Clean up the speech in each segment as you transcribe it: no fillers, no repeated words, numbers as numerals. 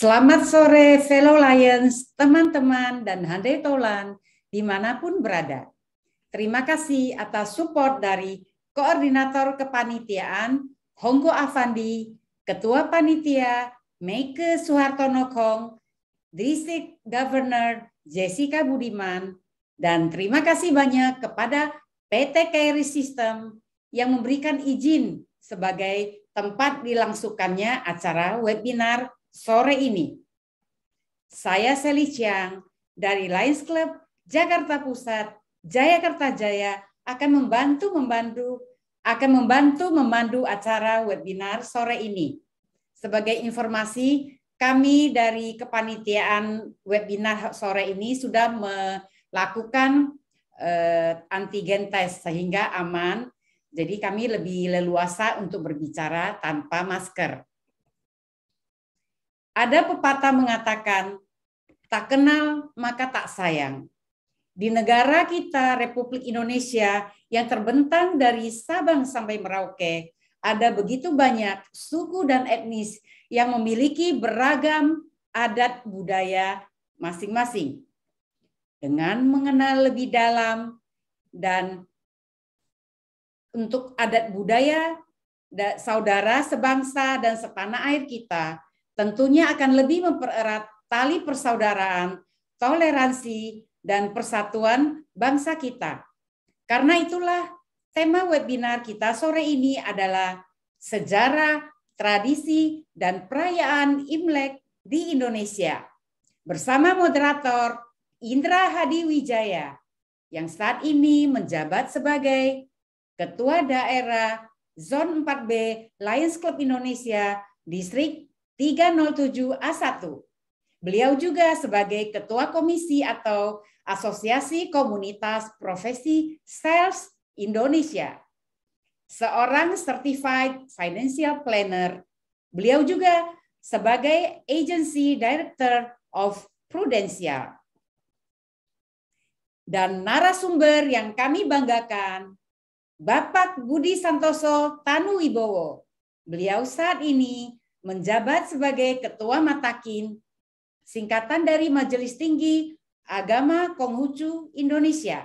Selamat sore fellow Lions, teman-teman dan handai tolan dimanapun berada. Terima kasih atas support dari Koordinator Kepanitiaan Honggo Avandi, Ketua Panitia Meike Suhartono Kong, District Governor Jessica Budiman, dan terima kasih banyak kepada PT KRI System yang memberikan izin sebagai tempat dilangsungkannya acara webinar sore ini. Saya Sally Chiang dari Lions Club Jakarta Pusat, Jayakarta Jaya akan memandu acara webinar sore ini. Sebagai informasi, kami dari kepanitiaan webinar sore ini sudah melakukan antigen test sehingga aman. Jadi kami lebih leluasa untuk berbicara tanpa masker. Ada pepatah mengatakan, tak kenal maka tak sayang. Di negara kita, Republik Indonesia, yang terbentang dari Sabang sampai Merauke, ada begitu banyak suku dan etnis yang memiliki beragam adat budaya masing-masing. Dengan mengenal lebih dalam dan untuk adat budaya saudara sebangsa dan setanah air kita, tentunya akan lebih mempererat tali persaudaraan, toleransi, dan persatuan bangsa kita. Karena itulah tema webinar kita sore ini adalah sejarah, tradisi, dan perayaan Imlek di Indonesia. Bersama moderator Indra Hadi Wijaya, yang saat ini menjabat sebagai Ketua Daerah Zon 4B Lions Club Indonesia, Distrik 307A1. Beliau juga sebagai Ketua Komisi atau Asosiasi Komunitas Profesi Sales Indonesia. Seorang Certified Financial Planner, beliau juga sebagai Agency Director of Prudential. Dan narasumber yang kami banggakan, Bapak Budi Santoso Tanuwibowo. Beliau saat ini menjabat sebagai Ketua Matakin, singkatan dari Majelis Tinggi Agama Konghucu Indonesia.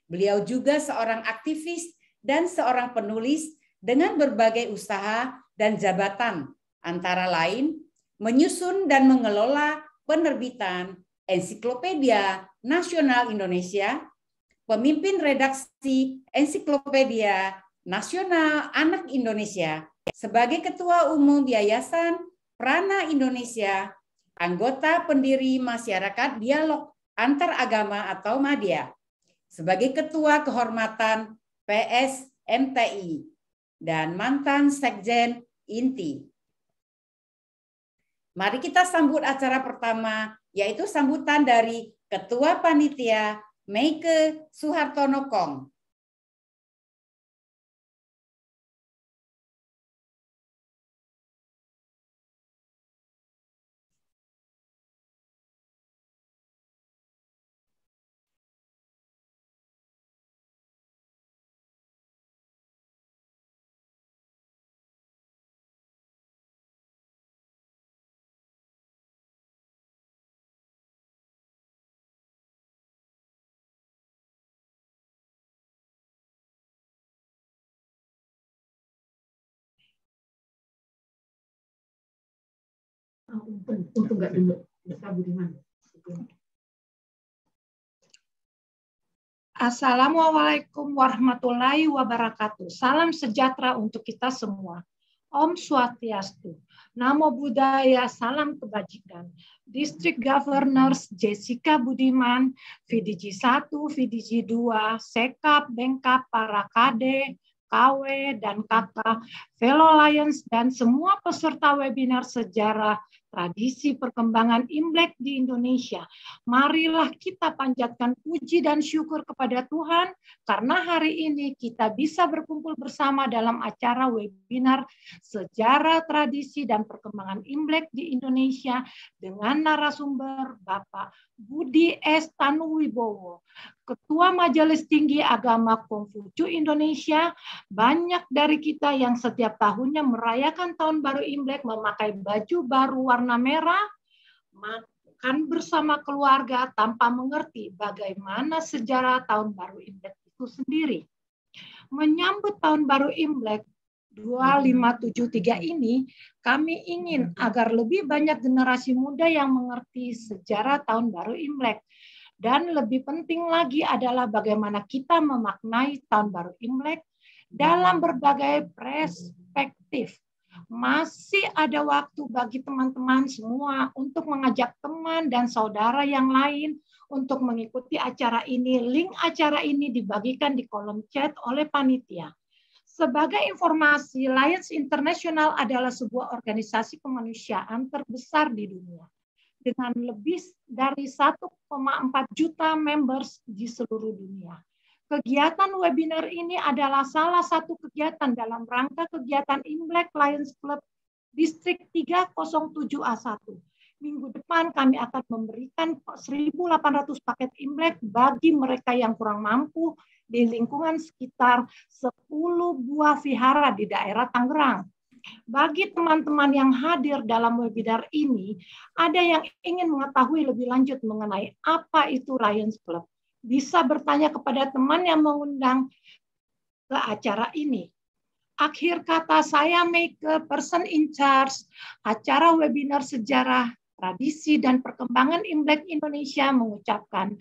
Beliau juga seorang aktivis dan seorang penulis dengan berbagai usaha dan jabatan, antara lain menyusun dan mengelola penerbitan Ensiklopedia Nasional Indonesia, pemimpin redaksi Ensiklopedia Nasional Anak Indonesia, sebagai Ketua Umum Yayasan Prana Indonesia, anggota pendiri Masyarakat Dialog Antaragama atau Madya, sebagai Ketua Kehormatan PSMTI, dan mantan Sekjen INTI. Mari kita sambut acara pertama, yaitu sambutan dari Ketua Panitia Meike Suhartono Kong. Untuk nggak dulu, bisa Budiman. Assalamualaikum warahmatullahi wabarakatuh. Salam sejahtera untuk kita semua. Om Swastiastu. Namo Buddhaya, salam kebajikan. District Governors Jessica Budiman, VDG 1, VDG 2, Sekap, Bengkap, para KD, KW, dan KK, Fellow Lions, dan semua peserta webinar sejarah tradisi perkembangan Imlek di Indonesia. Marilah kita panjatkan puji dan syukur kepada Tuhan karena hari ini kita bisa berkumpul bersama dalam acara webinar sejarah tradisi dan perkembangan Imlek di Indonesia dengan narasumber Bapak Budi S. Tanuwibowo, Ketua Majelis Tinggi Agama Konghucu Indonesia. Banyak dari kita yang setiap tahunnya merayakan Tahun Baru Imlek memakai baju baru warna merah, makan bersama keluarga tanpa mengerti bagaimana sejarah Tahun Baru Imlek itu sendiri. Menyambut Tahun Baru Imlek 2573 ini, kami ingin agar lebih banyak generasi muda yang mengerti sejarah Tahun Baru Imlek. Dan lebih penting lagi adalah bagaimana kita memaknai Tahun Baru Imlek dalam berbagai perspektif. Masih ada waktu bagi teman-teman semua untuk mengajak teman dan saudara yang lain untuk mengikuti acara ini. Link acara ini dibagikan di kolom chat oleh panitia. Sebagai informasi, Lions International adalah sebuah organisasi kemanusiaan terbesar di dunia, dengan lebih dari 1,4 juta members di seluruh dunia. Kegiatan webinar ini adalah salah satu kegiatan dalam rangka kegiatan Imlek Lions Club Distrik 307A1. Minggu depan kami akan memberikan 1.800 paket Imlek bagi mereka yang kurang mampu di lingkungan sekitar 10 buah vihara di daerah Tangerang. Bagi teman-teman yang hadir dalam webinar ini, ada yang ingin mengetahui lebih lanjut mengenai apa itu Lions Club, bisa bertanya kepada teman yang mengundang ke acara ini. Akhir kata, saya Meike, person in charge acara webinar sejarah, tradisi, dan perkembangan Imlek Indonesia mengucapkan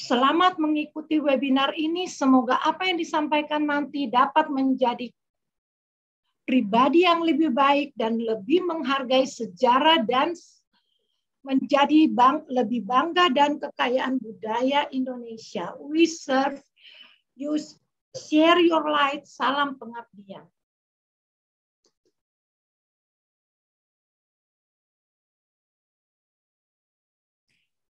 selamat mengikuti webinar ini. Semoga apa yang disampaikan nanti dapat menjadi pribadi yang lebih baik dan lebih menghargai sejarah dan menjadi lebih bangga dan kekayaan budaya Indonesia. We serve you, share your light, salam pengabdian.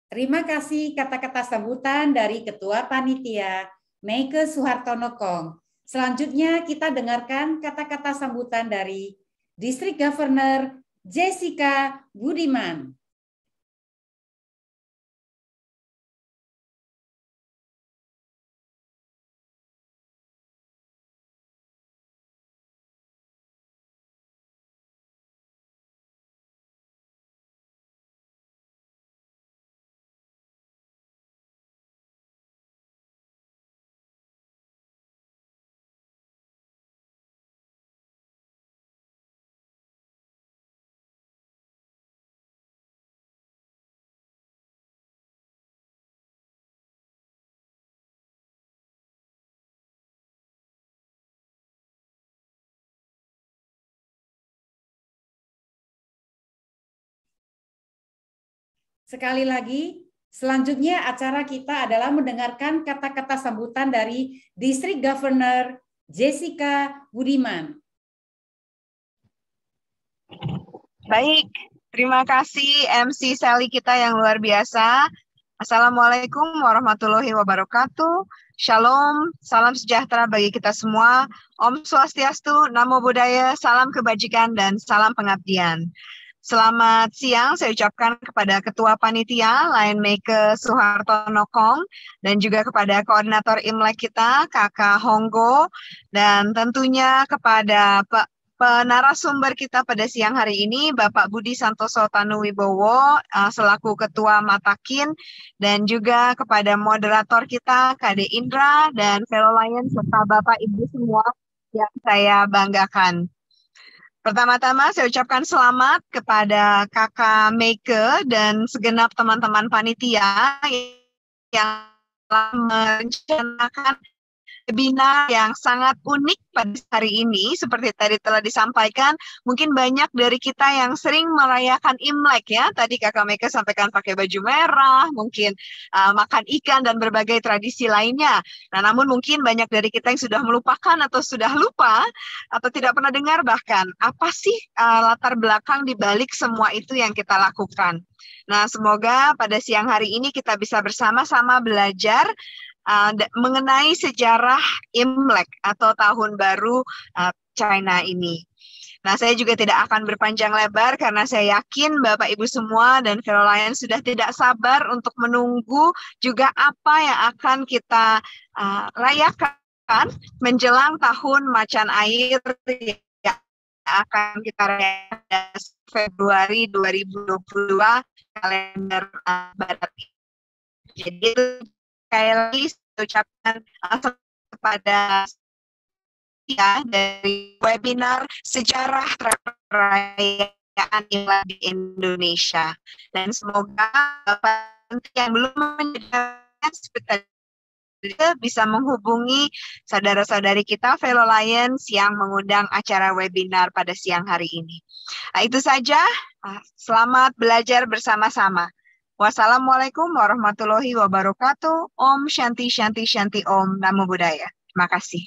Terima kasih kata-kata sambutan dari Ketua Panitia, Meike Suhartono Kong. Selanjutnya kita dengarkan kata-kata sambutan dari District Governor Jessica Budiman. Sekali lagi, selanjutnya acara kita adalah mendengarkan kata-kata sambutan dari District Governor Jessica Budiman. Baik, terima kasih MC Sally kita yang luar biasa. Assalamualaikum warahmatullahi wabarakatuh. Shalom, salam sejahtera bagi kita semua. Om Swastiastu, Namo Buddhaya, salam kebajikan dan salam pengabdian. Selamat siang saya ucapkan kepada Ketua Panitia Lion Meike Suhartono Kong dan juga kepada Koordinator Imlek kita Kakak Honggo dan tentunya kepada penarasumber kita pada siang hari ini Bapak Budi Santoso Tanuwibowo selaku Ketua Matakin dan juga kepada moderator kita Kade Indra dan fellow Lion serta Bapak Ibu semua yang saya banggakan. Pertama-tama saya ucapkan selamat kepada Kakak Meike dan segenap teman-teman panitia yang telah merencanakan webinar yang sangat unik pada hari ini. Seperti tadi telah disampaikan, mungkin banyak dari kita yang sering merayakan Imlek ya. Tadi Kakak Meike sampaikan pakai baju merah, mungkin makan ikan dan berbagai tradisi lainnya. Nah, namun mungkin banyak dari kita yang sudah melupakan atau sudah lupa atau tidak pernah dengar bahkan apa sih latar belakang di balik semua itu yang kita lakukan. Nah, semoga pada siang hari ini kita bisa bersama-sama belajar mengenai sejarah Imlek atau Tahun Baru China ini. Nah, saya juga tidak akan berpanjang lebar karena saya yakin Bapak Ibu semua dan fellow Lion sudah tidak sabar untuk menunggu juga apa yang akan kita rayakan menjelang Tahun Macan Air akan kita rayakan Februari 2022 kalender Barat. Jadi sekali lagi saya ucapkan kepada ya dari webinar sejarah perayaan Imlek di Indonesia, dan semoga Bapak yang belum menjadi bisa menghubungi saudara-saudari kita fellow Lions yang mengundang acara webinar pada siang hari ini. Nah, itu saja. Selamat belajar bersama-sama. Wassalamualaikum warahmatullahi wabarakatuh. Om Shanti Shanti Shanti Om. Namo Buddhaya. Terima kasih.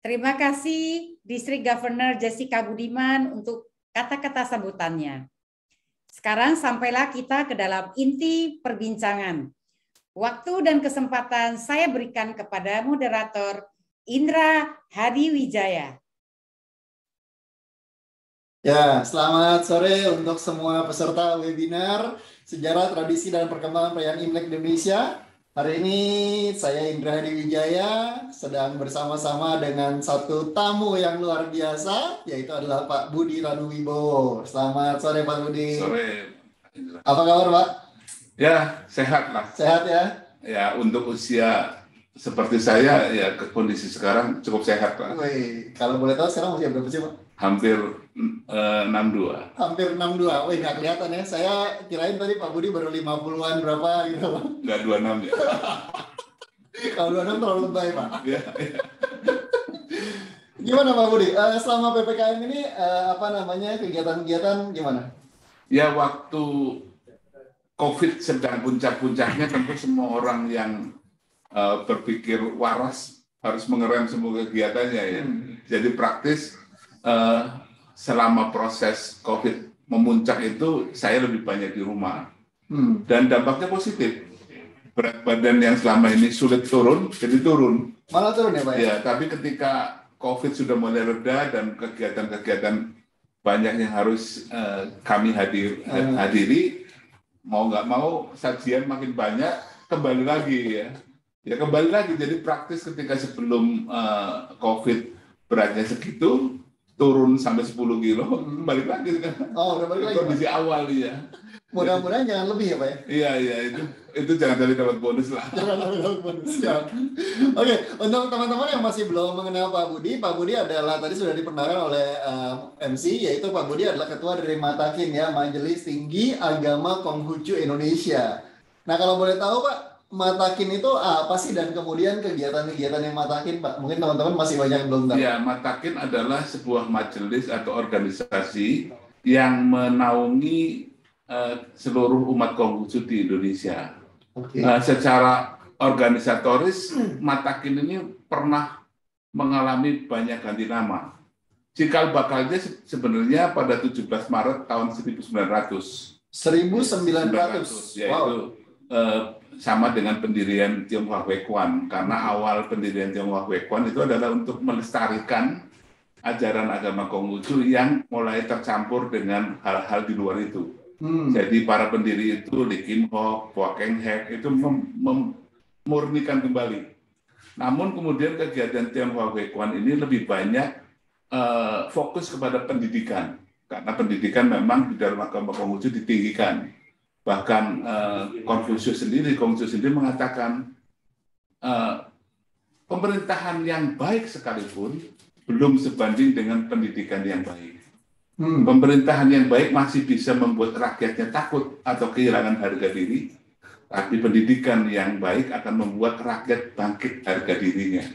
Terima kasih District Governor Jessica Budiman untuk kata-kata sambutannya. Sekarang sampailah kita ke dalam inti perbincangan. Waktu dan kesempatan saya berikan kepada moderator Indra Hadi Wijaya. Ya, selamat sore untuk semua peserta webinar Sejarah, Tradisi, dan Perkembangan Perayaan Imlek Indonesia. Hari ini saya Indra Hadi Wijaya sedang bersama-sama dengan satu tamu yang luar biasa, yaitu adalah Pak Budi Ranuwibowo. Selamat sore Pak Budi. Sore. Apa kabar Pak? Ya, sehat lah. Sehat ya? Ya, untuk usia seperti saya, ya kondisi sekarang cukup sehat Pak. Wih, kalau boleh tahu sekarang usia berapa sih Pak? Hampir 62. Hampir 62. Wih, nggak kelihatan ya. Saya kirain tadi Pak Budi baru 50-an berapa gitu Pak. Nggak 26 ya. Kalau 26 terlalu lebay Pak. Ya, ya. Gimana Pak Budi? Selama PPKM ini kegiatan-kegiatan gimana? Ya, waktu COVID sedang puncak-puncaknya, tentu semua orang yang berpikir waras harus mengerem semua kegiatannya ya. Jadi praktis selama proses COVID memuncak itu saya lebih banyak di rumah. Dan dampaknya positif. Berat badan yang selama ini sulit turun, jadi turun. Malah turun ya Pak ya? Ya, tapi ketika COVID sudah mulai reda dan kegiatan-kegiatan banyak yang harus kami hadiri, mau nggak mau sajian makin banyak, kembali lagi ya. Ya kembali lagi, jadi praktis ketika sebelum COVID beratnya segitu, turun sampai 10 kilo, balik lagi kan. Oh, udah balik lagi. Kondisi awal ya. Mudah-mudahan jangan lebih ya Pak ya? Iya, itu jangan dapat bonus lah. Jangan dapat bonus. Oke, untuk teman-teman yang masih belum mengenal Pak Budi adalah tadi sudah diperkenalkan oleh MC, yaitu Pak Budi adalah ketua dari Matakin ya, Majelis Tinggi Agama Konghucu Indonesia. Nah, kalau boleh tahu Pak, Matakin itu apa sih dan kemudian kegiatan-kegiatan yang Matakin Pak? Mungkin teman-teman masih banyak yang belum tahu. Ya, Matakin adalah sebuah majelis atau organisasi yang menaungi seluruh umat Konghucu di Indonesia. Okay. Secara organisatoris, Matakin ini pernah mengalami banyak ganti nama. Cikal bakalnya sebenarnya pada 17 Maret tahun 1900. 1900. Yaitu sama dengan pendirian Tionghoa Wekuan, karena awal pendirian Tionghoa Wekuan itu adalah untuk melestarikan ajaran agama Konghucu yang mulai tercampur dengan hal-hal di luar itu. Jadi para pendiri itu, Lee Kim Hock, Hwa Keng Hek, itu memurnikan kembali. Namun kemudian kegiatan Tionghoa Wekuan ini lebih banyak fokus kepada pendidikan, karena pendidikan memang di dalam agama Konghucu ditinggikan. Bahkan Konghucu sendiri mengatakan pemerintahan yang baik sekalipun belum sebanding dengan pendidikan yang baik. Pemerintahan yang baik masih bisa membuat rakyatnya takut atau kehilangan harga diri, tapi pendidikan yang baik akan membuat rakyat bangkit harga dirinya.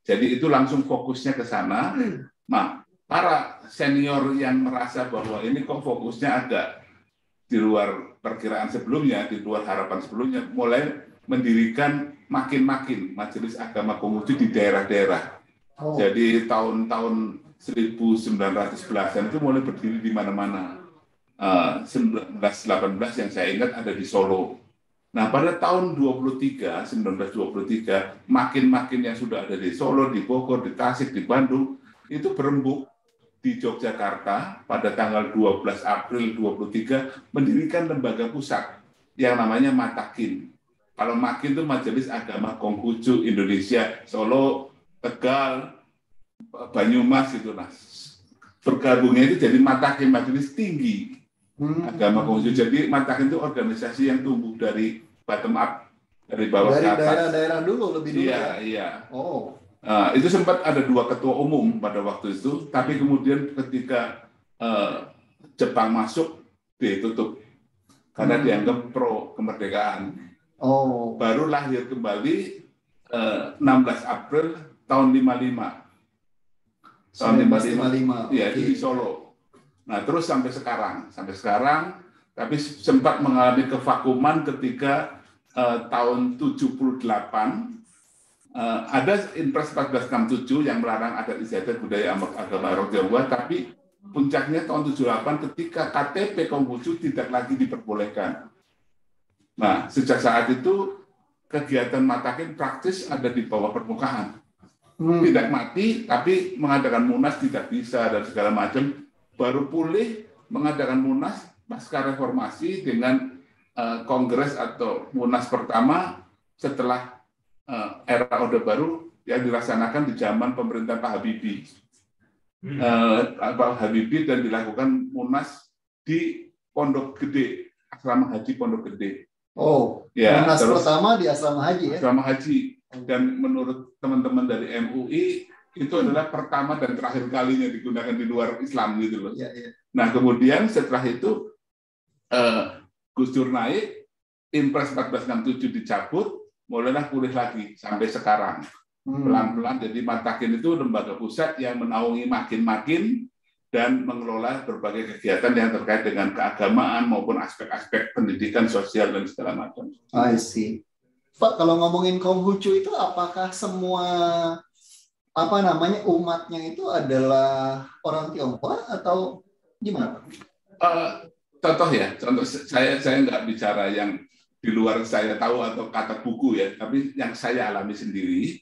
Jadi itu langsung fokusnya ke sana. Nah, para senior yang merasa bahwa ini kok fokusnya agak di luar perkiraan sebelumnya, di luar harapan sebelumnya, mulai mendirikan makin-makin majelis agama Konghucu di daerah-daerah. Jadi tahun-tahun 1911-an itu mulai berdiri di mana-mana. 1918 yang saya ingat ada di Solo. Nah, pada tahun 1923, makin-makin yang sudah ada di Solo, di Bogor, di Tasik, di Bandung, itu berembuk di Yogyakarta pada tanggal 12 April 23 mendirikan lembaga pusat yang namanya Matakin. Kalau Makin itu Majelis Agama Konghucu Indonesia, Solo, Tegal, Banyumas gitu lah. Bergabungnya itu jadi Matakin, Majelis Tinggi Agama Konghucu. Jadi Matakin itu organisasi yang tumbuh dari bottom up, dari bawah ke atas. Dari daerah-daerah dulu, lebih dulu. Iya, ya? iya. Oh. Itu sempat ada 2 ketua umum pada waktu itu, tapi kemudian ketika Jepang masuk, ditutup karena dianggap pro kemerdekaan. Oh. Baru lahir kembali 16 April tahun 55. Tahun 55. Iya, di Solo. Nah, terus sampai sekarang, tapi sempat mengalami kevakuman ketika tahun 78. Ada Impres 1467 yang melarang adat istiadat budaya agama orang Tionghoa, tapi puncaknya tahun 78 ketika KTP Konghucu tidak lagi diperbolehkan. Nah, sejak saat itu kegiatan Matakin praktis ada di bawah permukaan. Tidak mati, tapi mengadakan munas tidak bisa dan segala macam. Baru pulih mengadakan munas pasca reformasi dengan kongres atau munas pertama setelah era Orde Baru yang dilaksanakan di zaman pemerintahan Pak Habibie. Pak Habibie dan dilakukan munas di Pondok Gede, Asrama Haji Pondok Gede. Oh, ya, munas terus, pertama di Asrama Haji ya? Asrama Haji. Dan menurut teman-teman dari MUI, itu adalah pertama dan terakhir kalinya digunakan di luar Islam gitu loh. Ya, ya. Nah, kemudian setelah itu Gus Dur naik, Impres 1467 dicabut, mulailah pulih lagi sampai sekarang. Pelan-pelan jadi Matakin itu lembaga pusat yang menaungi makin dan mengelola berbagai kegiatan yang terkait dengan keagamaan maupun aspek-aspek pendidikan, sosial dan segala macam. I see. Pak, kalau ngomongin Konghucu itu apakah semua umatnya itu adalah orang Tionghoa atau gimana? Contoh saya nggak bicara yang di luar saya tahu atau kata buku ya, tapi yang saya alami sendiri.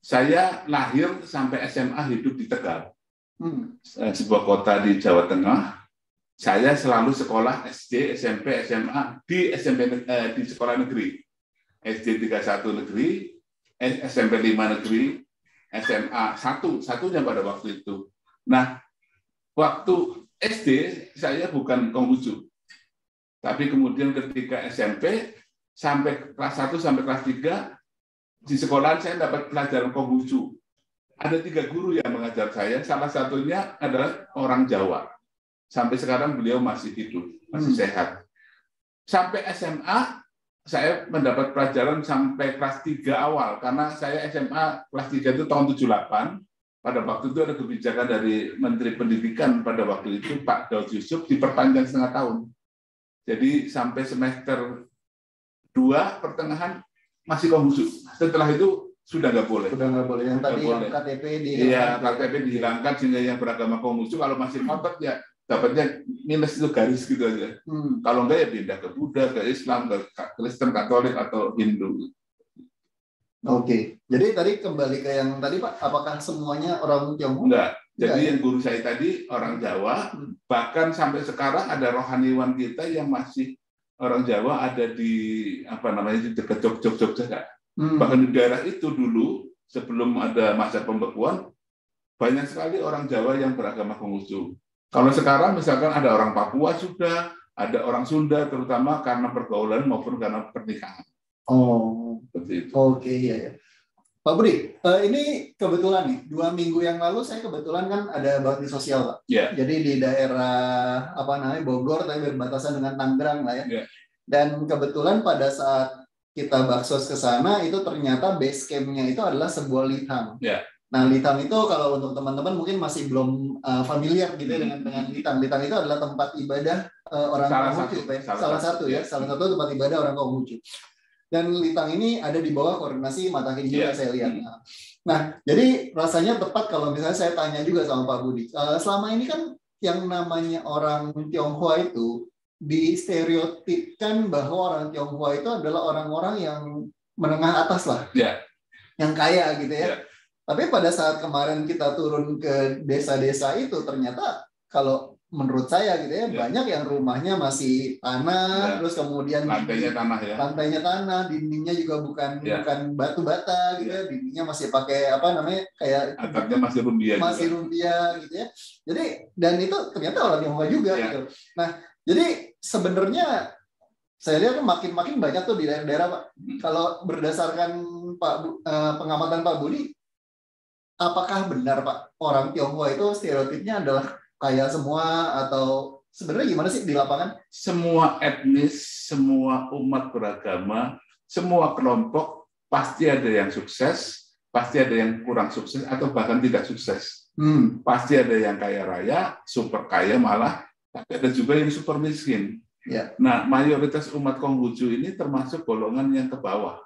Saya lahir sampai SMA hidup di Tegal, sebuah kota di Jawa Tengah. Saya selalu sekolah SD, SMP, SMA di sekolah negeri, SD 31 negeri, SMP 5 negeri, SMA satunya pada waktu itu. Nah, waktu SD saya bukan Konghucu, tapi kemudian ketika SMP sampai kelas 1 sampai kelas 3 di sekolahan saya dapat pelajaran Konghucu. Ada 3 guru yang mengajar saya, salah satunya adalah orang Jawa. Sampai sekarang beliau masih hidup, masih sehat. Sampai SMA, saya mendapat pelajaran sampai kelas 3 awal, karena saya SMA kelas 3 itu tahun 78. Pada waktu itu ada kebijakan dari Menteri Pendidikan pada waktu itu, Pak Daud Yusuf, diperpanjang setengah tahun. Jadi sampai semester 2 pertengahan masih Konghucu. Setelah itu sudah nggak boleh. Sudah nggak boleh. Yang tadi yang KTP dihilangkan. Iya, KTP dihilangkan sehingga yang beragama Konghucu kalau masih ngotot ya dapatnya minus itu garis gitu aja. Kalau enggak ya pindah ke Buddha, ke Islam, ke Kristen, Katolik atau Hindu. Oke. Jadi tadi kembali ke yang tadi Pak, apakah semuanya orang Tionghoa? Enggak. Jadi yang guru saya tadi orang Jawa, bahkan sampai sekarang ada rohaniwan kita yang masih orang Jawa, ada di di dekat Jogja. Bahkan di daerah itu dulu sebelum ada masa pembekuan banyak sekali orang Jawa yang beragama Konghucu. Kalau sekarang misalkan ada orang Papua sudah, ada orang Sunda terutama karena pergaulan maupun karena pernikahan. Oh, seperti itu. Oke, iya. Pak Budi, ini kebetulan nih 2 minggu yang lalu saya kebetulan kan ada bakti sosial Pak. Yeah. Jadi di daerah Bogor, tapi berbatasan dengan Tangerang lah ya. Yeah. Dan kebetulan pada saat kita baksos ke sana itu ternyata base camp-nya itu adalah sebuah lithang. Yeah. Nah, lithang itu kalau untuk teman-teman mungkin masih belum familiar gitu dengan lithang. Lithang itu adalah tempat ibadah orang Konghucu. Salah satu tempat ibadah orang Konghucu. Dan lithang ini ada di bawah koordinasi Matakin juga saya lihat. Nah, jadi rasanya tepat kalau misalnya saya tanya juga sama Pak Budi. Selama ini kan yang namanya orang Tionghoa itu distereotipkan bahwa orang Tionghoa itu adalah orang-orang yang menengah atas lah. Yang kaya gitu ya. Tapi pada saat kemarin kita turun ke desa-desa itu ternyata kalau menurut saya gitu ya, banyak yang rumahnya masih tanah, terus kemudian lantainya tanah, dindingnya juga bukan batu bata gitu ya, dindingnya masih pakai apa namanya kayak atapnya masih rumbia gitu ya. Jadi dan itu ternyata orang Tionghoa juga gitu. Nah, jadi sebenarnya saya lihat makin banyak tuh di daerah-daerah Pak. Kalau berdasarkan pengamatan Pak Budi, apakah benar Pak orang Tionghoa itu stereotipnya adalah kaya semua atau sebenarnya gimana sih di lapangan? Semua etnis, semua umat beragama, semua kelompok pasti ada yang sukses, pasti ada yang kurang sukses atau bahkan tidak sukses. Pasti ada yang kaya raya, super kaya malah, tapi ada juga yang super miskin. Ya. Nah, mayoritas umat Konghucu ini termasuk golongan yang ke bawah.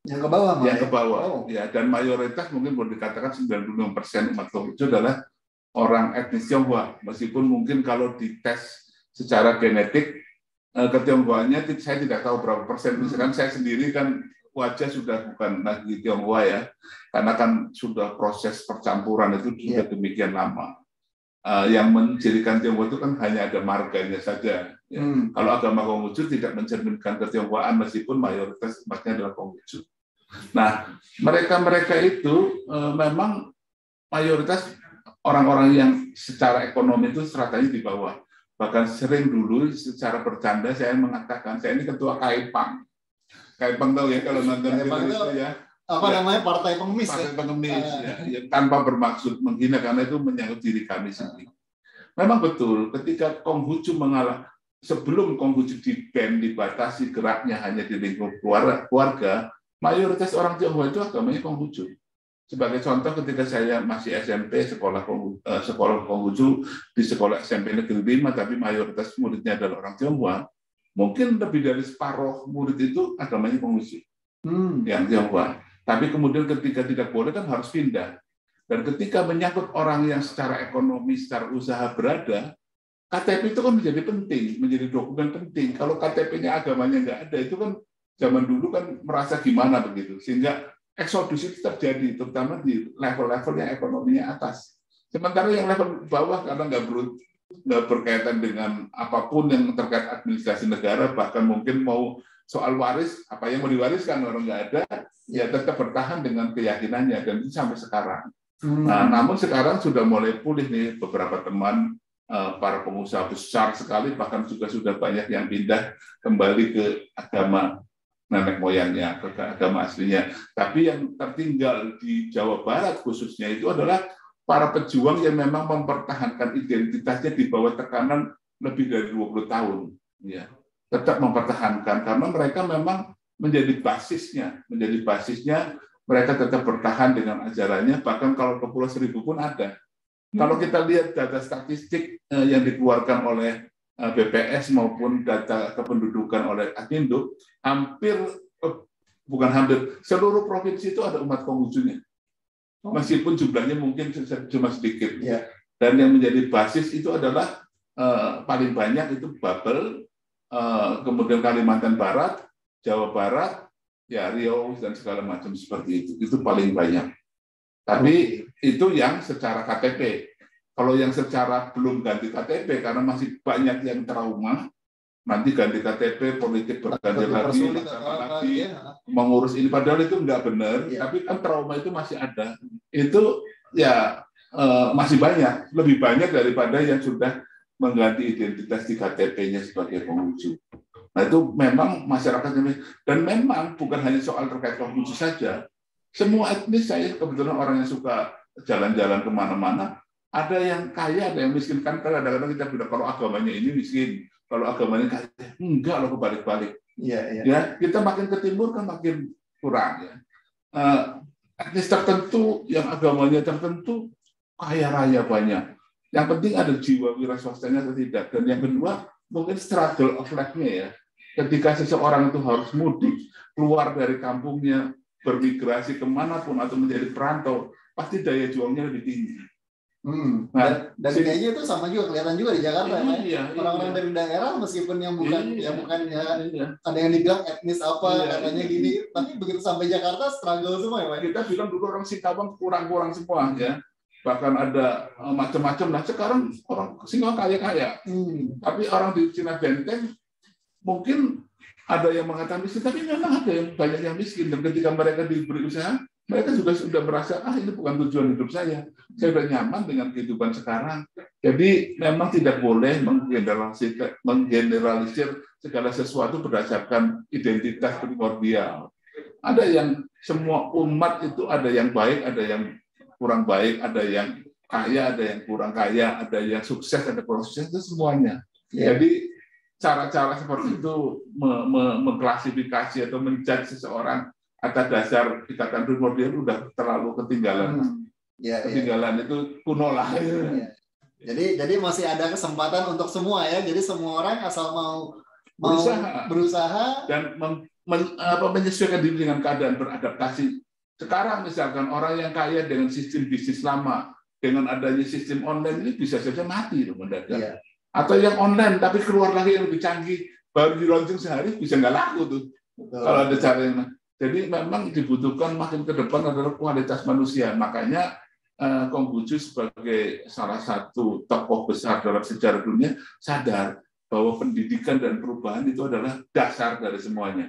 Yang ke bawah, yang ke bawah. Oh. Ya, dan mayoritas mungkin boleh dikatakan 95% umat Konghucu adalah orang etnis Tionghoa, meskipun mungkin kalau dites secara genetik ketionghoanya saya tidak tahu berapa persen. Misalkan saya sendiri kan wajah sudah bukan lagi Tionghoa ya, karena kan sudah proses percampuran itu sudah demikian lama. Yang menjadikan Tionghoa itu kan hanya ada marganya saja. Ya. Kalau agama Konghucu tidak mencerminkan ketionghoaan meskipun mayoritas umatnya adalah Konghucu. Nah, mereka itu memang mayoritas orang-orang yang secara ekonomi itu stratanya di bawah. Bahkan sering dulu secara bercanda saya mengatakan, saya ini ketua Kaipang. Kaipang tahu ya kalau nonton film itu ya. Apa namanya? Partai pengemis. Partai pengemis ya, tanpa bermaksud menghina karena itu menyangkut diri kami sendiri. Memang betul ketika Konghucu mengalah, sebelum Konghucu di-ban, dibatasi geraknya hanya di lingkup keluarga, mayoritas orang Tionghoa itu agamanya Konghucu. Sebagai contoh, ketika saya masih SMP, sekolah Konghucu di sekolah SMP Negeri 5, tapi mayoritas muridnya adalah orang Tionghoa, mungkin lebih dari separuh murid itu agamanya Konghucu, yang Tionghoa. Tapi kemudian ketika tidak boleh kan harus pindah. Dan ketika menyangkut orang yang secara ekonomi, secara usaha berada, KTP itu kan menjadi penting, menjadi dokumen penting. Kalau KTP-nya agamanya nggak ada, itu kan zaman dulu kan merasa gimana begitu, sehingga eksodus itu terjadi, terutama di level-level yang ekonominya atas. Sementara yang level bawah karena nggak berkaitan dengan apapun yang terkait administrasi negara, bahkan mungkin mau soal waris, apa yang mau diwariskan orang nggak ada, ya tetap bertahan dengan keyakinannya, dan itu sampai sekarang. Nah, namun sekarang sudah mulai pulih nih, beberapa teman para pengusaha besar sekali, bahkan juga sudah banyak yang pindah kembali ke agama nenek moyangnya, ke agama aslinya. Tapi yang tertinggal di Jawa Barat khususnya itu adalah para pejuang yang memang mempertahankan identitasnya di bawah tekanan lebih dari 20 tahun. Ya. Tetap mempertahankan, karena mereka memang menjadi basisnya, mereka tetap bertahan dengan ajarannya, bahkan kalau ke Pulau Seribu pun ada. Kalau kita lihat data statistik yang dikeluarkan oleh BPS maupun data kependudukan oleh Admindo, seluruh provinsi itu ada umat Konghucunya, meskipun jumlahnya mungkin cuma sedikit. Dan yang menjadi basis itu adalah paling banyak itu Babel, kemudian Kalimantan Barat, Jawa Barat, ya Riau dan segala macam seperti itu paling banyak. Tapi itu yang secara KTP. Kalau yang secara belum ganti KTP, karena masih banyak yang trauma, nanti ganti KTP, politik berganti lagi, mengurus ini, padahal itu nggak benar, tapi kan trauma itu masih ada. Itu ya masih banyak, lebih banyak daripada yang sudah mengganti identitas di KTP-nya sebagai Konghucu. Nah itu memang masyarakat ini, dan memang bukan hanya soal terkait Konghucu saja, semua etnis, saya kebetulan orang yang suka jalan-jalan kemana-mana, ada yang kaya, ada yang miskin. Kan kadang-kadang kita bilang kalau agamanya ini miskin, kalau agamanya kaya, enggak loh, kebalik-balik. Ya, kita makin ke timur kan makin kurang ya. Etnis tertentu yang agamanya tertentu kaya raya banyak. Yang penting ada jiwa wira swastanya atau tidak. Dan yang kedua mungkin struggle of life-nya ya. Ketika seseorang itu harus mudik keluar dari kampungnya, bermigrasi kemanapun atau menjadi perantau, pasti daya juangnya lebih tinggi. Dan kayaknya itu sama juga kelihatan juga di Jakarta. Orang-orang dari daerah meskipun yang bukan ada yang dibilang etnis apa katanya gini, tapi begitu sampai Jakarta struggle semua ya Pak. Kita bilang dulu orang Singkawang kurang-kurang semua ya. bahkan ada macam-macam. Nah sekarang orang Singapura kaya-kaya, tapi orang di Cina Benteng mungkin ada yang mengatakan miskin, tapi memang ada yang banyak yang miskin. Dan ketika mereka diberi usaha, mereka juga sudah merasa ini bukan tujuan hidup saya sudah nyaman dengan kehidupan sekarang. Jadi memang tidak boleh menggeneralisir segala sesuatu berdasarkan identitas primordial. Ada yang semua umat itu ada yang baik, ada yang kurang baik, ada yang kaya, ada yang kurang kaya, ada yang sukses, ada yang kurang sukses, itu semuanya. Jadi cara-cara seperti itu mengklasifikasi atau menjudge seseorang atas dasar ikatan primordial sudah terlalu ketinggalan. Ketinggalan itu kuno lah. Jadi masih ada kesempatan untuk semua ya. Jadi semua orang asal mau berusaha dan menyesuaikan diri dengan keadaan, beradaptasi. Sekarang misalkan orang yang kaya dengan sistem bisnis lama, dengan adanya sistem online ini bisa saja mati loh mendadak. Atau yang online tapi keluar lagi yang lebih canggih, baru di launching sehari bisa nggak laku tuh. Kalau ada cara yang jadi memang dibutuhkan makin ke depan adalah kualitas manusia. Makanya Konghucu sebagai salah satu tokoh besar dalam sejarah dunia sadar bahwa pendidikan dan perubahan itu adalah dasar dari semuanya.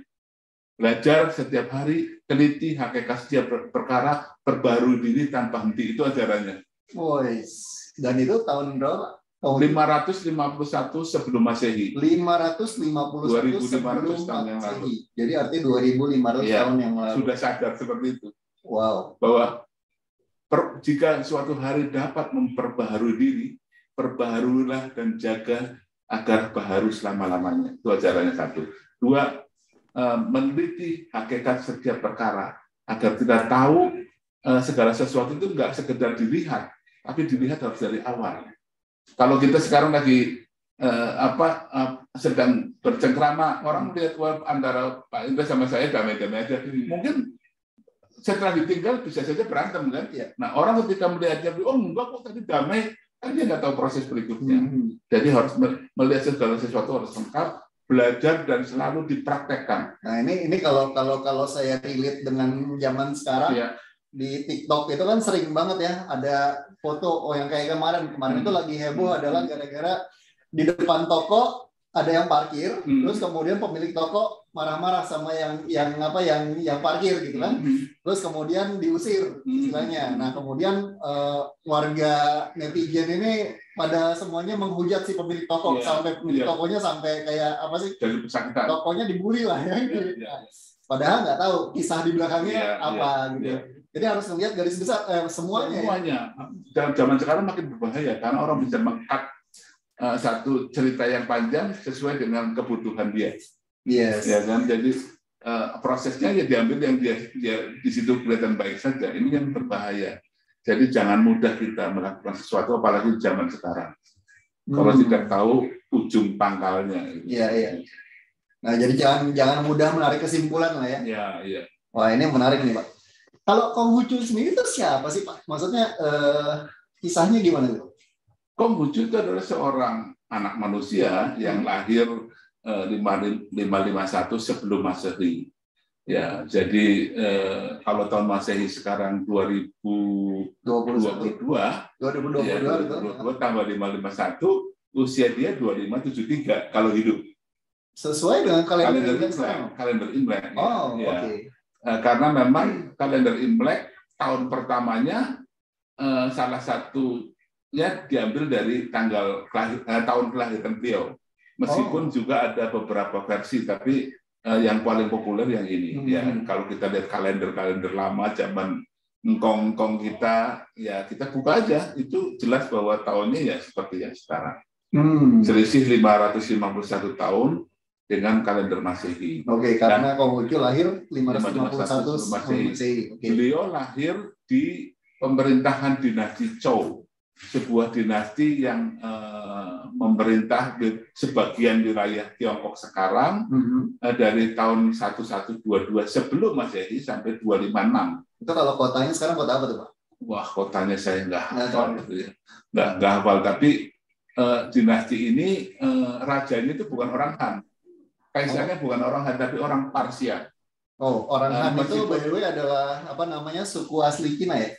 Belajar setiap hari, teliti hakikat setiap perkara, perbarui diri tanpa henti, itu ajarannya. Dan itu tahun berapa? 551 sebelum Masehi. 551 sebelum Masehi. Jadi artinya 2.500 tahun yang lalu. Sudah sadar seperti itu. Wow. Bahwa jika suatu hari dapat memperbaharui diri, perbaharuilah dan jaga agar baharu selama-lamanya. Itu ajarannya satu. Dua, meneliti hakikat setiap perkara agar kita tahu segala sesuatu itu enggak sekedar dilihat, tapi dilihat harus dari awal. Kalau kita sekarang lagi sedang bercengkrama, orang melihat antara Pak Indra sama saya damai-damai aja. Mungkin setelah ditinggal bisa saja berantem kan? Nah orang ketika melihatnya, enggak kok tadi damai, kan dia nggak tahu proses berikutnya. Jadi harus melihat segala sesuatu harus lengkap, belajar dan selalu dipraktekkan. Nah ini kalau saya relate dengan zaman sekarang. Di TikTok itu kan sering banget ya ada foto yang kayak kemarin itu lagi heboh adalah gara-gara di depan toko ada yang parkir, terus kemudian pemilik toko marah-marah sama yang parkir gitu kan, terus kemudian diusir istilahnya. Nah kemudian warga netizen ini pada semuanya menghujat si pemilik toko sampai pemilik tokonya sampai kayak apa sih? Tokonya dibully lah ya. Padahal nggak tahu kisah di belakangnya apa gitu. Jadi harus melihat garis besar semuanya. Dalam zaman sekarang makin berbahaya karena orang bisa meng-cut satu cerita yang panjang sesuai dengan kebutuhan dia. Ya kan? Jadi prosesnya ya diambil yang dia di situ kelihatan baik saja. Ini yang berbahaya. Jadi jangan mudah kita melakukan sesuatu apalagi di zaman sekarang. Kalau tidak tahu ujung pangkalnya. Iya. Nah, jadi jangan mudah menarik kesimpulan lah ya. Iya. Wah, ini menarik nih, Pak. Kalau Konghucu sendiri itu siapa sih, Pak? Maksudnya kisahnya gimana tuh? Konghucu itu adalah seorang anak manusia yang lahir 551 sebelum Masehi. Ya, jadi kalau tahun Masehi sekarang 2022 tambah 551, usia dia 2573 kalau hidup. Sesuai dengan kalender Imlek. Oh, ya. Oke. Karena memang kalender Imlek tahun pertamanya salah satunya diambil dari tahun kelahiran beliau. Meskipun juga ada beberapa versi, tapi yang paling populer yang ini. Ya, kalau kita lihat kalender lama zaman engkong kita, ya kita buka aja, itu jelas bahwa tahunnya ya seperti yang sekarang. Selisih 551 tahun dengan kalender Masehi. Oke, karena Konghucu lahir 551 Masehi. Beliau lahir di pemerintahan dinasti Zhou, sebuah dinasti yang memerintah sebagian wilayah Tiongkok sekarang dari tahun 1122 sebelum Masehi sampai 256. Itu kalau kotanya sekarang kota apa tuh, Pak? Wah, kotanya saya nggak hafal, nggak hafal. Tapi dinasti ini rajanya itu bukan orang Han. Kaisarnya bukan orang Han, tapi orang Parsia. Orang Han itu by the way adalah apa namanya suku asli Cina ya?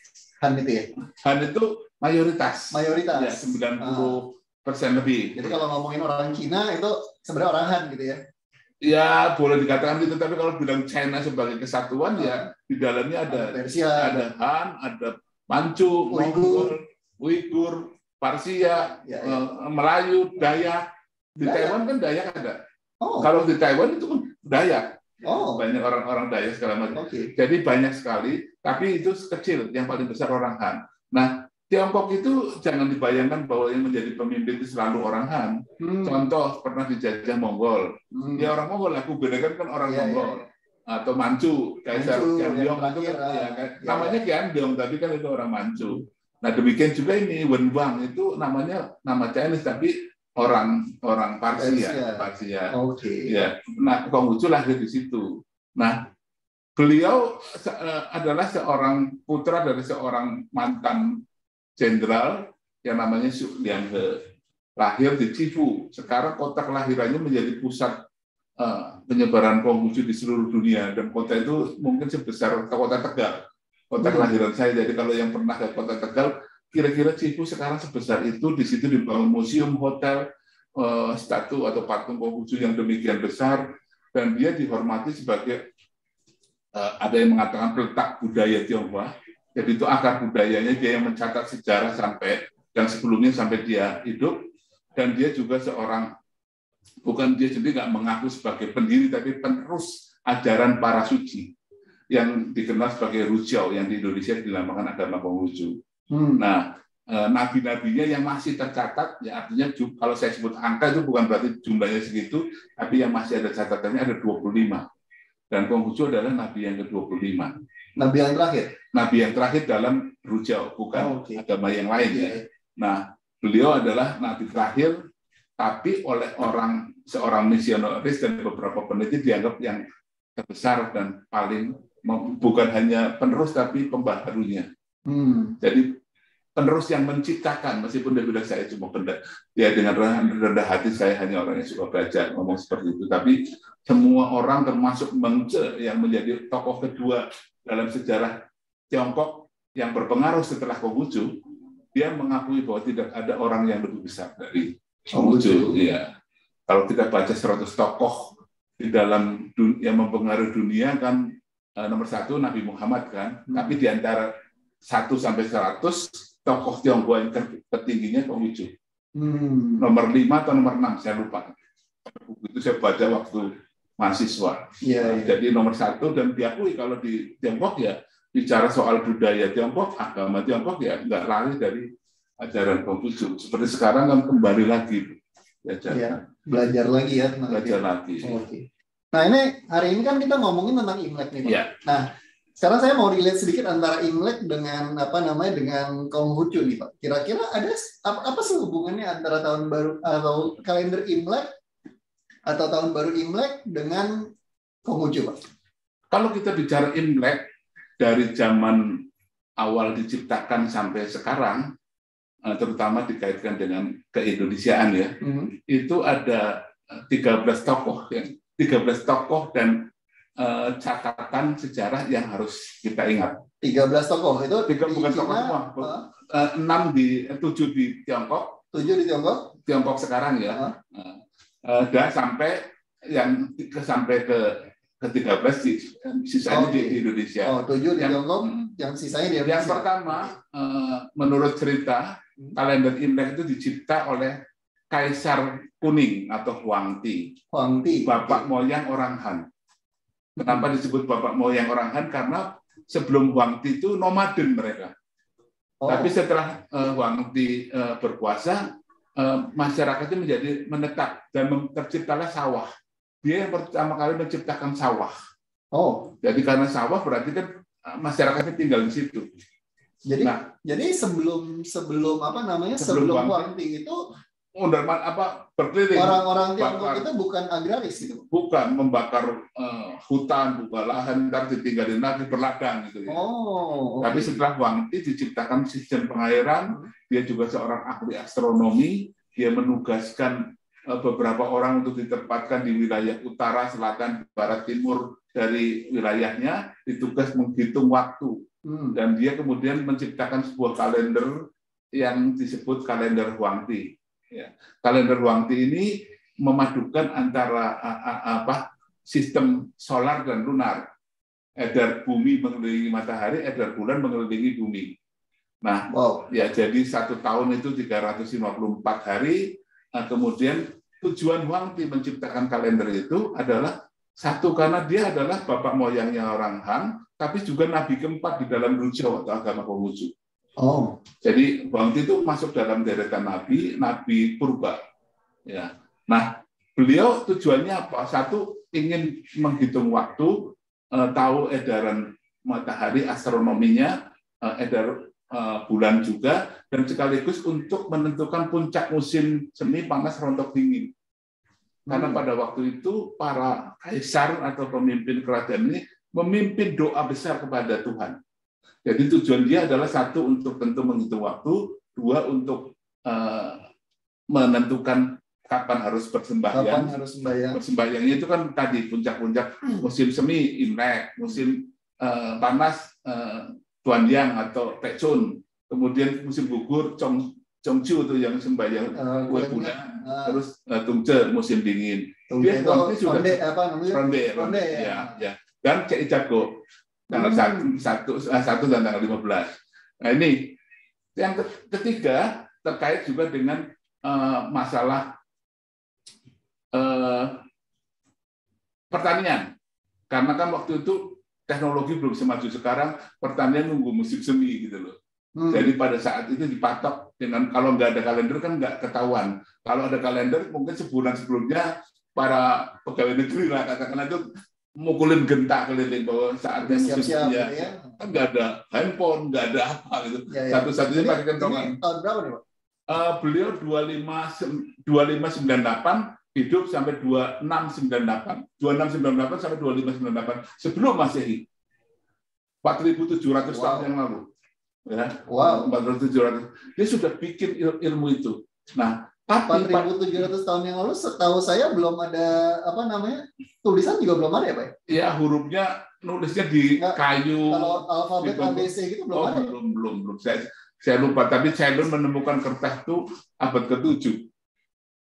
Han itu ya? Han itu mayoritas. Mayoritas. Ya, 90% lebih. Jadi kalau ngomongin orang Cina itu sebenarnya orang Han gitu ya? Ya, boleh dikatakan itu. Tapi kalau bilang China sebagai kesatuan, ya di dalamnya ada Persia, ada Han, ada Manchu, Mongol, Uighur, Parsia, Melayu, Dayak. Di Taiwan kan Dayak ada. Kalau di Taiwan itu kan Dayak. Banyak orang-orang Dayak segala macam. Jadi banyak sekali, tapi itu kecil. Yang paling besar orang Han. Nah, Tiongkok itu jangan dibayangkan bahwa yang menjadi pemimpin itu selalu orang Han. Contoh, pernah dijajah Mongol. Ya orang Mongol, aku bedakan kan orang Mongol. Atau Manchu, Kaisar Qianlong itu kan, namanya Qianlong, tapi kan itu orang Manchu. Nah demikian juga ini Wen Wang itu namanya nama Chinese, tapi orang Parsia. Ya. Nah Konghucu lahir di situ. Nah beliau adalah seorang putra dari seorang mantan jenderal yang namanya Xu Lianghe, lahir di Cifu. Sekarang kota kelahirannya menjadi pusat penyebaran Konghucu di seluruh dunia, dan kota itu mungkin sebesar kota Tegal, kota kelahiran saya. Jadi kalau yang pernah ke kota Tegal, kira-kira Cifu sekarang sebesar itu. Di situ dibangun museum, hotel, statu atau patung Konghucu yang demikian besar, dan dia dihormati sebagai ada yang mengatakan peletak budaya Tionghoa. Jadi itu akar budayanya, dia yang mencatat sejarah sampai yang sebelumnya sampai dia hidup. Dan dia juga seorang, bukan dia sendiri nggak mengaku sebagai pendiri, tapi penerus ajaran para suci yang dikenal sebagai Rujiao, yang di Indonesia dinamakan agama Konghucu. Nah, nabi-nabinya yang masih tercatat, ya artinya kalau saya sebut angka itu bukan berarti jumlahnya segitu, tapi yang masih ada catatannya ada 25. Dan Konghucu adalah nabi yang ke-25. Nabi yang terakhir? Nabi yang terakhir dalam Rujiao, bukan agama yang lain. Ya. Nah, beliau adalah nabi terakhir, tapi oleh seorang misionaris dan beberapa peneliti dianggap yang terbesar dan paling, bukan hanya penerus tapi pembaharunya. Jadi penerus yang menciptakan, meskipun dia bilang saya cuma ya dengan rendah hati, saya hanya orang yang suka belajar, ngomong seperti itu. Tapi semua orang termasuk Meng Zhe yang menjadi tokoh kedua dalam sejarah Tiongkok yang berpengaruh setelah Konghucu, dia mengakui bahwa tidak ada orang yang lebih besar dari Konghucu. Ya. Kalau kita baca 100 tokoh di dalam yang mempengaruhi dunia kan, nomor 1 Nabi Muhammad kan, tapi di antara 1 sampai 100 tokoh Tionghoa yang tertingginya Konghucu. Nomor 5 atau nomor 6 saya lupa. Itu saya baca waktu mahasiswa. Jadi nomor 1, dan diakui kalau di Tiongkok ya bicara soal budaya Tiongkok, agama Tiongkok ya nggak lari dari ajaran Konghucu. Seperti sekarang kan kembali lagi belajar lagi ya. Belajar lagi. Nah ini hari ini kan kita ngomongin tentang Imlek nih Pak. Nah sekarang saya mau relate sedikit antara Imlek dengan dengan Konghucu nih Pak. Kira-kira ada apa sih hubungannya antara tahun baru atau kalender Imlek atau tahun baru Imlek dengan Konghucu Pak? Kalau kita bicara Imlek dari zaman awal diciptakan sampai sekarang, terutama dikaitkan dengan keindonesiaan ya, itu ada 13 tokoh dan catatan sejarah yang harus kita ingat. 13 tokoh itu bukan tokoh semua. 7 di Tiongkok. 7 di Tiongkok. Tiongkok sekarang ya. Dan sampai ke 13 sisanya di Indonesia. 7 di Tiongkok, yang sisanya di Indonesia. Yang pertama, menurut cerita, kalender Imlek itu dicipta oleh Kaisar Kuning atau Huangti. Bapak moyang orang Han. Kenapa disebut bapak moyang orang Han? Karena sebelum Huangti itu nomaden mereka. Tapi setelah Huangti berkuasa, masyarakatnya menjadi menetap dan terciptalah sawah. Dia yang pertama kali menciptakan sawah. Jadi karena sawah berarti kan masyarakatnya tinggal di situ. Jadi sebelum Huangti itu berkeliling. Orang-orang Tiongkok itu bukan agraris gitu. Bukan membakar hutan, buka lahan, ntar ditinggalin lagi berladang gitu ya. Tapi setelah Huangti diciptakan sistem pengairan, dia juga seorang ahli astronomi, dia menugaskan beberapa orang untuk ditempatkan di wilayah utara, selatan, barat, timur dari wilayahnya, ditugas menghitung waktu Dan dia kemudian menciptakan sebuah kalender yang disebut kalender Huangti. Ya. Kalender Huangti ini memadukan antara sistem solar dan lunar. Edar bumi mengelilingi matahari, edar bulan mengelilingi bumi. Nah, ya jadi 1 tahun itu 354 hari. Nah, kemudian tujuan Huangti menciptakan kalender itu adalah satu, karena dia adalah bapak moyangnya orang Han, tapi juga nabi keempat di dalam Rujao atau agama Konghucu. Jadi Huangti itu masuk dalam deretan nabi purba. Ya. Nah, beliau tujuannya apa? Satu, ingin menghitung waktu, tahu edaran matahari, astronominya, edar bulan juga, dan sekaligus untuk menentukan puncak musim semi, panas, rontok, dingin. Karena pada waktu itu para kaisar atau pemimpin kerajaan ini memimpin doa besar kepada Tuhan. Jadi tujuan dia adalah satu, untuk tentu menghitung waktu, dua, untuk menentukan kapan harus bersembahyang. Bersembahyangnya itu kan tadi puncak-puncak musim semi, Imlek, musim panas, Tuanyang atau Pecun, kemudian musim gugur, Chongju itu yang sembahyang kue bulan, terus Tungce musim dingin. Dia sudah ronde, ya. Dan Cek Jago tanggal 1 dan tanggal 15. Nah ini yang ketiga terkait juga dengan masalah pertanian, karena kan waktu itu teknologi belum semaju sekarang, pertanian nunggu musim semi gitu loh. Jadi pada saat itu dipatok dengan, kalau nggak ada kalender kan nggak ketahuan. Kalau ada kalender mungkin sebulan sebelumnya para pegawai negeri lah katakanlah itu mukulin gentak keliling bahwa saatnya musim semi, ya. Kan nggak ada handphone, nggak ada apa gitu. Satu-satunya pakai kentongan. Tahun berapa nih, Pak? Beliau 2598 hidup sampai 2698 sampai 2598 sebelum Masehi, 4.700 tahun yang lalu. Ya, 4.700. Dia sudah bikin ilmu itu. Nah, tapi 4.700 tahun yang lalu, setahu saya belum ada tulisan juga belum ada ya, Pak? Ya, hurufnya nulisnya di kayu. Kalau alfabet ABC gitu belum ada. Belum. Saya lupa, tapi saya menemukan kertas itu abad ke-7.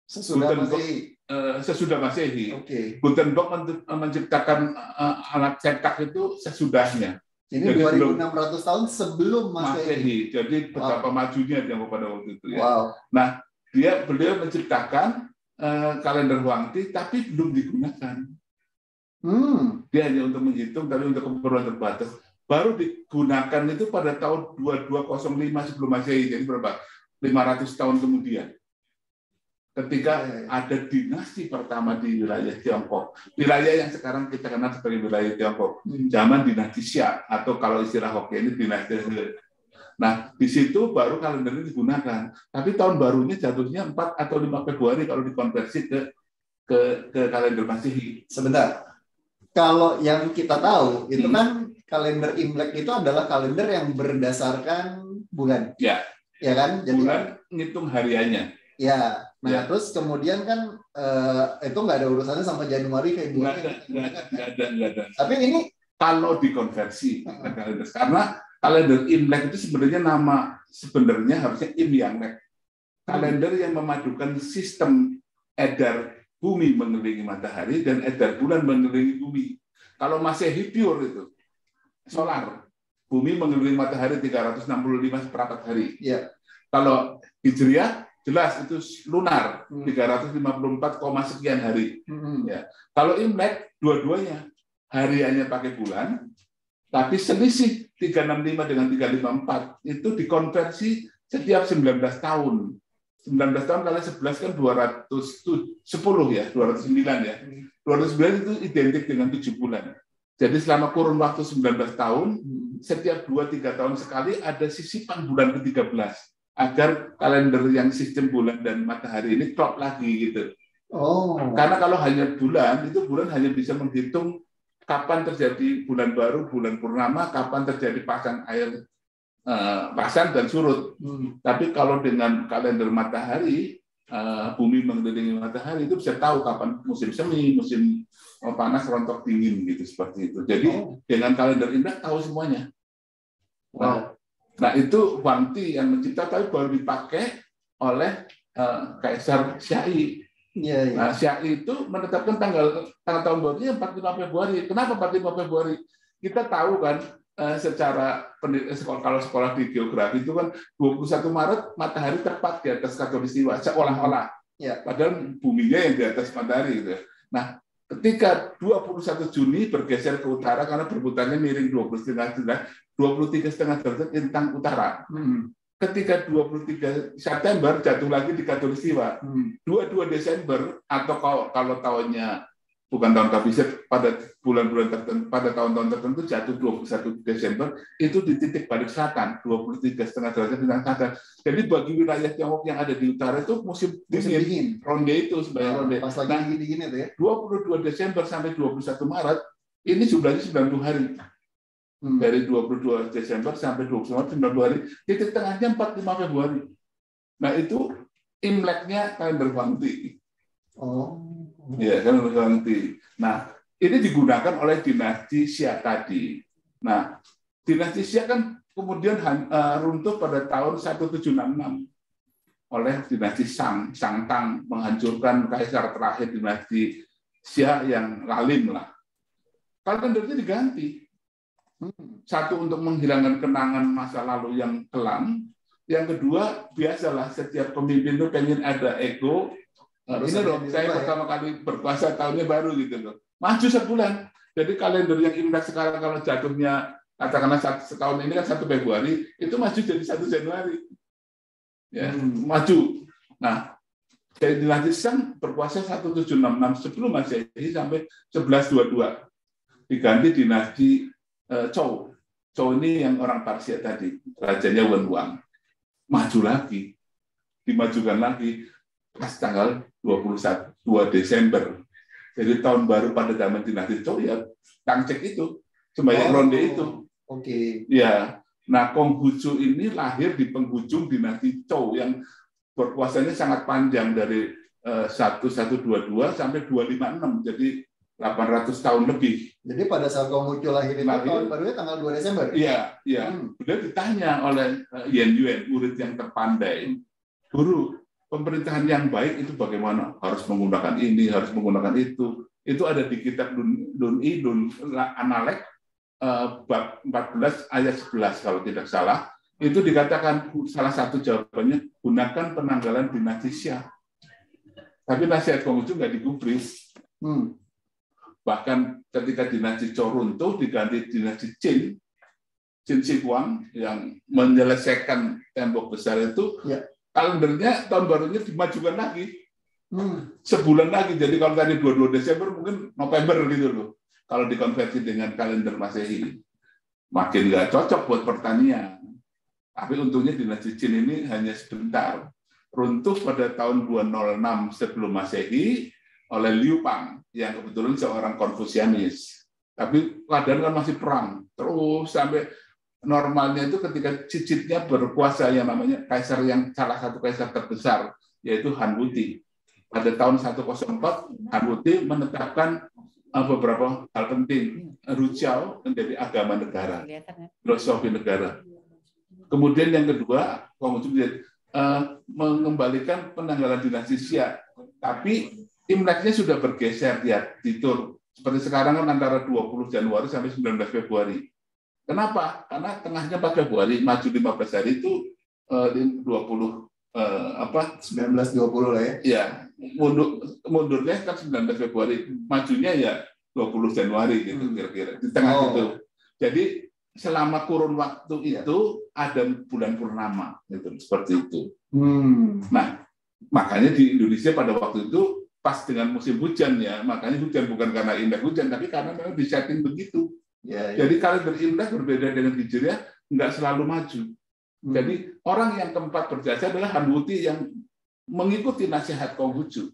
Sesudah Masehi. Gutenberg menciptakan alat cetak itu sesudahnya. Ini 2.600 tahun sebelum Masehi. Jadi betapa majunya dia pada waktu itu. Ya. Nah, beliau menciptakan kalender Huangti, tapi belum digunakan. Dia hanya untuk menghitung, tapi untuk keperluan terbatas. Baru digunakan itu pada tahun 2205 sebelum Masehi, jadi berapa? 500 tahun kemudian. Ketika ada dinasti pertama di wilayah Tiongkok, wilayah yang sekarang kita kenal sebagai wilayah Tiongkok, zaman dinasti Xia, atau kalau istilah Hokkien ini dinasti He. Nah, di situ baru kalender ini digunakan. Tapi tahun barunya jatuhnya 4 atau 5 Februari kalau dikonversi ke kalender Masehi. Sebentar. Kalau yang kita tahu itu kan kalender Imlek itu adalah kalender yang berdasarkan bulan. Ya. Ya kan? Jadi bulan ngitung hariannya. Ya. Nah, terus kemudian kan itu nggak ada urusannya sama Januari, Februari. Nggak ada. Tapi ini kalau dikonversi ke kalender, karena kalender Imlek itu sebenarnya sebenarnya harusnya Imyanglek. Kalender yang memadukan sistem edar bumi mengelilingi matahari dan edar bulan mengelilingi bumi. Kalau Masehi pure itu solar, bumi mengelilingi matahari 365 seperempat hari. Ya. Kalau Hijriah jelas itu lunar 354, sekian hari. Ya. Kalau Imlek dua-duanya hariannya pakai bulan, tapi selisih 365 dengan 354 itu dikonversi setiap 19 tahun. 19 tahun kali 11 kan 210 ya, 209 ya. 209 itu identik dengan 7 bulan. Jadi selama kurun waktu 19 tahun, setiap 2-3 tahun sekali ada sisipan bulan ke-13 agar kalender yang sistem bulan dan matahari ini klop lagi gitu. Karena kalau hanya bulan, itu bulan hanya bisa menghitung kapan terjadi bulan baru, bulan purnama, kapan terjadi pasang air, pasang dan surut. Tapi kalau dengan kalender matahari, bumi mengelilingi matahari, itu bisa tahu kapan musim semi, musim panas, rontok, dingin gitu, seperti itu. Jadi dengan kalender Imlek tahu semuanya. Nah itu Huangdi yang mencipta, tapi baru dipakai oleh Kaisar Xiai. Nah, Xiai itu menetapkan tanggal tahun barunya 45 Februari. Kenapa 45 Februari? Kita tahu kan secara kalau sekolah di geografi itu kan 21 Maret matahari tepat di atas khatulistiwa seolah-olah. Padahal buminya yang di atas matahari gitu. Nah, ketika 21 Juni bergeser ke utara karena berputarnya miring 23,5 derajat lintang utara. Ketika 23 September jatuh lagi di khatulistiwa. 22 Desember atau kalau tahunnya bukan tahun kabisat, pada bulan-bulan tertentu, pada tahun-tahun tertentu jatuh 21 Desember itu di titik balik selatan 23,5 derajat lintang selatan. Jadi bagi wilayah Tiongkok yang ada di utara itu musim dingin. Ronde itu sebenarnya ronde. Pas lagi dingin itu ya. 22 Desember sampai 21 Maret ini jumlahnya 90 hari. Dari 22 Desember sampai 21 Maret 90 hari. Titik tengahnya 45 Februari. Nah itu Imleknya kalender Huangdi. Ya, kalender Huangdi. Nah ini digunakan oleh dinasti Xia tadi. Nah dinasti Xia kan kemudian runtuh pada tahun 1766 oleh dinasti Shang Tang, menghancurkan kaisar terakhir dinasti Xia yang lalim lah. Kalendernya diganti. Satu untuk menghilangkan kenangan masa lalu yang kelam. Yang kedua, biasalah setiap pemimpin itu pengen ada ego. Ini loh, saya pertama kali berkuasa tahunnya baru gitu loh. Maju sebulan. Jadi kalender yang Imlek sekarang kalau jatuhnya katakanlah setahun ini kan 1 Februari, itu maju jadi 1 Januari. Ya, maju. Nah, dari dinasti Shang berkuasa 1766 sebelum Masehi sampai 1122. Diganti dinasti Zhou. Zhou ini yang orang Parsia tadi, rajanya Wen Huang. Maju lagi, dimajukan lagi pas tanggal 21 Desember. Jadi tahun baru pada zaman dinasti Zhou ya Tangcek itu, sembahyang ronde itu. Ya, nah Konghucu ini lahir di penghujung dinasti Zhou yang berkuasanya sangat panjang dari 1122 sampai 256, jadi 800 tahun lebih. Jadi pada saat Konghucu lahir itu tahun barunya tanggal 2 Desember? Iya. Beliau ditanya oleh Yan Yuan, murid yang terpandai, Guru, pemerintahan yang baik itu bagaimana? Harus menggunakan ini, harus menggunakan itu. Itu ada di kitab Dun Analek, bab 14 ayat 11 kalau tidak salah. Itu dikatakan salah satu jawabannya, gunakan penanggalan dinasti Xia. Tapi nasihat Konghucu nggak digubris. Bahkan ketika dinasti Zhou runtuh diganti dinasti Qin Shi Huang yang menyelesaikan tembok besar itu, kalendernya tahun barunya dimajukan lagi sebulan lagi. Jadi kalau tadi 22 Desember mungkin November gitu loh. Kalau dikonversi dengan kalender Masehi, makin nggak cocok buat pertanian. Tapi untungnya dinasti Qin ini hanya sebentar. Runtuh pada tahun 206 sebelum Masehi oleh Liu Pang yang kebetulan seorang Konfusianis. Tapi keadaan kan masih perang terus sampai normalnya itu ketika cicitnya berkuasa yang namanya kaisar yang salah satu kaisar terbesar yaitu Han Wuti. Pada tahun 104 Han Wuti menetapkan beberapa hal penting. Rujiao menjadi agama negara, filosofi negara. Kemudian yang kedua, Konghucu mengembalikan penanggalan dinasti Xia, tapi Imleknya sudah bergeser, diatur seperti sekarang kan antara 20 Januari sampai 19 Februari. Kenapa? Karena tengahnya 4 Februari, maju 15 hari itu 1920 lah ya. Ya, mundurnya kan 19 Februari, majunya ya 20 Januari gitu kira-kira di tengah itu. Jadi selama kurun waktu itu ada bulan purnama gitu, seperti itu. Nah, makanya di Indonesia pada waktu itu pas dengan musim hujan ya, makanya hujan bukan karena Imlek hujan, tapi karena memang disetting begitu. Jadi kalender Imlek berbeda dengan Hijriah, nggak selalu maju. Jadi orang yang keempat berjasa adalah Han Wuti yang mengikuti nasihat Konghucu.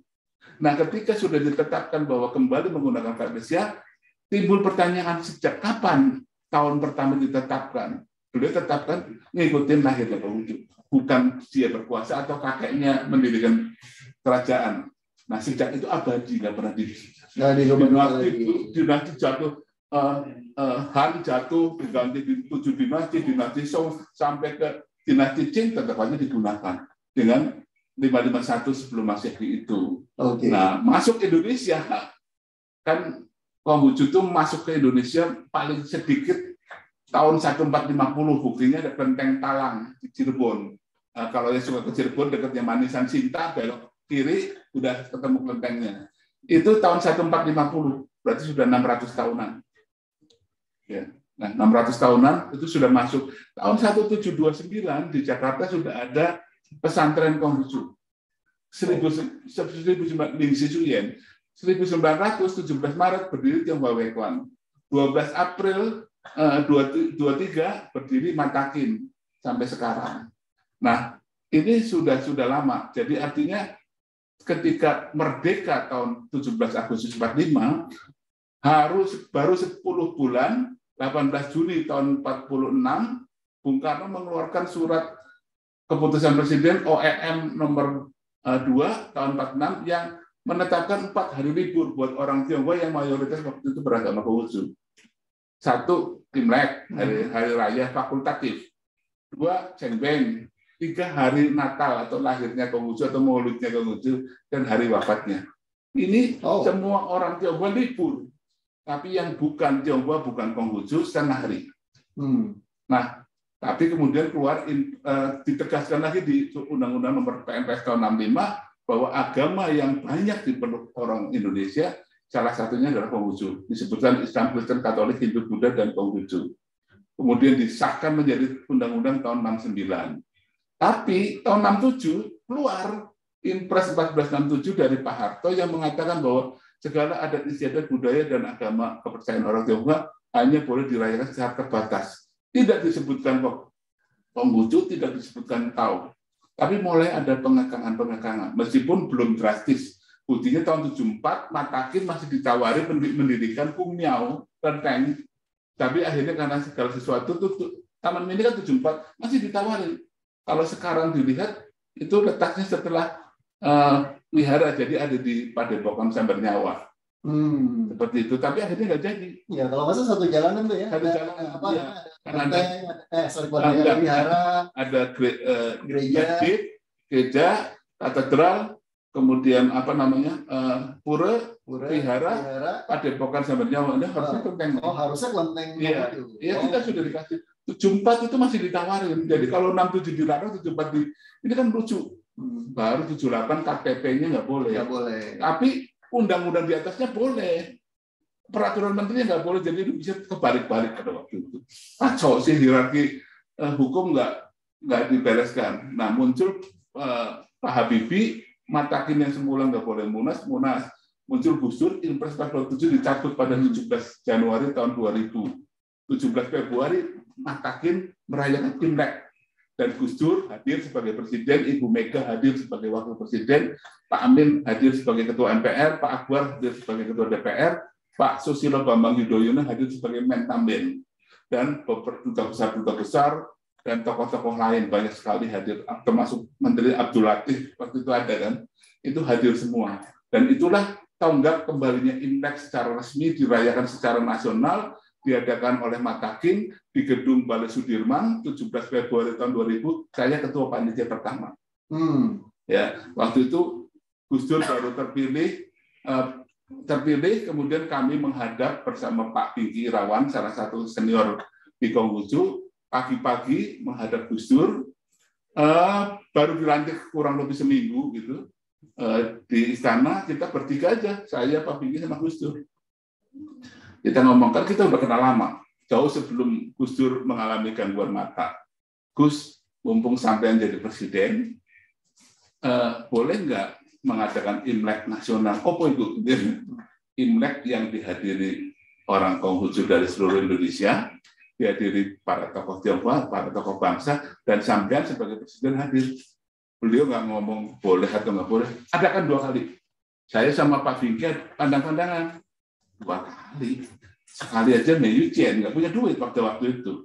Nah, ketika sudah ditetapkan bahwa kembali menggunakan kalender Xia, timbul pertanyaan sejak kapan tahun pertama ditetapkan. Beliau tetapkan mengikuti lahirnya Konghucu, bukan dia berkuasa atau kakeknya mendirikan kerajaan. Nah, sejak itu abadi, nggak pernah dinasti jatuh Han jatuh diganti di 7 dinasti Song sampai ke dinasti Qing tetap aja digunakan dengan 551 sebelum Masehi itu. Oke. Nah, masuk Indonesia kan Konghucu itu masuk ke Indonesia paling sedikit tahun 1450, buktinya ada Kelenteng Talang di Cirebon. Kalau yang suka ke Cirebon dekatnya Manisan Sinta, belok kiri udah ketemu kelentengnya. Itu tahun 1450, berarti sudah 600 tahunan. Ya. Nah, 600 tahunan itu sudah masuk. Tahun 1729 di Jakarta sudah ada pesantren Konghucu. 1917 Maret berdiri Tionghoa Wequan. 12 April 23 berdiri Matakin sampai sekarang. Nah, ini sudah lama. Jadi artinya ketika merdeka tahun 17 Agustus 45 baru 10 bulan 18 Juni tahun 46 Bung Karno mengeluarkan surat keputusan Presiden OEM nomor 2 tahun 46 yang menetapkan 4 hari libur buat orang Tionghoa yang mayoritas waktu itu beragama Konghucu. 1, Imlek, hari raya fakultatif. 2, Cengbeng. 3, hari Natal atau lahirnya Konghucu atau maulidnya Konghucu, dan hari wafatnya. Ini semua orang Tionghoa libur. Tapi yang bukan Tionghoa, bukan Konghucu, setengah hari. Nah, tapi kemudian keluar ditegaskan lagi di Undang-Undang Nomor PMPS tahun 65 bahwa agama yang banyak dipeluk orang Indonesia salah satunya adalah Konghucu. Disebutkan Islam, Kristen, Katolik, Hindu, Buddha, dan Konghucu. Kemudian disahkan menjadi Undang-Undang tahun 69. Tapi tahun 67 keluar Impres 1467 dari Pak Harto yang mengatakan bahwa segala adat istiadat budaya dan agama kepercayaan orang Tionghoa hanya boleh dirayakan secara terbatas. Tidak disebutkan Konghucu, tidak disebutkan Tao. Tapi mulai ada pengekangan-pengekangan, meskipun belum drastis. Buktinya tahun 74, Matakin masih ditawari mendirikan Kung Miao, Kelenteng. Tapi akhirnya karena segala sesuatu, Taman Mini kan 74, masih ditawarin. Kalau sekarang dilihat, itu letaknya setelah wihara, jadi ada di Padepokan Sambernyawa. Seperti itu, tapi akhirnya nggak jadi. Ya, kalau masa satu jalanan tuh ya. Satu jalanan, apa? ya. Ada wihara, ada gereja, katedral, kemudian apa namanya, pura, wihara, Padepokan Sambernyawa. Ini harusnya kelenteng. Harusnya kelenteng. Iya, kita sudah dikasih. 74 itu masih ditawarin. Jadi kalau 67 dilarang, 74 ini kan lucu. Baru 78 KTP-nya nggak boleh. Nggak boleh. Tapi undang-undang di atasnya boleh. Peraturan menterinya nggak boleh, jadi itu bisa kebalik-balik pada waktu itu. Kacau sih hierarki hukum nggak dibereskan. Nah, muncul Pak Habibie, Matakin yang semula nggak boleh munas. Muncul Gus Dur, Impres 47 dicabut pada 17 Januari tahun 2000. 17 Februari Matakin merayakan Imlek. Dan Gus Dur hadir sebagai presiden, Ibu Mega hadir sebagai wakil presiden, Pak Amin hadir sebagai ketua MPR, Pak Akbar hadir sebagai ketua DPR, Pak Susilo Bambang Yudhoyono hadir sebagai Mentamben, dan duta besar dan tokoh-tokoh lain banyak sekali hadir, termasuk Menteri Abdul Latif waktu itu ada kan, itu hadir semua. Dan itulah tonggak kembalinya Imlek secara resmi dirayakan secara nasional, diadakan oleh Matakin di Gedung Balai Sudirman 17 Februari tahun 2000. Saya ketua panitia pertama. Ya, waktu itu Gus Dur baru terpilih, kemudian kami menghadap bersama Pak Pinky Irawan, salah satu senior di Konghucu, pagi-pagi menghadap Gus Dur. Baru dilantik kurang lebih seminggu gitu. Di istana kita bertiga aja, saya, Pak Pinky, sama Gus Dur. Kita ngomongkan, kita udah kenal lama, jauh sebelum Gus Dur mengalami gangguan mata. Gus, mumpung sampean jadi presiden, boleh nggak mengadakan Imlek nasional? Apa itu? Imlek yang dihadiri orang Konghucu dari seluruh Indonesia, dihadiri para tokoh Tionghoa, para tokoh bangsa, dan sampean sebagai presiden hadir. Beliau nggak ngomong boleh atau nggak boleh. Adakan 2 kali. Saya sama Pak Pinky pandang-pandangan. 2 kali. Sekali aja Meyucien, nggak punya duit waktu itu.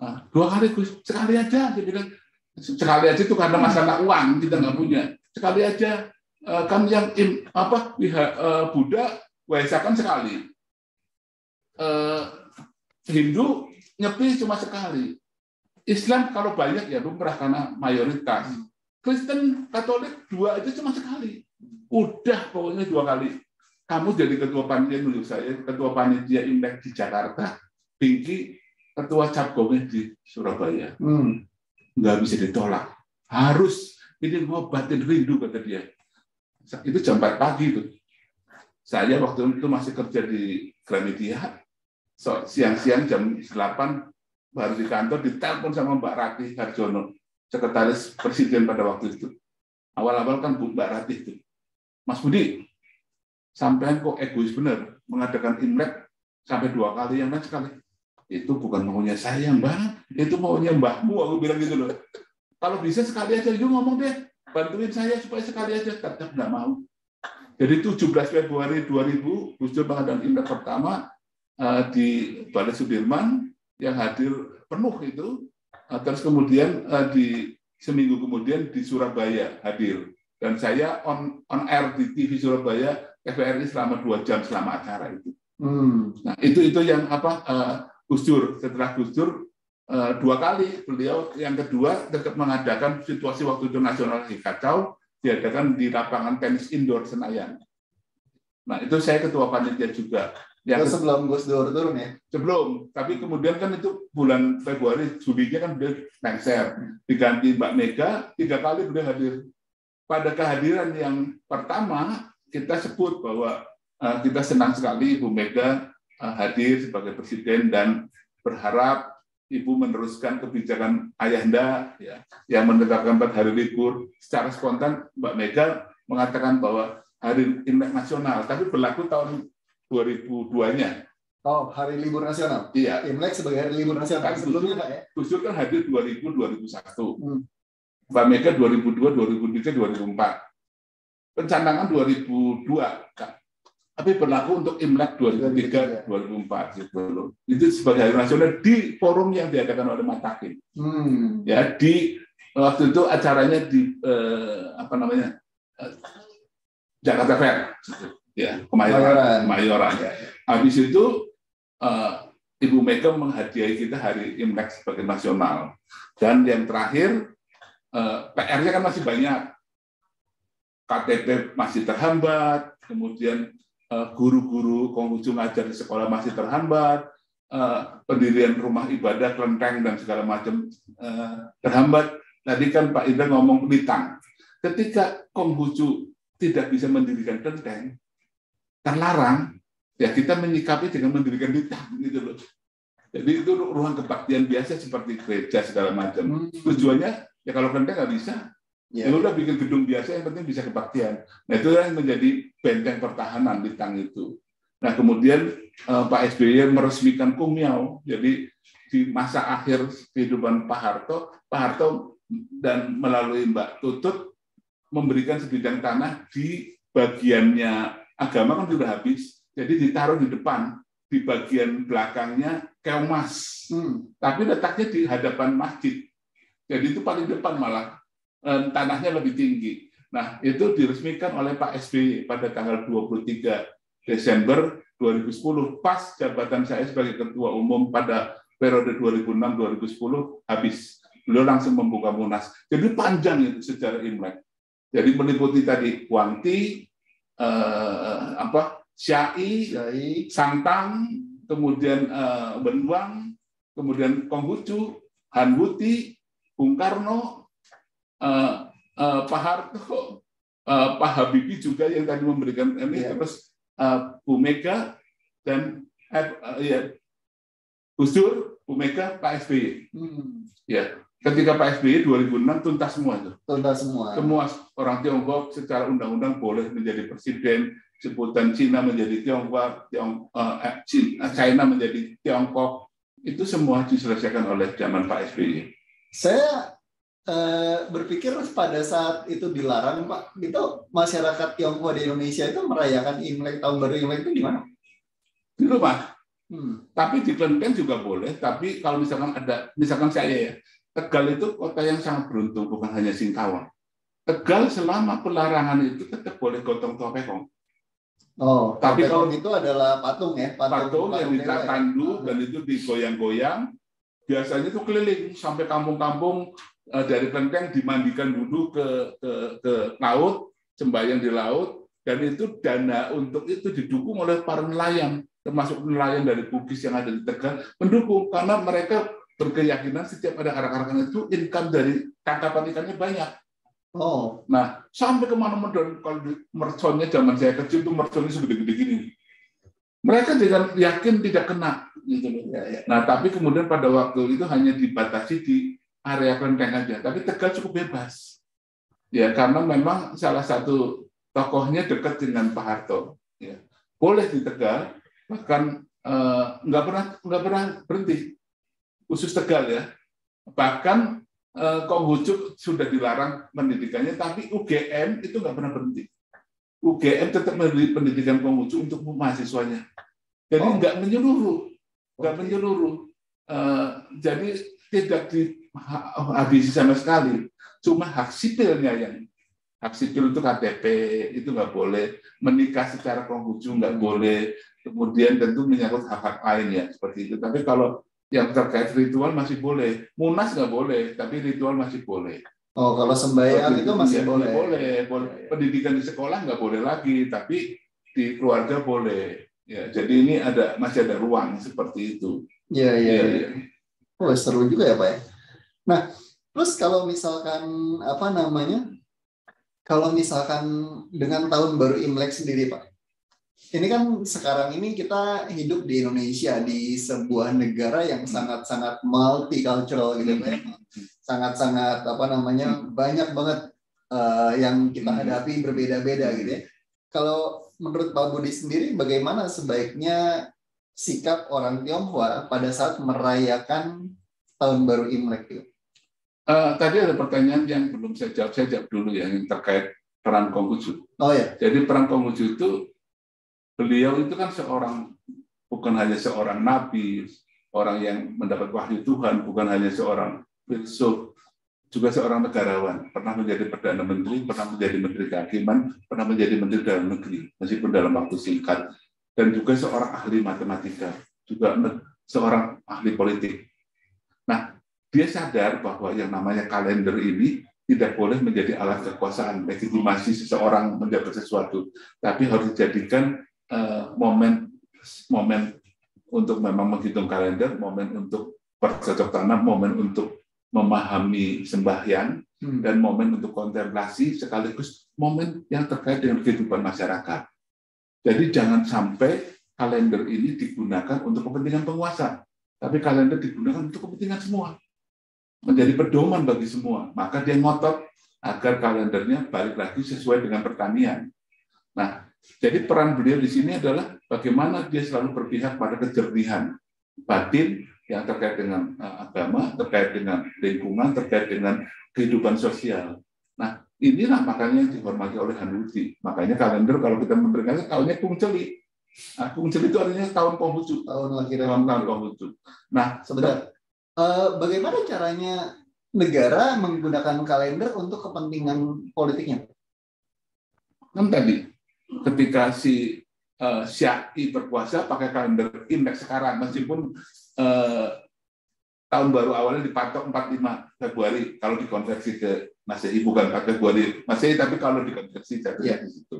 2 kali, Gus, sekali aja. Dia bilang, sekali aja itu karena masalah uang, kita nggak punya. Sekali aja, kan yang Buddha, Waisak kan sekali. Hindu nyepi cuma sekali. Islam kalau banyak ya lumrah karena mayoritas. Kristen, Katolik 2 aja cuma sekali. Udah pokoknya 2 kali. Kamu jadi ketua panitia menurut saya, ketua panitia Imlek di Jakarta, Pinky ketua Capgomnya di Surabaya. Nggak bisa ditolak. Harus ini ngobatin rindu kata dia. Itu jam 4 pagi tuh. Saya waktu itu masih kerja di Gramedia. Siang-siang jam 8 baru di kantor ditelepon sama Mbak Ratih Harjono, sekretaris presiden pada waktu itu. Awal-awal kan Mbak Ratih itu, Mas Budi, sampean kok egois bener mengadakan Imlek sampai 2 kali, yang lain sekali. Itu bukan maunya saya, Mbak, itu maunya mbahmu, aku bilang gitu loh. Kalau bisa sekali aja, yuk ngomong deh, bantuin saya supaya sekali aja. Tetap nggak mau. Jadi 17 Februari 2000, Gus Dur mengadakan Imlek pertama di Balai Sudirman, yang hadir penuh itu, terus kemudian di seminggu kemudian di Surabaya hadir, dan saya on air di TV Surabaya TVRI selama 2 jam selama acara itu. Nah itu yang Gus Dur, setelah Gus Dur 2 kali beliau, yang kedua tetap mengadakan situasi waktu itu nasional lagi kacau, diadakan di lapangan tenis indoor Senayan. Nah itu saya ketua panitia juga. Yang sebelum Gus Dur turun ya? Sebelum, tapi kemudian kan itu bulan Februari, Julinya kan beliau lengser, diganti Mbak Mega, 3 kali beliau hadir. Pada kehadiran yang pertama, kita sebut bahwa kita senang sekali Ibu Mega hadir sebagai presiden dan berharap Ibu meneruskan kebijakan Ayahanda ya, yang menetapkan 4 hari libur. Secara spontan Mbak Mega mengatakan bahwa hari Imlek nasional, tapi berlaku tahun 2002-nya. Oh, hari libur nasional. Iya. Imlek sebagai hari libur nasional. Kan sebelumnya Pak ya. Gus Dur kan hadir 2001. Mbak Mega 2002, 2003, 2004. Pencanangan 2002, tapi berlaku untuk Imlek 2003, 2004 gitu loh. Itu sebagai hari nasional di forum yang diadakan oleh Matakin. Ya, di waktu itu acaranya di Jakarta Fair. Ya, Kemayoran. Habis itu Ibu Mega menghadiahi kita hari Imlek sebagai nasional. Dan yang terakhir PR-nya kan masih banyak. KTP masih terhambat, kemudian guru-guru Konghucu ngajar di sekolah masih terhambat, pendirian rumah ibadah, kelenteng dan segala macam terhambat. Tadi kan Pak Indra ngomong litang. Ketika Konghucu tidak bisa mendirikan kelenteng, terlarang, ya kita menyikapi dengan mendirikan litang gitu loh. Jadi itu ruang kebaktian biasa seperti gereja segala macam. Tujuannya ya kalau kelenteng nggak bisa, ya udah bikin gedung biasa, yang penting bisa kebaktian. Nah itu yang menjadi benteng pertahanan litang itu. Nah kemudian Pak SBY meresmikan Kumiau. Jadi di masa akhir kehidupan Pak Harto dan melalui Mbak Tutut memberikan sebidang tanah di bagiannya agama kan sudah habis, jadi ditaruh di depan, di bagian belakangnya keomas, tapi letaknya di hadapan masjid. Jadi itu paling depan malah, tanahnya lebih tinggi. Nah itu diresmikan oleh Pak SBY pada tanggal 23 Desember 2010, pas jabatan saya sebagai Ketua Umum pada periode 2006-2010 habis. Beliau langsung membuka Munas. Jadi panjang itu sejarah Imlek. Jadi meliputi tadi Wanti, Syai, Sangtang, kemudian Benuang, kemudian Konghucu, Hanbuti, Bung Karno, Pak Harto, Pak Habibie juga yang tadi memberikan ini, terus Bu Mega dan Gus Dur, Bu Mega, Pak SBY. Ya. Ketika Pak SBY 2006 tuntas semua itu. Tuntas semua. Semua orang Tiongkok secara undang-undang boleh menjadi presiden, sebutan Cina menjadi Tiongkok, China menjadi Tiongkok. Itu semua diselesaikan oleh zaman Pak SBY. Saya berpikir pada saat itu dilarang, Pak, itu masyarakat Tiongkok di Indonesia itu merayakan Imlek, tahun baru Imlek itu di mana? Di rumah. Tapi di kelenteng juga boleh. Tapi kalau misalkan saya ya, Tegal itu kota yang sangat beruntung, bukan hanya Singkawang. Tegal selama pelarangan itu tetap boleh gotong topekong. Oh, tapi kalau itu adalah patung ya, patung yang dewa ya? tandu dan itu digoyang-goyang, biasanya itu keliling sampai kampung-kampung, dari kelenteng dimandikan dulu ke laut, sembahyang di laut, dan itu dana untuk itu didukung oleh para nelayan, termasuk nelayan dari Bugis yang ada di Tegal, mendukung karena mereka berkeyakinan setiap ada arak-arakan itu income dari tangkapan ikannya banyak. Oh, Nah, sampai kemana-mana, dan kalau di merconnya zaman saya kecil itu merconnya segede-gede gini. Mereka dengan yakin tidak kena, gitu loh. Nah, tapi kemudian pada waktu itu hanya dibatasi di area kelenteng aja, tapi Tegal cukup bebas, ya karena memang salah satu tokohnya dekat dengan Pak Harto, ya. Boleh di Tegal, bahkan nggak pernah berhenti, khusus Tegal ya, bahkan Konghucu sudah dilarang pendidikannya, tapi UGM itu nggak pernah berhenti. UGM tetap memberi pendidikan Konghucu untuk mahasiswanya. Jadi nggak menyeluruh. Jadi tidak dihabisi sama sekali. Cuma hak sipilnya yang hak sipil itu KTP itu nggak boleh, menikah secara Konghucu nggak boleh. Kemudian tentu menyangkut hak-hak lain ya seperti itu. Tapi kalau yang terkait ritual masih boleh. Munas nggak boleh, tapi ritual masih boleh. Oh, kalau sembahyang itu masih boleh. Boleh. Pendidikan di sekolah nggak boleh lagi, tapi di keluarga boleh. Ya, jadi ini masih ada ruang seperti itu. Iya. Oh, seru juga ya, Pak ya. Nah, terus kalau misalkan kalau misalkan dengan tahun baru Imlek sendiri, Pak. Ini kan sekarang ini kita hidup di Indonesia, di sebuah negara yang sangat-sangat multicultural gitu ya. Sangat-sangat banyak banget yang kita hadapi berbeda-beda gitu ya. Kalau menurut Pak Budi sendiri bagaimana sebaiknya sikap orang Tionghoa pada saat merayakan tahun baru Imlek itu? Tadi ada pertanyaan yang belum saya jawab dulu ya, yang terkait peran Konghucu. Oh ya. Jadi peran Konghucu itu, beliau itu kan bukan hanya seorang nabi, orang yang mendapat wahyu Tuhan, bukan hanya seorang filsuf, juga seorang negarawan. Pernah menjadi Perdana Menteri, pernah menjadi Menteri Kehakiman, pernah menjadi Menteri Dalam Negeri, meskipun dalam waktu singkat. Dan juga seorang ahli matematika, juga seorang ahli politik. Nah, dia sadar bahwa yang namanya kalender ini tidak boleh menjadi alat kekuasaan, legitimasi seseorang menjaga sesuatu, tapi harus dijadikan momen untuk memang menghitung kalender, momen untuk bercocok tanam, momen untuk memahami sembahyang, dan momen untuk kontemplasi, sekaligus momen yang terkait dengan kehidupan masyarakat. Jadi jangan sampai kalender ini digunakan untuk kepentingan penguasa, tapi kalender digunakan untuk kepentingan semua, menjadi pedoman bagi semua. Maka dia ngotot agar kalendernya balik lagi sesuai dengan pertanian. Nah, jadi peran beliau di sini adalah bagaimana dia selalu berpihak pada kejernihan batin yang terkait dengan agama, terkait dengan lingkungan, terkait dengan kehidupan sosial. Nah, inilah makanya yang dihormati oleh Hanuti. Makanya kalender kalau kita memberikannya tahunnya Kungceli. Nah, Kungceli itu artinya tahun Konghucu. Tahun lahiran Konghucu. Nah, sebentar. Bagaimana caranya negara menggunakan kalender untuk kepentingan politiknya? Kan tadi ketika si Syai berpuasa pakai kalender Imlek sekarang, meskipun tahun baru awalnya dipatok 45 Februari kalau dikonversi ke Masehi, bukan 4 Februari Masehi, tapi kalau dikonversi jatuhnya di situ.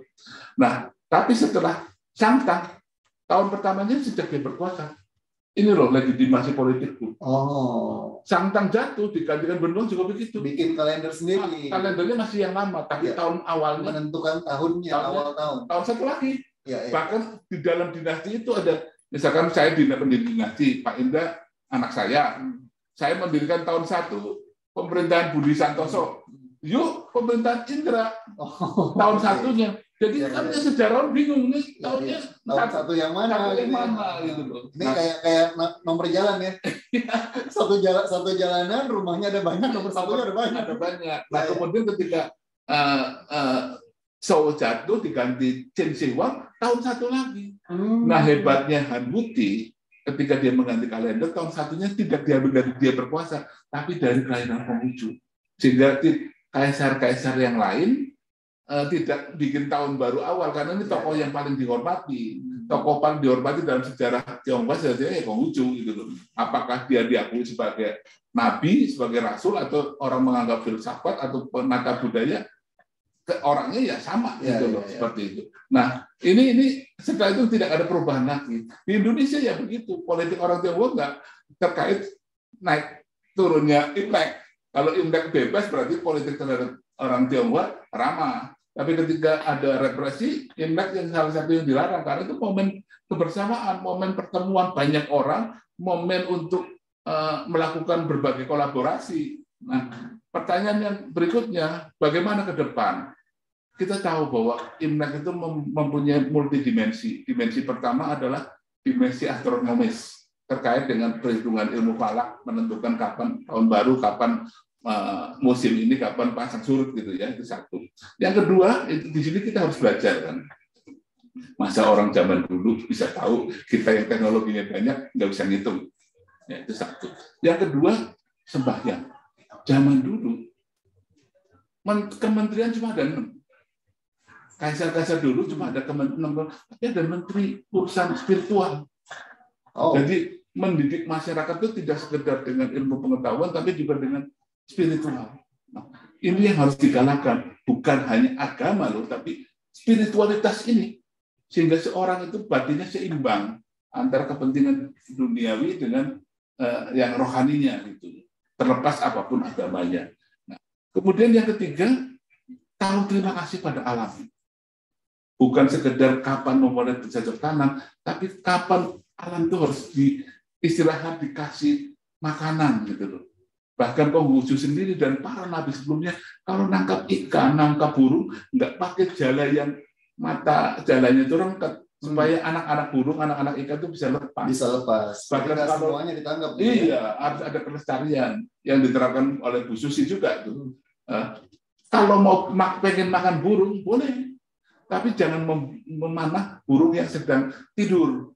Nah, tapi setelah Sangtang, tahun pertamanya sejak dia berpuasa, ini loh legitimasi politikku. Oh. Sangtang jatuh, digantikan Bendong juga begitu. Bikin kalender sendiri. Nah, kalendernya masih yang lama, tapi tahun awalnya menentukan tahunnya, awal tahun. Tahun satu lagi. Ya. Bahkan di dalam dinasti itu ada, misalkan saya mendirikan dinasti, Pak Indra anak saya mendirikan tahun 1 pemerintahan Budi Santoso. Yuk pemerintahan Indra tahun satunya. Jadi kan sejarawan bingung nih tahunnya tahun satu yang mana gitu loh. Ini kayak nomor jalan ya. satu jalanan rumahnya ada banyak, nomor satunya ada banyak. Nah, kemudian ketika Shou jatuh diganti Chen Shihua tahun 1 lagi. Nah, hebatnya Han Wuti ketika dia mengganti kalender tahun 1-nya tidak diambil dari dia berpuasa, tapi dari kelahiran Konghucu. Sehingga kaisar-kaisar yang lain tidak bikin tahun baru awal, karena ini tokoh yang paling dihormati. Tokoh paling dihormati dalam sejarah Tionghoa sebenarnya Konghucu gitu loh. Apakah dia diakui sebagai nabi, sebagai rasul, atau orang menganggap filsafat atau penata budaya, orangnya ya sama gitu loh, seperti itu. Nah, ini setelah itu tidak ada perubahan lagi. Di Indonesia ya begitu, politik orang Tionghoa nggak terkait naik turunnya Imlek. Kalau Imlek bebas berarti politik terhadap orang Tionghoa ramah. Tapi ketika ada represi, Imlek yang salah satu yang dilarang, karena itu momen kebersamaan, momen pertemuan banyak orang, momen untuk melakukan berbagai kolaborasi. Nah, pertanyaan yang berikutnya, bagaimana ke depan? Kita tahu bahwa Imlek itu mempunyai multidimensi. Dimensi pertama adalah dimensi astronomis, terkait dengan perhitungan ilmu falak, menentukan kapan tahun baru, kapan musim ini, kapan pasang surut gitu ya, itu satu. Yang kedua, di sini kita harus belajar kan. Masa orang zaman dulu bisa tahu, kita yang teknologinya banyak nggak bisa ngitung. Ya, itu satu. Yang kedua, sembahyang. Zaman dulu kementerian cuma ada 6. Kaisar-kaisar dulu cuma ada kementerian, tapi ada menteri urusan spiritual. Jadi mendidik masyarakat itu tidak sekedar dengan ilmu pengetahuan, tapi juga dengan spiritual. Nah, ini yang harus digalakkan, bukan hanya agama loh, tapi spiritualitas ini, sehingga seorang itu batinnya seimbang antara kepentingan duniawi dengan yang rohaninya gitu, terlepas apapun agamanya. Nah, kemudian yang ketiga, tahu terima kasih pada alam. Bukan sekedar kapan memulai bercocok tanam, tapi kapan alam itu harus istirahat, dikasih makanan gitu loh. Bahkan Konghucu sendiri dan para nabi sebelumnya, kalau nangkap ikan, nangkap burung, nggak pakai jala yang mata jalannya itu rengket, supaya anak-anak burung, anak-anak ikan itu bisa lepas. Bisa lepas. Bahkan kalau semuanya ditangkap. Iya, harus ada pelestarian yang diterapkan oleh Bu Susi juga itu. Kalau mau pengen makan burung boleh, tapi jangan memanah burung yang sedang tidur.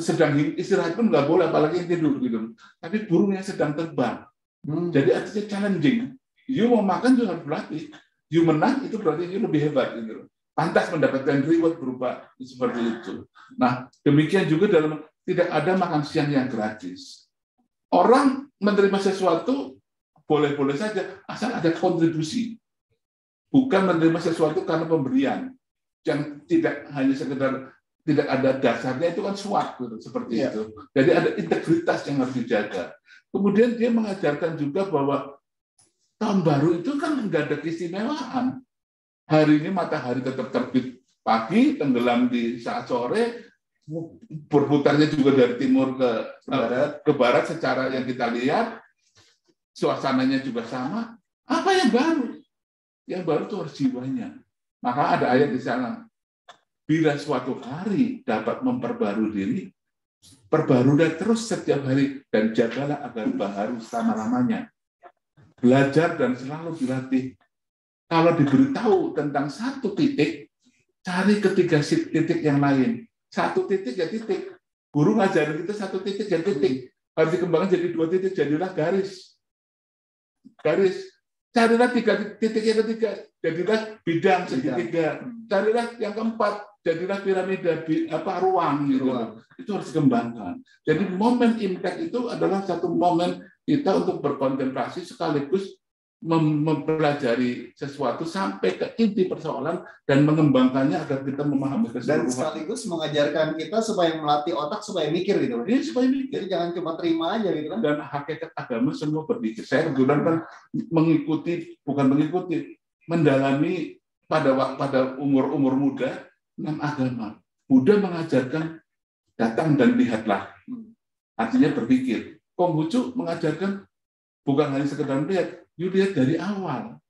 Sedang istirahat pun nggak boleh, apalagi yang tidur gitu. Tapi burung yang sedang terbang. Jadi artinya challenging. You mau makan juga harus berlatih. You menang itu berarti you lebih hebat gitu. Pantas mendapatkan reward berupa seperti itu. Nah, demikian juga dalam tidak ada makan siang yang gratis. Orang menerima sesuatu boleh-boleh saja asal ada kontribusi. Bukan menerima sesuatu karena pemberian. Yang tidak hanya sekedar tidak ada dasarnya, itu kan suap gitu, seperti itu. Jadi ada integritas yang harus dijaga. Kemudian dia mengajarkan juga bahwa tahun baru itu kan nggak ada keistimewaan. Hari ini matahari tetap terbit pagi, tenggelam di saat sore, berputarnya juga dari timur ke barat secara yang kita lihat, suasananya juga sama. Apa yang baru? Yang baru itu harus jiwanya. Maka ada ayat di sana. Bila suatu hari dapat memperbarui diri, perbarulah terus setiap hari dan jagalah agar baharu selama-lamanya. Belajar dan selalu dilatih. Kalau diberitahu tentang satu titik, cari ketiga titik yang lain. Satu titik ya titik. Guru ngajarin kita satu titik ya titik. Harus dikembangkan jadi 2 titik, jadilah garis. Garis. Carilah 3 titik yang ketiga, jadilah bidang segitiga. Carilah yang keempat, jadilah piramida ruang gitu. Itu harus dikembangkan. Jadi momen impact itu adalah satu momen kita untuk berkontemplasi sekaligus mempelajari sesuatu sampai ke inti persoalan dan mengembangkannya agar kita memahami keseluruhan. Dan sekaligus mengajarkan kita supaya melatih otak supaya mikir gitu. Jadi supaya mikir. Jadi jangan cuma terima aja gitu kan. Dan hakikat agama semua berpikir. Saya kebetulan kan mendalami pada umur muda 6 agama. Buddha mengajarkan datang dan lihatlah. Artinya berpikir. Konghucu mengajarkan bukan hanya sekedar melihat, you lihat dari awal.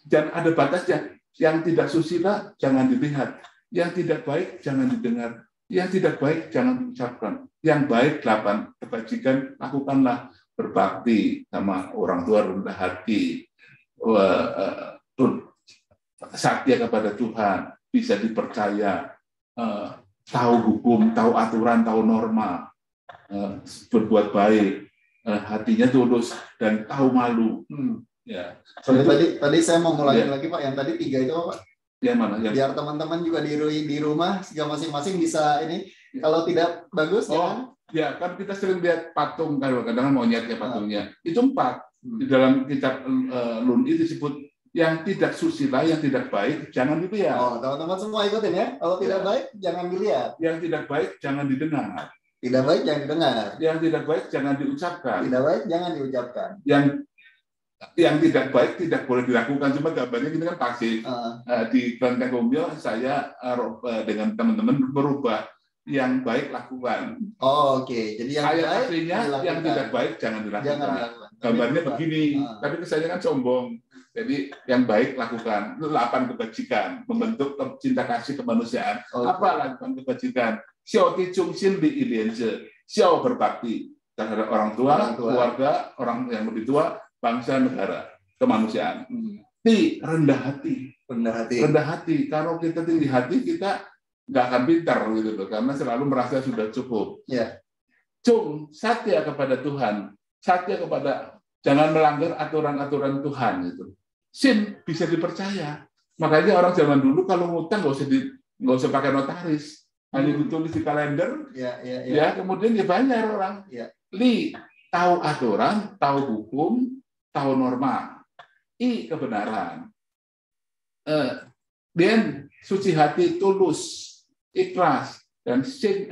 Dan ada batasnya. Yang tidak susila jangan dilihat. Yang tidak baik jangan didengar. Yang tidak baik jangan diucapkan. Yang baik 8 kebajikan lakukanlah. Berbakti sama orang tua, rendah hati, setia kepada Tuhan, bisa dipercaya, tahu hukum, tahu aturan, tahu norma, berbuat baik, hatinya tulus dan tahu malu. Ya. Tadi saya mau ngulangin lagi Pak, yang tadi 3 itu Pak. Yang mana? Biar teman-teman juga di rumah juga masing-masing bisa ini. Kalau tidak bagus ya kan kita sering lihat patung kadang-kadang monyetnya patungnya. Itu 4 di dalam kitab Lun itu disebut yang tidak susila, yang tidak baik jangan dilihat. Teman-teman semua ikutin ya. Kalau tidak baik jangan dilihat. Yang tidak baik jangan didengar. Tidak baik jangan didengar. Yang tidak baik jangan diucapkan. Tidak baik jangan diucapkan. Yang tidak baik tidak boleh dilakukan. Cuma gambarnya ini kan pasif. Di Kelenteng Gomyo saya dengan teman-teman berubah. Yang baik lakukan. Oke. Jadi yang ayat baik aslinya dilakukan. Yang tidak baik jangan dilakukan. Gambarnya begini, tapi kesannya kan sombong. Jadi yang baik lakukan. 8 kebajikan, membentuk cinta kasih kemanusiaan. Apa lakukan kebajikan? Xiao Ti Chung Xin Li Ilianze. Xiao berbakti terhadap orang tua, keluarga, orang yang lebih tua, bangsa, negara, kemanusiaan. Ti rendah hati. Rendah hati. Kalau kita tinggi hati, kita nggak akan pintar gitu loh, karena selalu merasa sudah cukup. Chung, satya kepada Tuhan, satya kepada jangan melanggar aturan-aturan Tuhan itu. Sin bisa dipercaya. Makanya orang zaman dulu kalau ngutang nggak usah pakai notaris, hanya ditulis di kalender, ya kemudian dibayar orang. Li tahu aturan, tahu hukum, tahu norma. I kebenaran. Dan suci hati, tulus, ikhlas, dan sin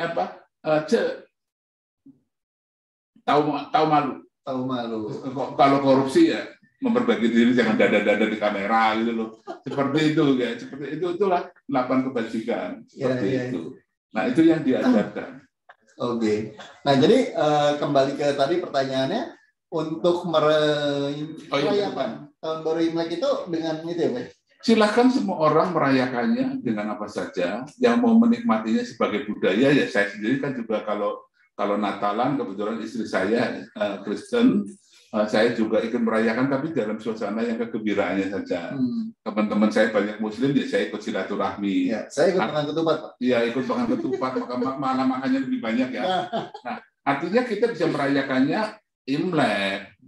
tahu malu. Kalau korupsi ya memperbaiki diri, jangan dada-dada di kamera gitu loh. Seperti itu ya, itulah 8 kebajikan seperti itu. Nah, itu yang diajarkan. Oke. Nah, jadi kembali ke tadi pertanyaannya, untuk merayakan tahun baru Imlek itu dengan itu ya, Pak? Silakan semua orang merayakannya dengan apa saja. Yang mau menikmatinya sebagai budaya, ya saya sendiri kan juga kalau Natalan, kebetulan istri saya Kristen, saya juga ikut merayakan, tapi dalam suasana yang kegembiraannya saja. Teman-teman saya banyak Muslim, ya saya ikut silaturahmi. Ya, saya ikut makan ketupat, Pak. Iya, ikut makan ketupat, malah makannya lebih banyak ya. Nah, artinya kita bisa merayakannya Imlek,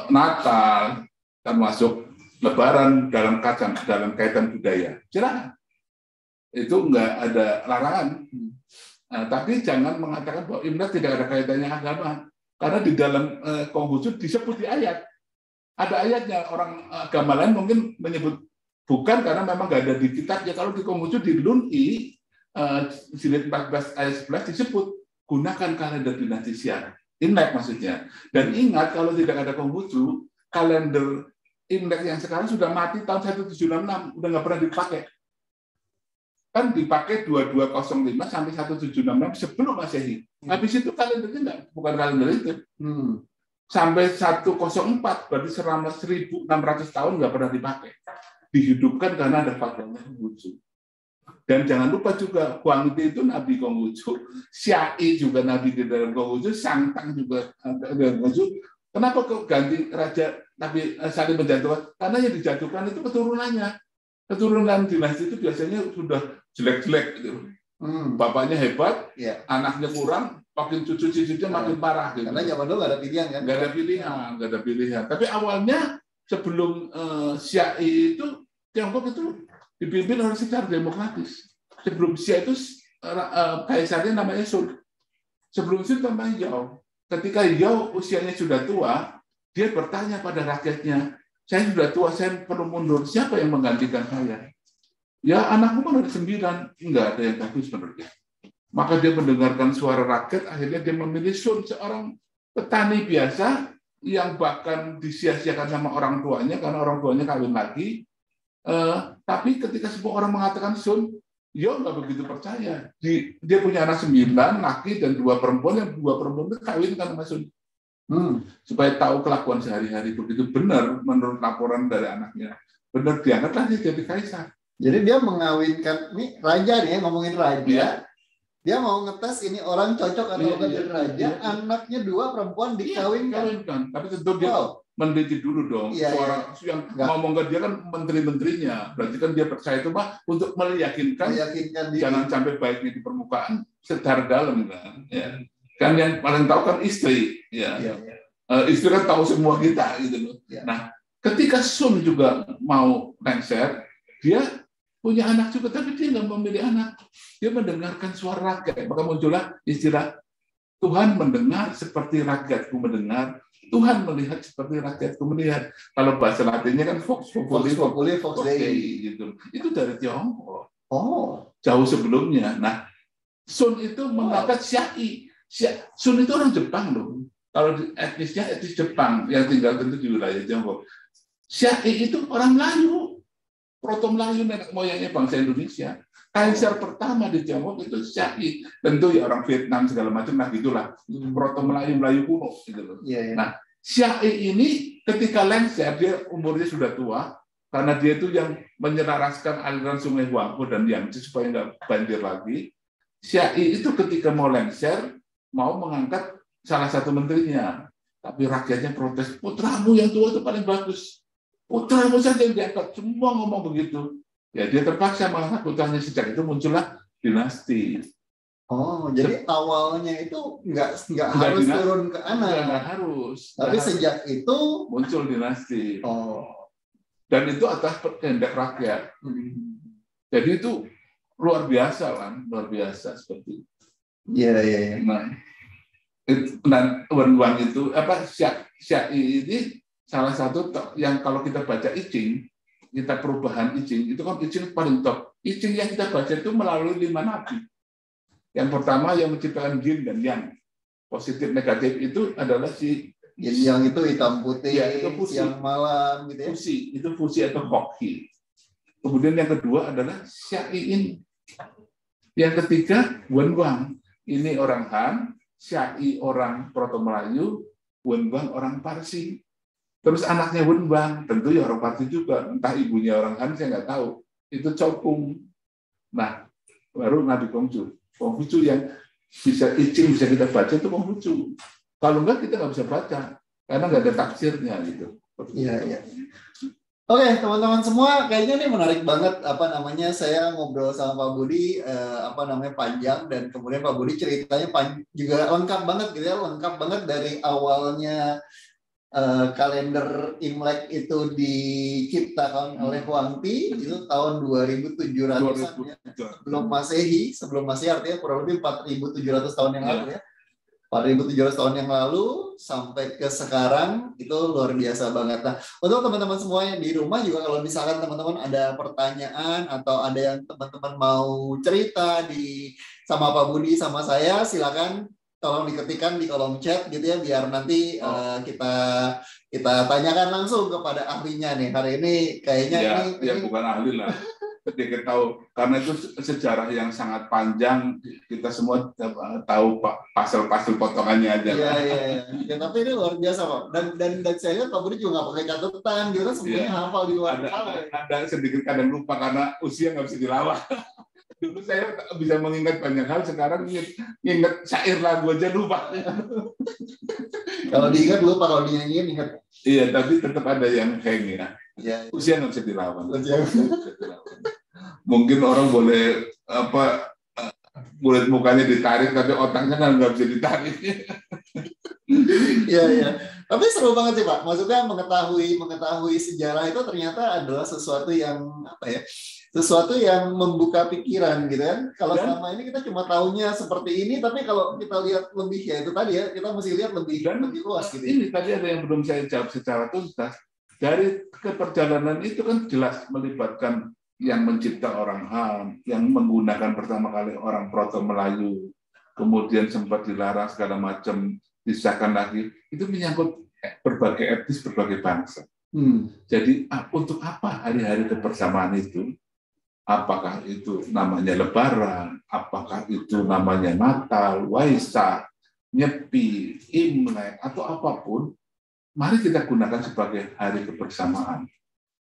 Natal, termasuk Lebaran dalam kaitan budaya. Silakan. Itu enggak ada larangan. Nah, tapi jangan mengatakan bahwa Imlek tidak ada kaitannya agama. Karena di dalam Konghucu disebut di ayat. Ada ayatnya, orang agama lain mungkin menyebut bukan karena memang enggak ada di kitabnya. Kalau di Konghucu di Lun-I, jilid 14 ayat 11 disebut gunakan kalender dinasti Xian. Imlek maksudnya. Dan ingat kalau tidak ada Konghucu, kalender Imlek yang sekarang sudah mati tahun 1766, udah nggak pernah dipakai. Kan dipakai 2205 sampai 1766 sebelum Masehi. Habis itu kalendernya bukan kalender itu. Sampai 104, berarti selama 1600 tahun nggak pernah dipakai. Dihidupkan karena ada fatwanya Konghucu. Dan jangan lupa juga, Huangdi itu Nabi Konghucu, Xiai juga Nabi di dalam Konghucu, Sangtang juga dalam Konghucu. Kenapa kok ganti raja Nabi saling menjatuhkan? Karena yang dijatuhkan itu keturunannya. Keturunan dinasti itu biasanya sudah jelek-jelek gitu. Bapaknya hebat, anaknya kurang, makin cucu-cucunya makin parah. Gitu. Karena zaman dulu nggak ada pilihan kan? Nggak ada pilihan. Tapi awalnya sebelum Xiai itu, Tiongkok itu dipimpin oleh secara demokratis. Sebelum Xiai itu kaisarnya namanya Sun. Sebelum Sun namanya Yao. Ketika Yao usianya sudah tua, dia bertanya pada rakyatnya, saya sudah tua, saya perlu mundur. Siapa yang menggantikan saya? Ya, anakku kan ada 9. Enggak ada yang bagus menurutnya. Maka dia mendengarkan suara rakyat, akhirnya dia memilih Sun, seorang petani biasa yang bahkan disia-siakan sama orang tuanya, karena orang tuanya kawin lagi. Tapi ketika semua orang mengatakan Sun, Yo nggak begitu percaya. Dia punya anak 9 laki dan 2 perempuan, yang 2 perempuan itu kawin kan sama Sun. Supaya tahu kelakuan sehari-hari begitu benar menurut laporan dari anaknya. Benar diangkatlah dia jadi kaisar. Jadi dia mengawinkan, ini raja nih ngomongin raja. Dia mau ngetes ini orang cocok atau bukan jadi raja. Anaknya 2 perempuan dikawinkan. Tapi tentu dia meneliti dulu dong. Seorang yang ngomong ke dia kan menteri-menterinya. Berarti kan dia percaya itu mah untuk meyakinkan jangan sampai baiknya di permukaan, secara dalam kan. Kan yang paling tahu kan istri. Istri kan tahu semua kita gitu loh. Ya. Nah, ketika Sun juga mau lengser, dia punya anak juga, tapi dia nggak memilih anak. Dia mendengarkan suara rakyat, maka muncullah istilah Tuhan mendengar seperti rakyatku mendengar, Tuhan melihat seperti rakyatku melihat. Kalau bahasa Latinnya kan Vox Populi, Vox Dei gitu. Itu dari Tiongkok. Oh, Jauh sebelumnya. Nah, Sun itu mengangkat Syai. Sun itu orang Jepang loh. Kalau etnisnya etnis Jepang yang tinggal tentu di wilayah Tiongkok. Syai itu orang Melayu. Proto Melayu nenek moyangnya bangsa Indonesia. Kaisar pertama di Tiongkok itu Syai. Tentu ya orang Vietnam segala macam, nah gitulah. Proto Melayu kuno gitu loh. Yeah. Nah, Syai ini ketika lengser, dia umurnya sudah tua, karena dia itu yang menyelaraskan aliran sungai Huangpu dan Yangtze supaya nggak banjir lagi. Syai itu ketika mau lengser, mau mengangkat salah satu menterinya. Tapi rakyatnya protes, putramu yang tua itu paling bagus. Putramu saja yang diangkat, semua ngomong begitu. Ya dia terpaksa mengangkat putranya, sejak itu muncullah dinasti. Oh, jadi awalnya itu nggak harus turun ke anak. Nggak harus. Tapi sejak itu muncul dinasti. Oh. Dan itu atas kehendak rakyat. Jadi itu luar biasa kan, luar biasa seperti itu. Iya. Nah, Wenwang itu Syai ini salah satu yang kalau kita baca I Ching, kita perubahan I Ching, itu kan I Ching paling top. I Ching yang kita baca itu melalui 5 nabi. Yang pertama yang menciptakan yin dan yang. Positif negatif itu adalah si yang itu hitam putih, ya, itu fusi. Yang malam gitu ya. Itu fusi atau hoki. Kemudian yang kedua adalah Syai ini. Yang ketiga Wenwang. Ini orang Han, Syai orang Proto Melayu, Wenwang orang Parsi. Terus anaknya Wenwang, tentu ya orang Parsi juga. Entah ibunya orang Han, saya nggak tahu. Itu Cokung. Nah, baru Nabi Konghucu. Konghucu yang bisa I Ching bisa kita baca itu Konghucu. Kalau enggak kita nggak bisa baca karena nggak ada tafsirnya gitu. Iya. Oke, teman-teman semua, kayaknya ini menarik banget. Saya ngobrol sama Pak Budi panjang, dan kemudian Pak Budi ceritanya juga lengkap banget gitu ya, lengkap banget dari awalnya kalender Imlek itu diciptakan oleh Huangti itu tahun 2700-an ya. sebelum Masehi artinya kurang lebih 4.700 tahun yang lalu ya. 4.700 tahun yang lalu sampai ke sekarang itu luar biasa banget. Nah, untuk teman-teman semua yang di rumah juga, kalau misalkan teman-teman ada pertanyaan atau ada yang teman-teman mau cerita sama Pak Budi sama saya, silakan tolong diketikkan di kolom chat gitu ya, biar nanti kita tanyakan langsung kepada ahlinya nih. Hari ini kayaknya ini bukan ahli lah. Kita tahu, karena itu sejarah yang sangat panjang, kita semua tahu pasal-pasal potongannya aja. Iya. Tapi ini luar biasa Pak. Dan saya lihat Pak Budi juga nggak pakai catatan, dia kan semuanya hafal di luar kepala. Ada sedikit kadang lupa karena usia nggak bisa dilawan. Dulu saya bisa mengingat banyak hal, sekarang ingat syair lagu aja lupa. Kalau diingat lupa, kalau dinyanyiin ingat. Iya, tapi tetap ada yang hang ya. Ya. Usia nggak bisa dilawan. Mungkin orang boleh kulit mukanya ditarik, tapi otaknya kan nggak bisa ditarik. Iya. Tapi seru banget sih Pak. Maksudnya mengetahui sejarah itu ternyata adalah sesuatu yang sesuatu yang membuka pikiran gitu kan. Kalau selama ini kita cuma tahunya seperti ini, tapi kalau kita lihat lebih ya itu tadi ya, kita mesti lihat lebih luas gitu. Ini tadi ada yang belum saya jawab secara tuntas. Dari keperjalanan itu kan jelas melibatkan yang mencipta orang Han, yang menggunakan pertama kali orang Proto Melayu, kemudian sempat dilarang segala macam, disahkan lagi. Itu menyangkut berbagai etnis, berbagai bangsa. Jadi untuk apa hari-hari kebersamaan itu? Apakah itu namanya Lebaran? Apakah itu namanya Natal, Waisak, Nyepi, Imlek, atau apapun? Mari kita gunakan sebagai hari kebersamaan.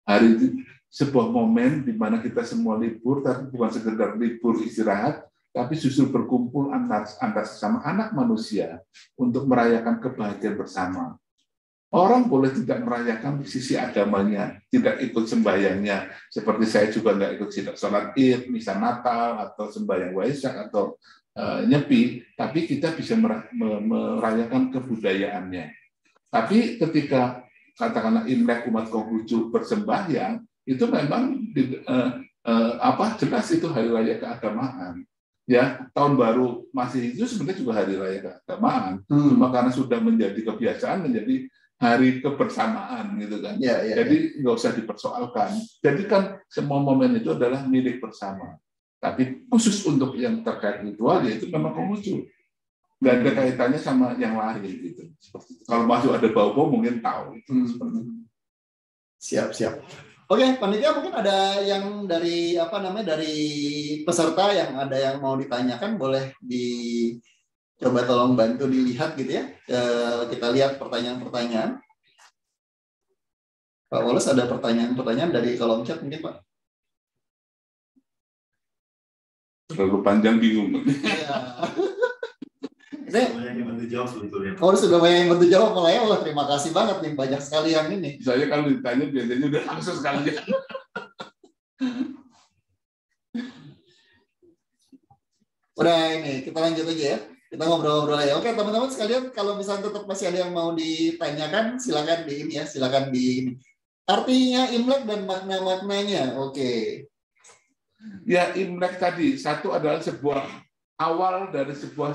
Hari itu sebuah momen di mana kita semua libur, tapi bukan sekedar libur istirahat, tapi justru berkumpul antar sesama anak manusia untuk merayakan kebahagiaan bersama. Orang boleh tidak merayakan sisi agamanya, tidak ikut sembahyangnya, seperti saya juga nggak ikut sholat Id, misa Natal, atau sembahyang Waisak, atau Nyepi, tapi kita bisa merayakan kebudayaannya. Tapi ketika katakanlah Imlek umat Konghucu bersembahyang, itu memang jelas itu hari raya keagamaan. Ya, tahun baru Masehi itu sebenarnya juga hari raya keagamaan. Cuma karena sudah menjadi kebiasaan, menjadi hari kebersamaan gitu kan. Jadi nggak usah dipersoalkan. Jadi kan semua momen itu adalah milik bersama. Tapi khusus untuk yang terkait ritual, ya itu memang Konghucu. Nggak ada kaitannya sama yang lain gitu. Seperti itu. Kalau masuk ada bau-bau mungkin tahu. Seperti itu. Siap. Oke, panitia mungkin ada yang dari dari peserta yang ada yang mau ditanyakan, boleh coba tolong bantu dilihat gitu ya. Kita lihat pertanyaan-pertanyaan. Pak Wallace, ada pertanyaan-pertanyaan dari kolom chat mungkin, Pak? Terlalu panjang bingung. Banyak yang bantu jawab sebetulnya. Oh, sudah banyak yang bantu jawab, makanya Allah terima kasih banget nih, banyak sekali yang ini. Saya kalau ditanya biasanya udah langsung sekali. Udah ini, kita lanjut aja ya. Kita ngobrol-ngobrol aja. Oke, teman-teman sekalian, kalau misalnya tetap masih ada yang mau ditanyakan, silakan di ini ya, silakan di ini. Artinya Imlek dan makna-maknanya. Oke. Ya, Imlek tadi satu adalah sebuah awal dari sebuah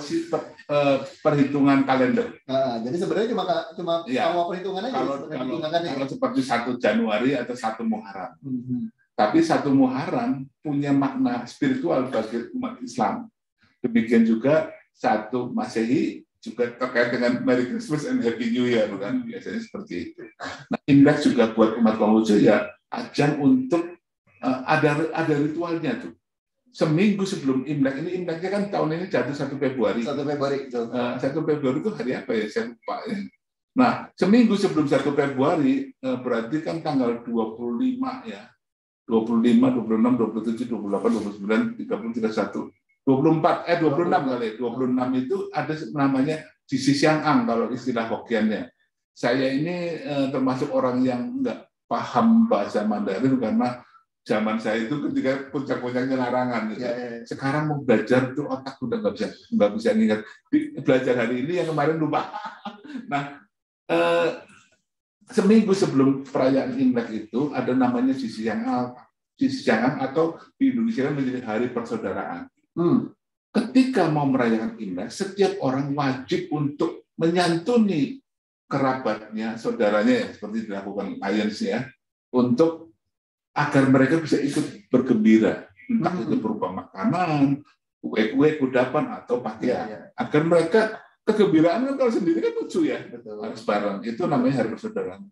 perhitungan kalender. Jadi sebenarnya cuma awal perhitungan aja. Kalau seperti 1 Januari atau 1 Muharram. Tapi 1 Muharram punya makna spiritual bagi umat Islam. Demikian juga 1 Masehi juga terkait dengan Merry Christmas and Happy New Year kan, biasanya seperti itu. Nah, Imlek juga buat umat Konghucu ya ajang untuk ada ritualnya tuh. Seminggu sebelum Imlek, ini Imleknya kan tahun ini jatuh 1 Februari. 1 Februari. 1 Februari itu hari apa ya? Saya lupa ya. Nah, seminggu sebelum 1 Februari, berarti kan tanggal 25 ya. 25, 26, 27, 28, 29, 30, 31, 26 kali. 26 itu ada namanya Sisi Siang-ang kalau istilah Hokkiannya. Saya ini termasuk orang yang nggak paham bahasa Mandarin karena zaman saya itu ketika puncak-puncaknya larangan gitu. Sekarang mau belajar tuh otak udah nggak bisa ingat. Belajar hari ini yang kemarin lupa. Nah, seminggu sebelum perayaan Imlek itu ada namanya Sisi Siang-ang atau di Indonesia menjadi hari persaudaraan. Ketika mau merayakan Imlek, setiap orang wajib untuk menyantuni kerabatnya, saudaranya ya, seperti dilakukan Lions ya, untuk agar mereka bisa ikut bergembira, entah itu berupa makanan, kue-kue, kudapan, atau pakaian. Agar mereka kegembiraan kan kalau sendiri kan lucu ya, harus bareng. Itu namanya hari persaudaraan.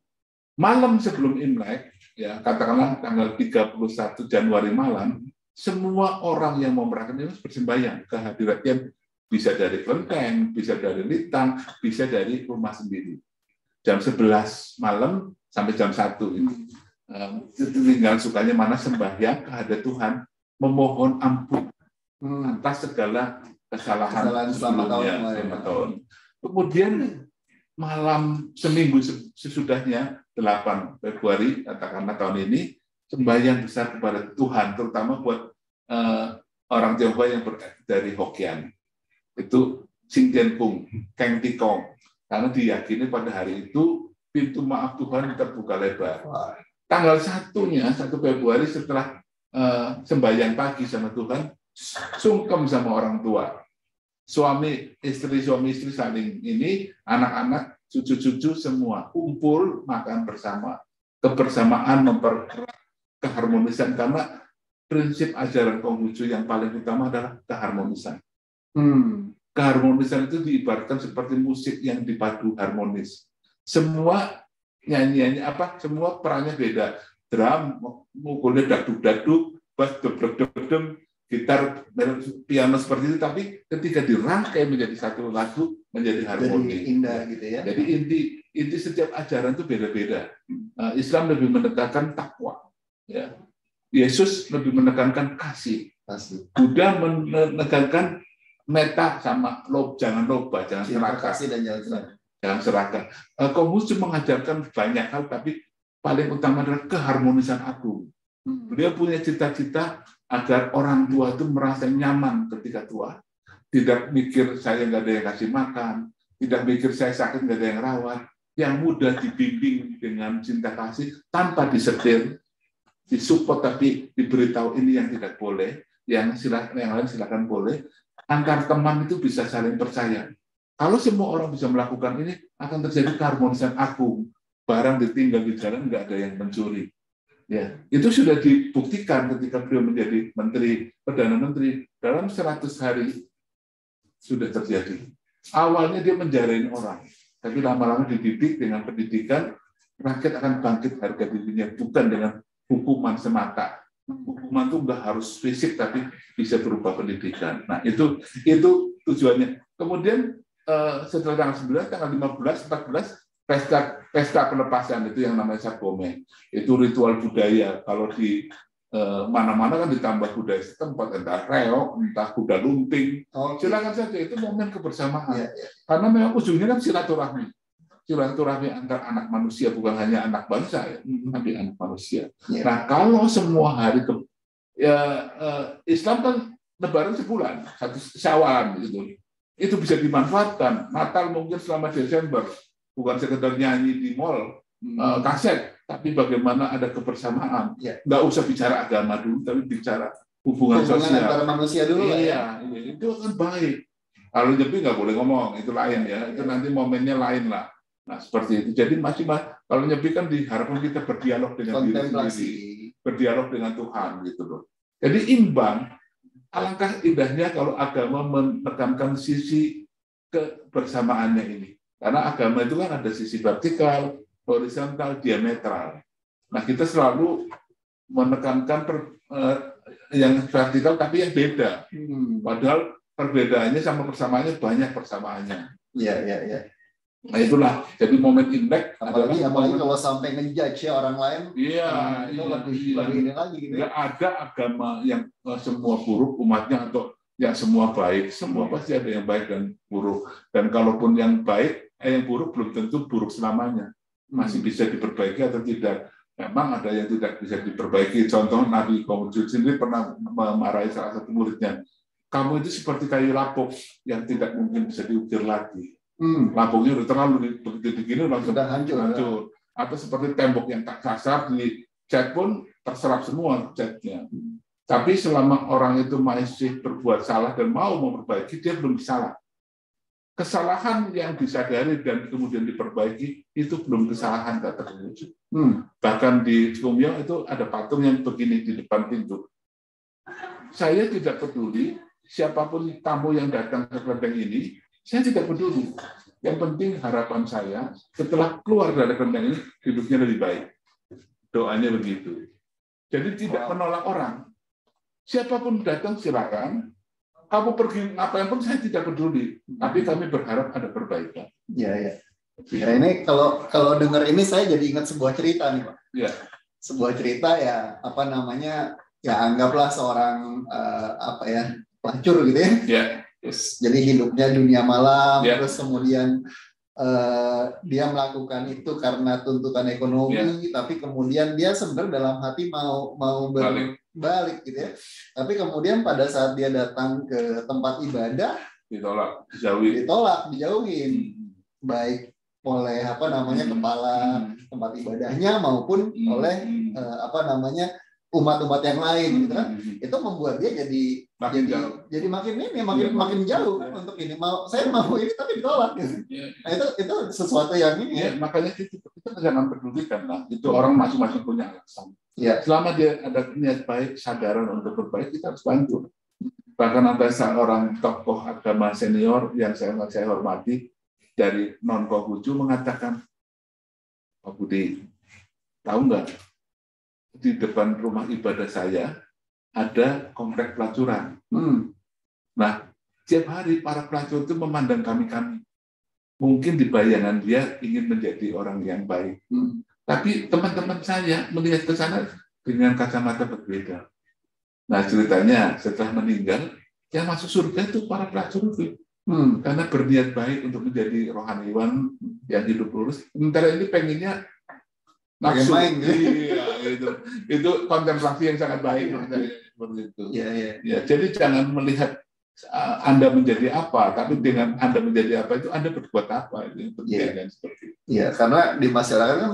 Malam sebelum Imlek, ya katakanlah tanggal 31 Januari malam, semua orang yang mau merayakan Imlek bersembahyang kehadiran, bisa dari kelenteng, bisa dari litang, bisa dari rumah sendiri. Jam 11 malam sampai jam 1 ini. Tinggal sukanya mana sembahyang kehadirat Tuhan, memohon ampun atas segala kesalahan selama tahun. Kemudian malam seminggu sesudahnya 8 Februari katakanlah tahun ini sembahyang besar kepada Tuhan, terutama buat orang Tionghoa yang dari Hokkian. Itu Sing Tian Kung, Keng Ti Kong, karena diyakini pada hari itu pintu maaf Tuhan terbuka lebar. Tanggal 1-nya, 1 Februari setelah sembahyang pagi sama Tuhan, sungkem sama orang tua. Suami istri saling ini, anak-anak, cucu-cucu semua kumpul makan bersama. Kebersamaan mempererat keharmonisan, karena prinsip ajaran Konghucu yang paling utama adalah keharmonisan. Keharmonisan itu diibaratkan seperti musik yang dipadu harmonis. Semua nyanyiannya semua perannya beda. Drum mukulnya daduk-daduk, bass dedeg-dedeg, gitar, piano seperti itu, tapi ketika dirangkai menjadi satu lagu menjadi harmoni. Jadi indah gitu ya. Jadi inti setiap ajaran itu beda-beda. Islam lebih menekankan takwa, ya. Yesus lebih menekankan kasih. Buddha menekankan meta sama jangan loba, jangan serakah. Jangan serakah. Konghucu mengajarkan banyak hal, tapi paling utama adalah keharmonisan agung. Beliau punya cita-cita agar orang tua itu merasa nyaman ketika tua. Tidak mikir saya nggak ada yang kasih makan, tidak mikir saya sakit nggak ada yang rawat, yang mudah dibimbing dengan cinta kasih tanpa disetir, disupport tapi diberitahu ini yang tidak boleh, yang lain silakan boleh. Antar teman itu bisa saling percaya. Kalau semua orang bisa melakukan ini, akan terjadi keharmonisan agung. Barang ditinggal di jalan, nggak ada yang mencuri. Ya, itu sudah dibuktikan ketika beliau menjadi Perdana Menteri. Dalam 100 hari sudah terjadi. Awalnya dia menjarain orang, tapi lama-lama dididik dengan pendidikan, rakyat akan bangkit harga dirinya, bukan dengan hukuman semata. Hukuman itu nggak harus fisik, tapi bisa berupa pendidikan. Nah, itu tujuannya. Kemudian setelah tanggal 9, tanggal 15, 14, pesta pelepasan itu yang namanya Sabome. Itu ritual budaya. Kalau di mana-mana kan ditambah budaya setempat, entah reok, entah kuda lumping. Silakan saja, itu momen kebersamaan. Ya. Karena memang ujungnya kan silaturahmi. Silaturahmi antar anak manusia, bukan hanya anak bangsa, ya, tapi anak manusia. Ya. Nah, kalau semua hari Islam kan Lebaran sebulan, 1 Syawal gitu. Itu bisa dimanfaatkan. Natal mungkin selama Desember, bukan sekedar nyanyi di mall, kaset, tapi bagaimana ada kebersamaan. Ya. Nggak usah bicara agama dulu, tapi bicara hubungan sosial antara manusia dulu. Iya, itu kan baik. Kalau nyepi nggak boleh ngomong, itu lain ya. Itu nanti momennya lain lah. Nah, seperti itu. Jadi kalau nyepi kan diharapkan kita berdialog dengan diri sendiri, berdialog dengan Tuhan gitu loh. Jadi imbang. Alangkah indahnya kalau agama menekankan sisi kebersamaannya ini. Karena agama itu kan ada sisi vertikal, horizontal, diametral. Nah, kita selalu menekankan yang vertikal tapi yang beda. Padahal perbedaannya sama persamaannya banyak persamaannya. Iya. Nah, itulah. Jadi momen Imlek apalagi kalau sampai ngejudge orang lain. Iya. Lebih ini lagi gitu. Nggak ada agama yang semua buruk umatnya atau yang semua baik. Semua pasti ada yang baik dan buruk. Dan kalaupun yang baik, yang buruk belum tentu buruk selamanya. Masih bisa diperbaiki atau tidak. Memang ada yang tidak bisa diperbaiki. Contoh Nabi Konghucu sendiri pernah memarahi salah satu muridnya. Kamu itu seperti kayu lapuk yang tidak mungkin bisa diukir lagi. Lapuknya udah terlalu begitu begini langsung hancur. Atau seperti tembok yang tak kasar di cat pun terserap semua catnya. Tapi selama orang itu masih berbuat salah dan mau memperbaiki, dia belum salah. Kesalahan yang disadari dan kemudian diperbaiki itu belum kesalahan, kata Konghucu. Bahkan di Kumyong itu ada patung yang begini di depan pintu. Saya tidak peduli siapapun tamu yang datang ke kelenteng ini, saya tidak peduli. Yang penting harapan saya setelah keluar dari kelenteng ini hidupnya lebih baik. Doanya begitu. Jadi tidak menolak orang. Siapapun datang silakan. Kamu pergi ngapain pun saya tidak peduli. Tapi kami berharap ada perbaikan. Iya. Ya, ini kalau dengar ini saya jadi ingat sebuah cerita nih, Pak. Ya. Sebuah cerita ya ya anggaplah seorang pelacur gitu ya. Ya. Jadi hidupnya dunia malam, terus kemudian dia melakukan itu karena tuntutan ekonomi, tapi kemudian dia sebenarnya dalam hati mau balik gitu ya. Tapi kemudian pada saat dia datang ke tempat ibadah ditolak, dijauhin. Baik oleh kepala tempat ibadahnya maupun oleh umat-umat yang lain gitu kan. Itu membuat dia jadi makin jauh kan untuk ini. Saya mau ini tapi ditolak gitu. Nah, itu sesuatu yang ini. Makanya kita jangan pedulikan lah. Itu orang masing-masing punya alasan. Selama dia ada niat baik, sadaran untuk berbaik, kita harus bantu. Bahkan ada seorang tokoh agama senior yang saya hormati dari non-Konghucu mengatakan, Pak Budi, tahu nggak? Di depan rumah ibadah saya ada komplek pelacuran. Nah, tiap hari para pelacur itu memandang kami. Mungkin di bayangan dia ingin menjadi orang yang baik. Tapi teman-teman saya melihat ke sana dengan kacamata berbeda. Nah, ceritanya setelah meninggal, yang masuk surga itu para pelacur itu. Karena berniat baik untuk menjadi rohaniwan yang hidup lurus. Sementara ini pengennya nafsu. Itu kontemplasi yang sangat baik seperti itu. Jadi jangan melihat Anda menjadi apa, tapi dengan Anda menjadi apa itu Anda berbuat apa, itu penting seperti itu. Iya, karena di masyarakat kan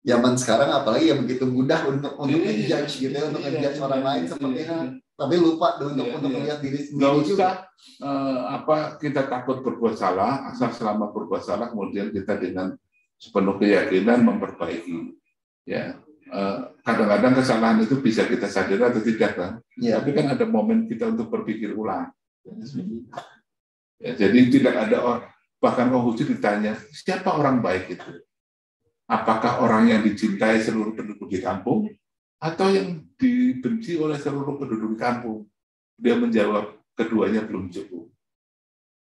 zaman sekarang apalagi yang begitu mudah untuk ngejudge gitu ya, untuk ngejudge orang lain sepertinya, tapi lupa untuk melihat diri sendiri juga. Kita takut berbuat salah, asal selama berbuat salah kemudian kita dengan sepenuh keyakinan memperbaiki. Ya, kadang-kadang kesalahan itu bisa kita sadari atau tidak kan, tapi kan ada momen kita untuk berpikir ulang. Ya, jadi tidak ada orang, bahkan Konghucu ditanya siapa orang baik itu? Apakah orang yang dicintai seluruh penduduk di kampung atau yang dibenci oleh seluruh penduduk di kampung? Dia menjawab keduanya belum cukup.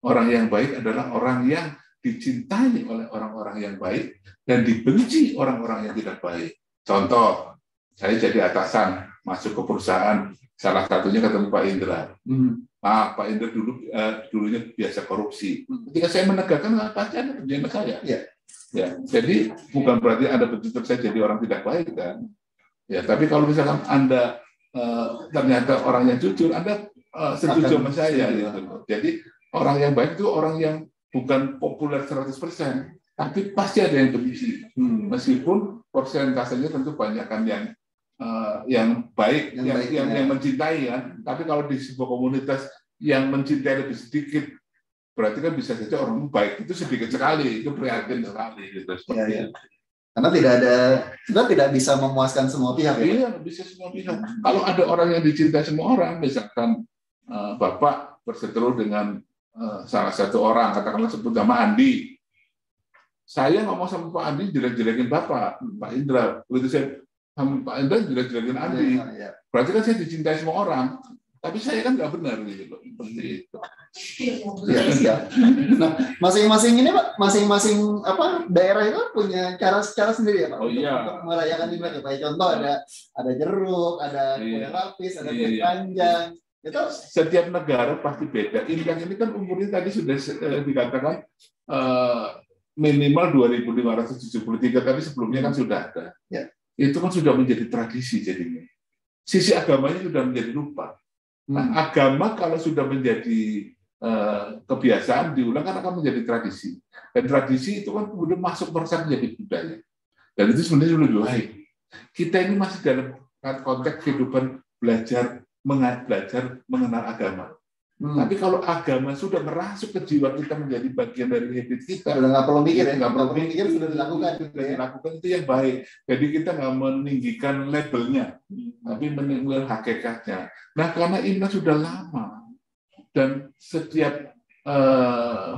Orang yang baik adalah orang yang dicintai oleh orang-orang yang baik dan dibenci orang-orang yang tidak baik. Contoh, saya jadi atasan masuk ke perusahaan, salah satunya ketemu Pak Indra. Pak Indra dulunya biasa korupsi. Ketika saya menegakkan, pasti ada kerjaan saya. Ya, jadi bukan berarti Anda betul-betul saya jadi orang tidak baik kan. Ya, tapi kalau misalkan Anda ternyata orang yang jujur, Anda setuju sama saya. Gitu. Jadi orang yang baik itu orang yang bukan populer 100%, tapi pasti ada yang benci. Meskipun persentasenya tentu banyak kan yang baik, yang mencintai kan. Tapi kalau di sebuah komunitas yang mencintai lebih sedikit, berarti kan bisa saja orang baik itu sedikit sekali, itu prihatin sekali gitu seperti itu. Karena kita tidak bisa memuaskan semua pihak. Iya, bisa semua pihak. Kalau ada orang yang dicintai semua orang, misalkan Bapak berseteru dengan salah satu orang, katakanlah sebut nama Andi. Saya ngomong sama Pak Andi jelek-jelekin Bapak, Pak Indra. Begitu saya sama Pak Indra jelek-jelekin Andi. Berarti kan saya dicintai semua orang. Tapi saya kan nggak benar gitu, seperti itu. Nah, masing-masing ini Pak, masing-masing daerah itu punya cara sendiri ya Pak. Untuk merayakan Imlek. Kayak contoh ada jeruk, ada kue lapis, ada kue panjang. Itu setiap negara pasti beda. Imlek ini kan umurnya tadi sudah dikatakan minimal 2573, tapi sebelumnya kan sudah ada. Itu kan sudah menjadi tradisi jadinya. Sisi agamanya sudah menjadi lupa. Nah, agama kalau sudah menjadi kebiasaan diulang kan akan menjadi tradisi. Dan tradisi itu kan kemudian masuk meresap menjadi budaya. Dan itu sebenarnya lebih baik. Kita ini masih dalam konteks kehidupan belajar mengenal agama. Tapi kalau agama sudah merasuk ke jiwa kita menjadi bagian dari habit kita, sudah nggak perlu mikir, nggak perlu mikir, sudah dilakukan. Dilakukan itu yang baik. Jadi kita nggak meninggikan labelnya, tapi meninggikan hakikatnya. Nah, karena Imlek sudah lama dan setiap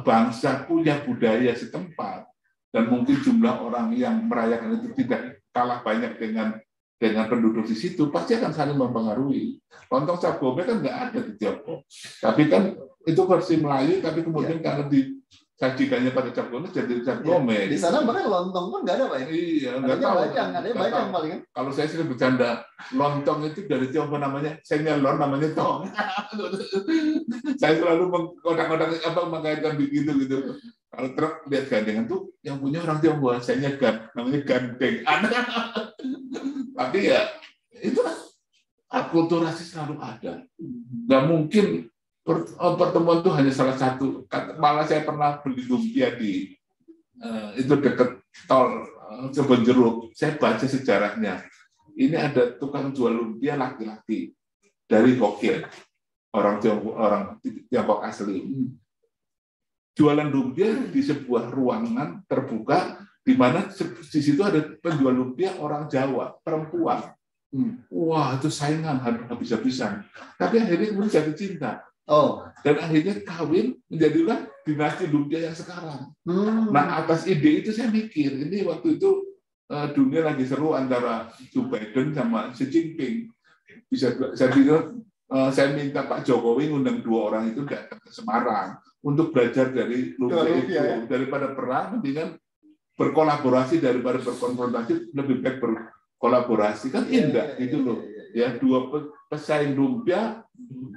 bangsa punya budaya setempat dan mungkin jumlah orang yang merayakan itu tidak kalah banyak dengan penduduk di situ, pasti akan saling mempengaruhi. Lontong cap gome kan nggak ada di Tiongkok, tapi kan itu versi Melayu, tapi kemudian karena disajikannya pada cap gome jadi cap gome. Di sana bahkan lontong pun nggak ada Pak. Iya, nggak tahu. Ada bacang paling kan. Kalau saya sih bercanda, lontong itu dari Tiongkok namanya senyelon, namanya tong. Saya selalu mengkodak-kodak mengaitkan begitu gitu. Kalau truk lihat gandengan tuh yang punya orang Tionghoa, saya namanya gandeng. Tapi ya itu akulturasi selalu ada. Nggak mungkin pertemuan itu hanya salah satu. Malah saya pernah beli lumpia di itu dekat tol Kebonjeruk. Saya baca sejarahnya. Ini ada tukang jual lumpia laki-laki dari Hokkien, orang Tiongkok asli. Jualan lumpia di sebuah ruangan terbuka, di mana di situ ada penjual lumpia orang Jawa, perempuan. Wah, itu saingan habis-habisan. Tapi akhirnya kemudian jatuh cinta. Dan akhirnya kawin menjadilah dinasti lumpia yang sekarang. Nah, atas ide itu saya mikir, ini waktu itu dunia lagi seru antara Joe Biden sama Xi Jinping. Saya minta Pak Jokowi ngundang 2 orang itu datang ke Semarang untuk belajar dari lumpia itu. Daripada perang, mendingan berkolaborasi daripada berkonfrontasi, lebih baik berkolaborasi. Kan indah gitu loh. Ya, 2 pesaing lumpia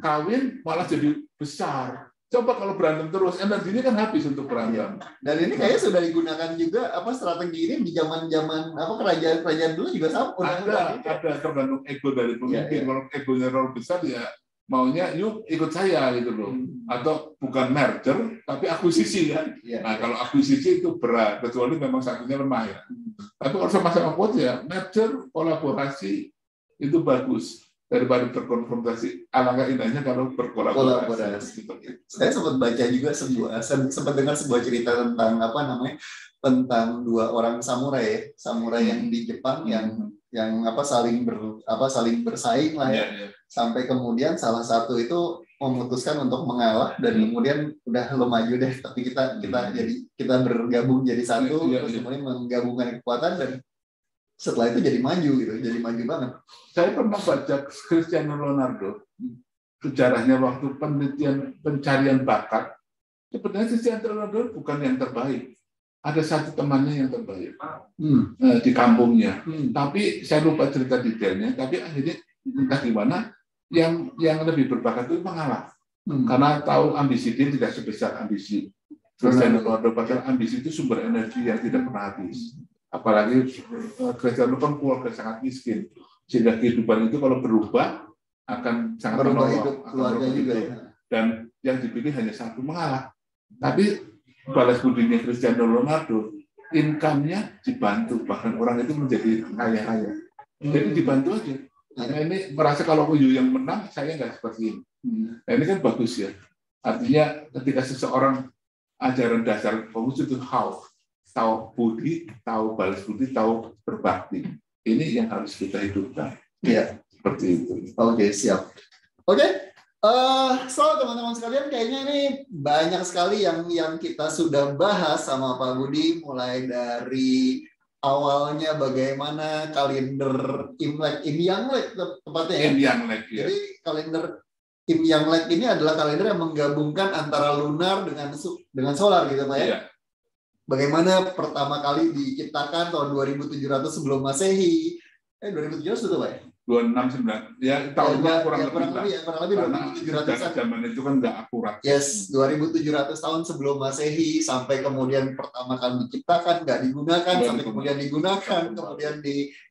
kawin malah jadi besar. Coba kalau berantem terus, energinya kan habis untuk berantem. Dan ini kayaknya sudah digunakan juga strategi ini di zaman-zaman kerajaan dulu juga sama. Ada tergantung ego dari pemimpin. Kalau egonya terlalu besar ya maunya yuk ikut saya gitu loh. Atau bukan merger tapi akuisisi kan. Nah, kalau akuisisi itu berat, kecuali memang satunya lemah ya. Tapi kalau sama-sama kuat ya merger, kolaborasi itu bagus daripada berkonfrontasi. Alangkah indahnya kalau berkolaborasi. Saya sempat baca juga sempat dengar sebuah cerita tentang tentang dua orang samurai yang di Jepang yang saling bersaing lah ya. Sampai kemudian salah satu itu memutuskan untuk mengalah dan kemudian udah lo maju deh, tapi kita bergabung jadi satu, terus kemudian menggabungkan kekuatan dan setelah itu jadi maju banget. Saya pernah baca Cristiano Ronaldo, sejarahnya waktu penelitian pencarian bakat. Sebenarnya Cristiano Ronaldo bukan yang terbaik. Ada satu temannya yang terbaik di kampungnya. Tapi saya lupa cerita detailnya. Tapi akhirnya entah gimana, yang lebih berbakat itu mengalah. Karena tahu ambisi dia tidak sebesar ambisi Cristiano Ronaldo. Padahal ambisi itu sumber energi yang tidak pernah habis. Apalagi Cristiano kan keluarga sangat miskin, sehingga kehidupan itu kalau berubah akan sangat berubah hidup keluarga juga ya. Dan yang dipilih hanya satu, mengalah. Tapi balas budinya Cristiano Ronaldo, income-nya dibantu, bahkan orang itu menjadi kaya-kaya. Jadi dibantu aja. Nah, ini merasa kalau yang menang, saya nggak seperti ini. Nah, ini kan bagus ya. Artinya ketika seseorang ajaran dasar Konghucu itu tahu budi, tahu balas budi, tahu berbakti. Ini yang harus kita hidupkan. Iya, seperti itu. Oke, siap. Oke. So teman-teman sekalian, kayaknya ini banyak sekali yang kita sudah bahas sama Pak Budi, mulai dari awalnya bagaimana kalender Imlek, Imyanglek tepatnya ya. Imyanglek, ya. Jadi kalender Imyanglek ini adalah kalender yang menggabungkan antara lunar dengan solar gitu Pak ya. Iya. Bagaimana pertama kali diciptakan tahun 2700 sebelum Masehi. 2700 itu Pak ya? 269. Ya, tahunnya kurang lebih 2700. Zaman itu kan nggak akurat. Yes, 2700 tahun sebelum Masehi sampai kemudian pertama kali diciptakan, nggak digunakan, sampai kemudian digunakan, kemudian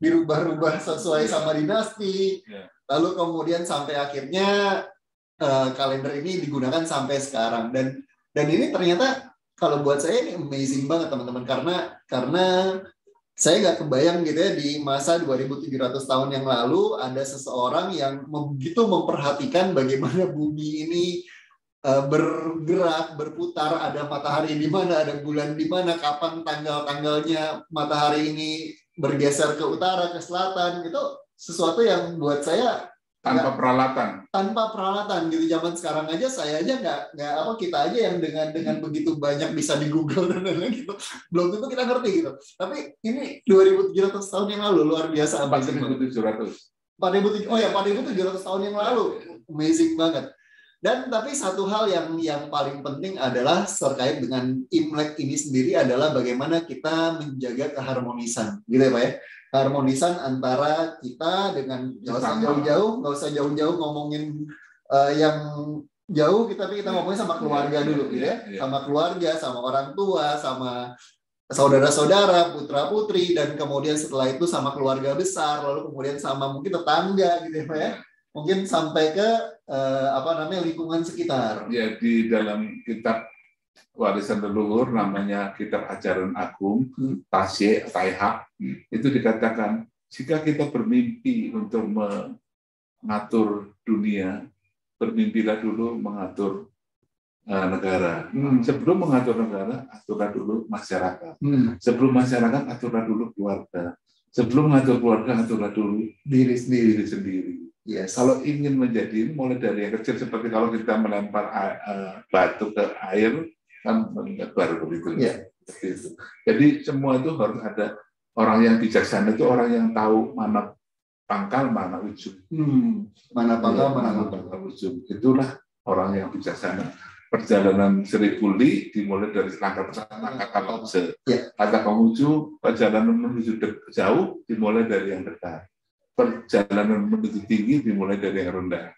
dirubah-rubah sesuai sama dinasti. Lalu kemudian sampai akhirnya kalender ini digunakan sampai sekarang. Dan ini ternyata kalau buat saya ini amazing banget teman-teman, karena saya nggak kebayang gitu ya di masa 2700 tahun yang lalu ada seseorang yang begitu memperhatikan bagaimana bumi ini bergerak, berputar, ada matahari di mana, ada bulan di mana, kapan tanggal-tanggalnya matahari ini bergeser ke utara, ke selatan, itu sesuatu yang buat saya tanpa peralatan gitu. Zaman sekarang aja saya aja nggak kita aja yang dengan begitu banyak bisa di Google dan lain-lain gitu, belum tentu kita ngerti gitu. Tapi ini 2700 tahun yang lalu luar biasa. 4700 tahun yang lalu, amazing banget. Dan tapi satu hal yang paling penting adalah terkait dengan Imlek ini sendiri adalah bagaimana kita menjaga keharmonisan gitu ya Pak ya. Harmonisan antara kita dengan nggak usah jauh-jauh ngomongin yang jauh, tapi kita ngomongin sama keluarga dulu gitu ya. Sama keluarga, sama orang tua, sama saudara-saudara, putra-putri, dan kemudian setelah itu sama keluarga besar, lalu kemudian sama mungkin tetangga gitu ya Pak ya. Mungkin sampai ke lingkungan sekitar. Ya, di dalam kitab warisan leluhur namanya kitab ajaran agung Tasye Taihak, itu dikatakan jika kita bermimpi untuk mengatur dunia, bermimpilah dulu mengatur negara. Sebelum mengatur negara, aturlah dulu masyarakat. Sebelum masyarakat, aturlah dulu keluarga. Sebelum mengatur keluarga, aturlah dulu diri sendiri. Yes. Kalau ingin menjadi, mulai dari yang kecil, seperti kalau kita melempar batu ke air, kan baru begitu. Yeah. Jadi semua itu harus ada orang yang bijaksana, itu orang yang tahu mana pangkal, mana ujung. Mana pangkal, mana ujung. Itulah orang yang bijaksana. Perjalanan 1000 li dimulai dari langkah pertama kata Lause. Kata Konghucu, perjalanan menuju jauh dimulai dari yang dekat. Perjalanan menuju tinggi dimulai dari yang rendah.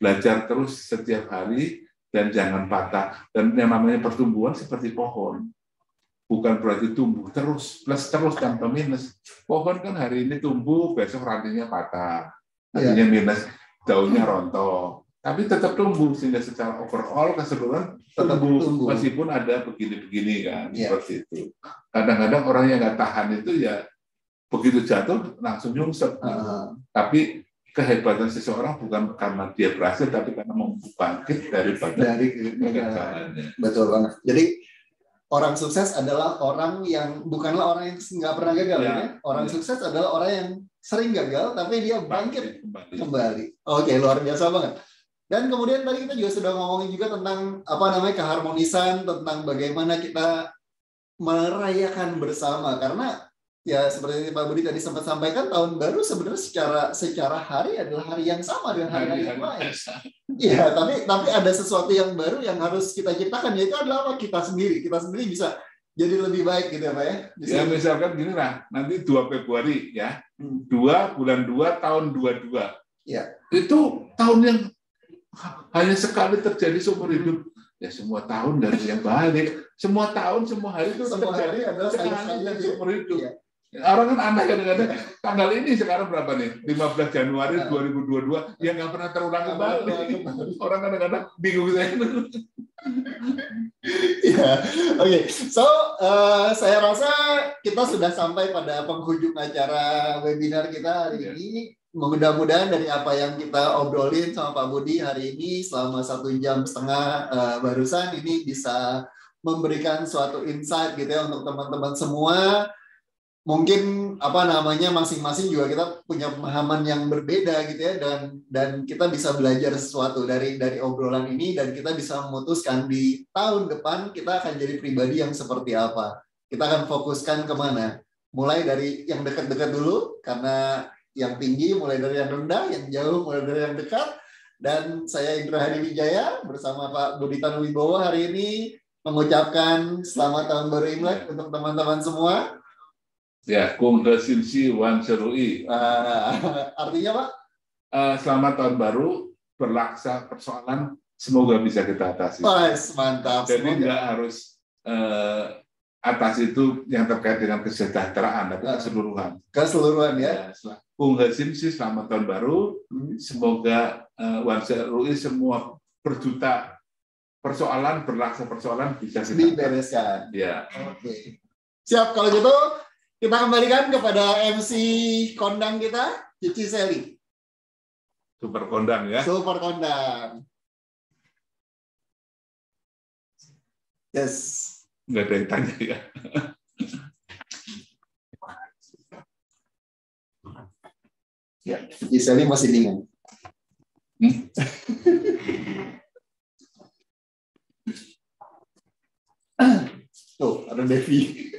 Belajar terus setiap hari dan jangan patah. Dan yang namanya pertumbuhan seperti pohon. Bukan berarti tumbuh terus, plus terus tanpa minus. Pohon kan hari ini tumbuh, besok rantingnya patah. Artinya minus, daunnya rontok. tapi tetap tumbuh, sehingga secara overall keseluruhan Tetap tumbuh. meskipun ada begini-begini kan, seperti itu. Kadang-kadang orang yang nggak tahan itu ya begitu jatuh langsung nyungsep. Tapi kehebatan seseorang bukan karena dia berhasil, tapi karena mampu bangkit dari kegagalannya. Betul banget. Jadi orang sukses adalah orang yang bukanlah orang yang nggak pernah gagal, ya. Orang sukses adalah orang yang sering gagal, tapi dia bangkit kembali. Oke, luar biasa banget. Dan kemudian tadi kita juga sudah ngomongin juga tentang keharmonisan, tentang bagaimana kita merayakan bersama. Karena ya seperti Pak Budi tadi sempat sampaikan, tahun baru sebenarnya secara hari adalah hari yang sama dengan hari yang lain. Iya, tapi ada sesuatu yang baru yang harus kita ciptakan, yaitu adalah apa? Kita sendiri bisa jadi lebih baik gitu ya Pak ya. Ya misalkan gini lah, nanti 2 Februari ya, 2 bulan 2 tahun 22. Ya. Itu tahun yang hanya sekali terjadi seumur hidup. Ya semua tahun dari yang balik, semua tahun, semua hari itu semua hari adalah sekali dan seumur hidup. Ya. Orang kan aneh kadang-kadang, tanggal ini sekarang berapa nih? 15 Januari 2022, yang nggak pernah terulang kembali. Orang kadang-kadang bingung saya. Ya, oke. So, saya rasa kita sudah sampai pada penghujung acara webinar kita hari ini. Mudah-mudahan dari apa yang kita obrolin sama Pak Budi hari ini selama 1,5 jam barusan ini bisa memberikan suatu insight gitu ya untuk teman-teman semua. Mungkin masing-masing juga kita punya pemahaman yang berbeda gitu ya, dan kita bisa belajar sesuatu dari obrolan ini, dan kita bisa memutuskan di tahun depan kita akan jadi pribadi yang seperti apa. Kita akan fokuskan kemana, mulai dari yang dekat-dekat dulu, karena yang tinggi mulai dari yang rendah, yang jauh mulai dari yang dekat. Dan saya Indra Hadi Wijaya bersama Pak Budi Tanuwibowo hari ini mengucapkan selamat tahun baru Imlek untuk teman-teman semua. Ya, Kung Hesinsi Wan Serui. Artinya Pak? Selamat tahun baru, berlaksa persoalan, semoga bisa kita atasi. Mantap. Jadi nggak harus atas itu yang terkait dengan kesejahteraan, tapi keseluruhan. Keseluruhan ya. Kung Hesinsi, selamat tahun baru. Semoga Wan Serui semua berjuta persoalan, berlaksa persoalan bisa kita dibereskan. Ya. Oke. Siap, kalau gitu kita kembalikan kepada MC kondang kita, Cici Sally. Super kondang ya. Super kondang. Yes. Nggak ada yang tanya ya. Ya, Cici Sally masih bingung. Tuh, ada Devi.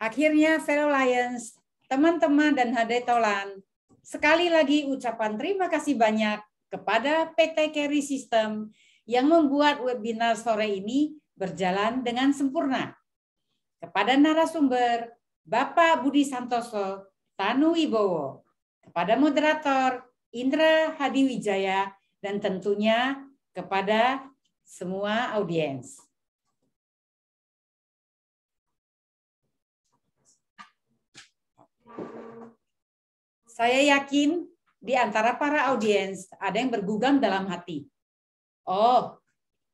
Akhirnya, fellow Lions, teman-teman dan Hade Tolan, sekali lagi ucapan terima kasih banyak kepada PT Carry System yang membuat webinar sore ini berjalan dengan sempurna. Kepada narasumber, Bapak Budi Santoso Tanuwibowo, kepada moderator Indra Hadi Wijaya, dan tentunya kepada semua audiens. Saya yakin di antara para audiens ada yang bergugam dalam hati. Oh,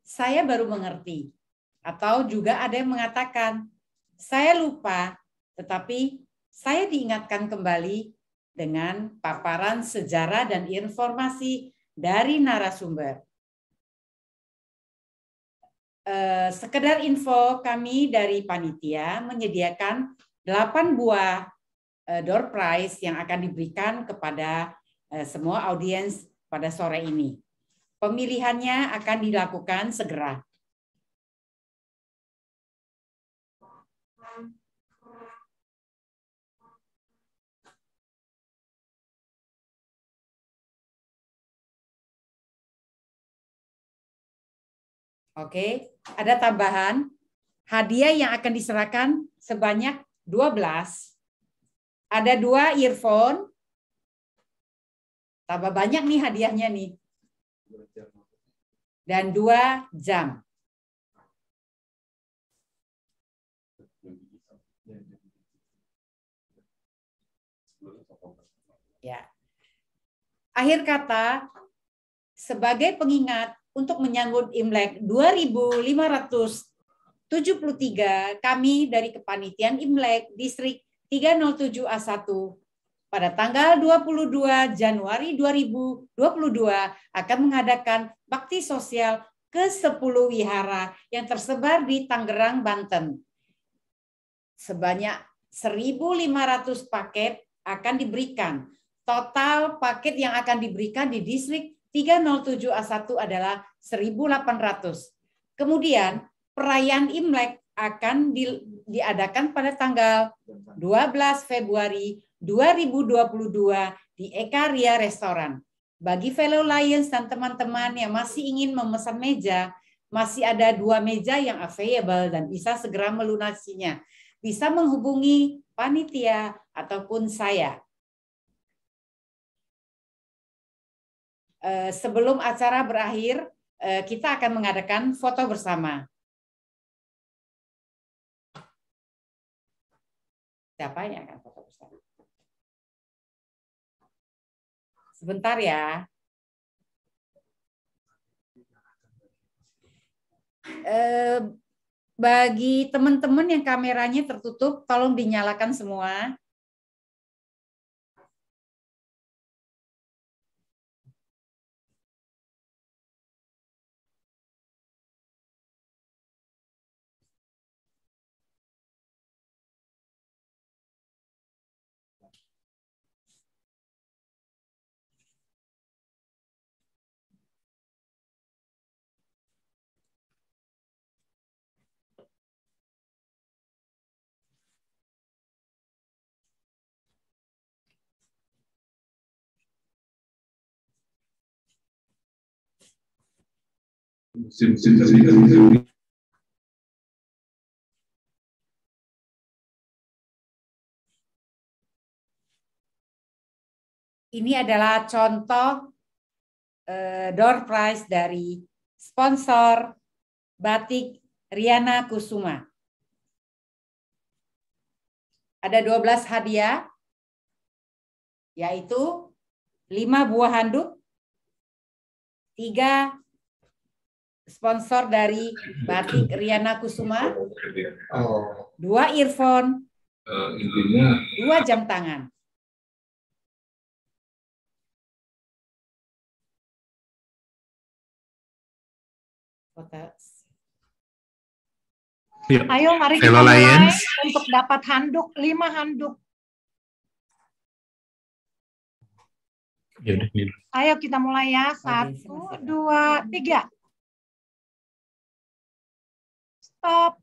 saya baru mengerti. Atau juga ada yang mengatakan, saya lupa, tetapi saya diingatkan kembali dengan paparan sejarah dan informasi dari narasumber. Sekedar info, kami dari panitia menyediakan 8 buah door prize yang akan diberikan kepada semua audiens pada sore ini. Pemilihannya akan dilakukan segera. Oke, ada tambahan. Hadiah yang akan diserahkan sebanyak 12. Ada 2 earphone. Tambah banyak nih hadiahnya nih. Dan 2 jam. Ya. Akhir kata, sebagai pengingat untuk menyambut Imlek 2573, kami dari Kepanitiaan Imlek Distrik 307A1 pada tanggal 22 Januari 2022 akan mengadakan bakti sosial ke-10 wihara yang tersebar di Tangerang, Banten. Sebanyak 1.500 paket akan diberikan. Total paket yang akan diberikan di distrik 307A1 adalah 1.800. Kemudian perayaan Imlek akan diadakan pada tanggal 12 Februari 2022 di Eka Ria Restoran. Bagi fellow Lions dan teman-teman yang masih ingin memesan meja, masih ada 2 meja yang available dan bisa segera melunasinya. Bisa menghubungi panitia ataupun saya. Sebelum acara berakhir, kita akan mengadakan foto bersama. Siapa yang akan foto bersama? Sebentar ya. Bagi teman-teman yang kameranya tertutup, tolong dinyalakan semua. Ini adalah contoh door prize dari sponsor batik Riana Kusuma. Ada 12 hadiah, yaitu 5 buah handuk, 3 sponsor dari batik Riana Kusuma, 2 earphone, 2 jam tangan. Ayo mari kita mulai untuk dapat handuk, 5 handuk. Ayo kita mulai ya. 1, 2, 3. Stop.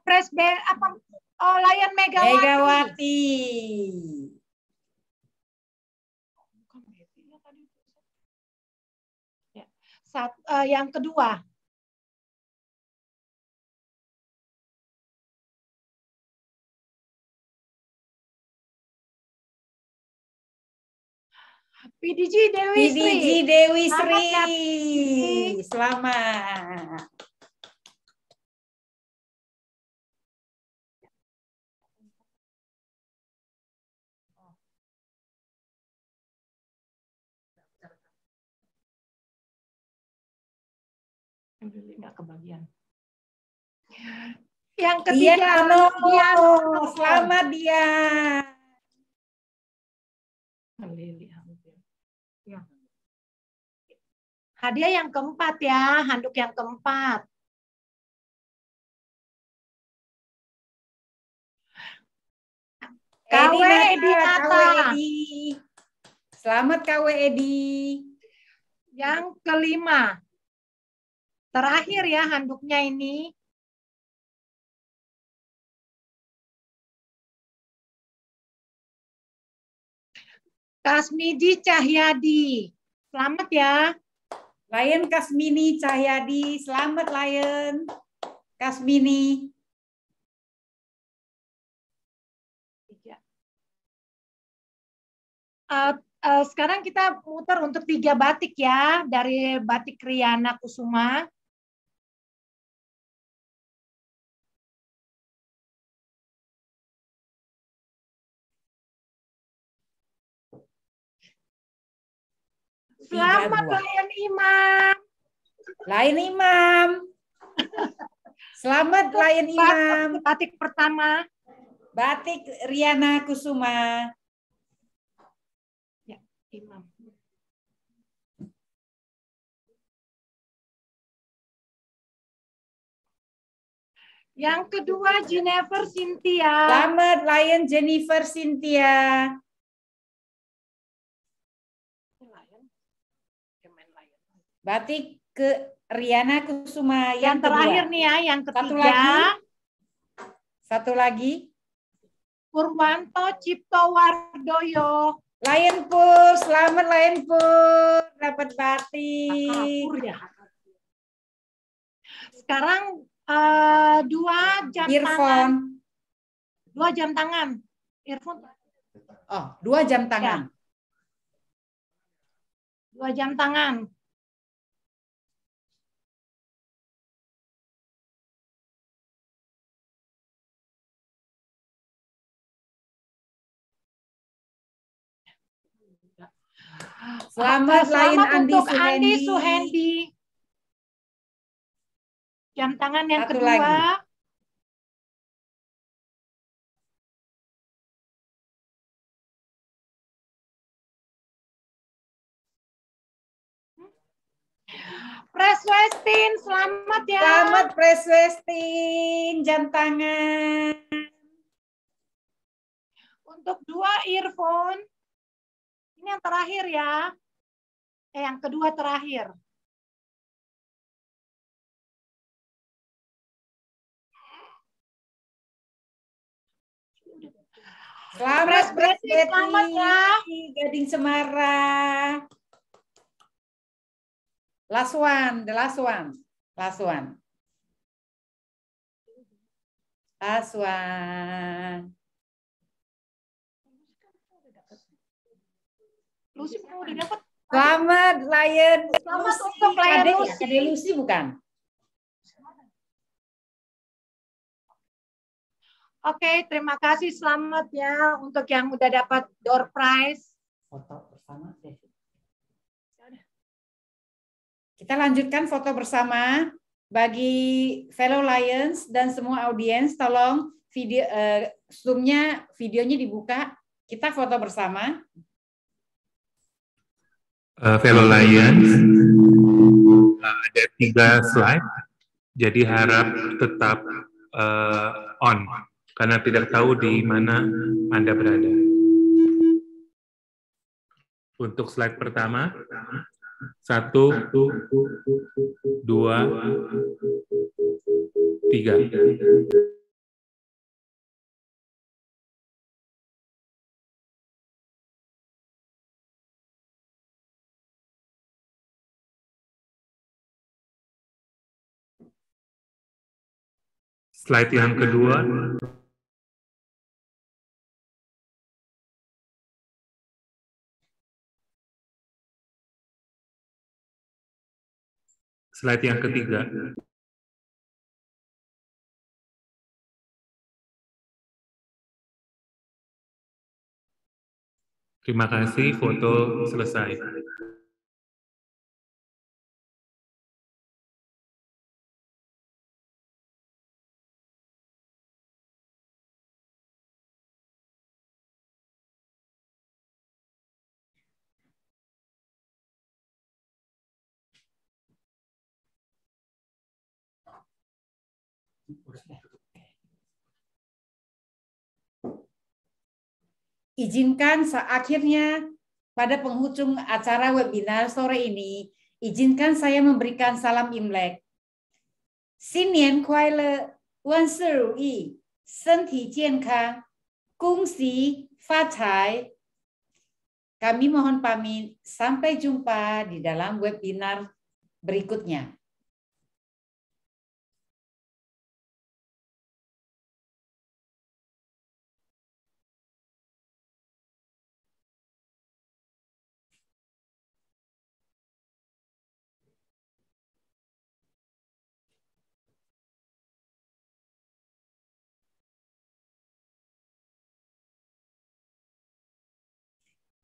Press B apa? Oh, Lion Megawati. Megawati. Yang kedua. PDG Dewi Sri. PDG Dewi Sri. Selamat. Nggak kebagian. Yang ketiga, Dian. Selamat Dian. Hadiah yang keempat ya, handuk yang keempat. KW Edinata. Selamat KW Edi. Yang kelima. Terakhir ya handuknya ini. Kasmidi Cahyadi. Selamat ya. Lion Kasmini Cahyadi. Selamat Lion Kasmini. Sekarang kita muter untuk 3 batik ya. Dari batik Riana Kusuma. Selamat buah. Lion Imam. Lion Imam. Selamat Lion Imam. Batik pertama. Batik Riana Kusuma. Ya, Imam. Yang kedua Jennifer Cynthia. Selamat Lion Jennifer Cynthia. Batik ke Riana Kusuma Yang kedua. terakhir nih ya, yang ketiga. Satu lagi. Satu lagi. Purwanto Cipto Wardoyo. Lion Pur, selamat Lion Pur, dapat batik. Sekarang 2 jam tangan. Earphone. 2 jam tangan. Earphone. Oh, 2 jam tangan. Ya. 2 jam tangan. Selamat Lion Andi untuk Suhendi. Andi Suhendi. Jam tangan yang Satu kedua. lagi. Pres Westin, selamat ya. Selamat Pres Westin, jam tangan. Untuk 2 earphone. Ini yang terakhir ya. Yang kedua terakhir. Selamat Pres Betty, selamat ya. Gading Semarang. Last one, the last one. Last one. Last one. Lucy udah dapat. Selamat Lion. Selamat Lucy. untuk Lion Adek Lucy. ya? Adek Lucy bukan? Oke, terima kasih, selamat ya untuk yang udah dapat door prize. Foto bersama, David. Kita lanjutkan foto bersama. Bagi fellow Lions dan semua audiens, tolong video zoom-nya, videonya dibuka. Kita foto bersama. Fellow Lions, ada 3 slide, jadi harap tetap on, karena tidak tahu di mana Anda berada. Untuk slide pertama, 1, 2, 3. Slide yang kedua. Slide yang ketiga. Terima kasih, foto selesai. Izinkan akhirnya pada penghujung acara webinar sore ini, izinkan saya memberikan salam Imlek. 新年快乐，万事如意，身体健康，恭喜发财。Kami mohon pamit, sampai jumpa di dalam webinar berikutnya.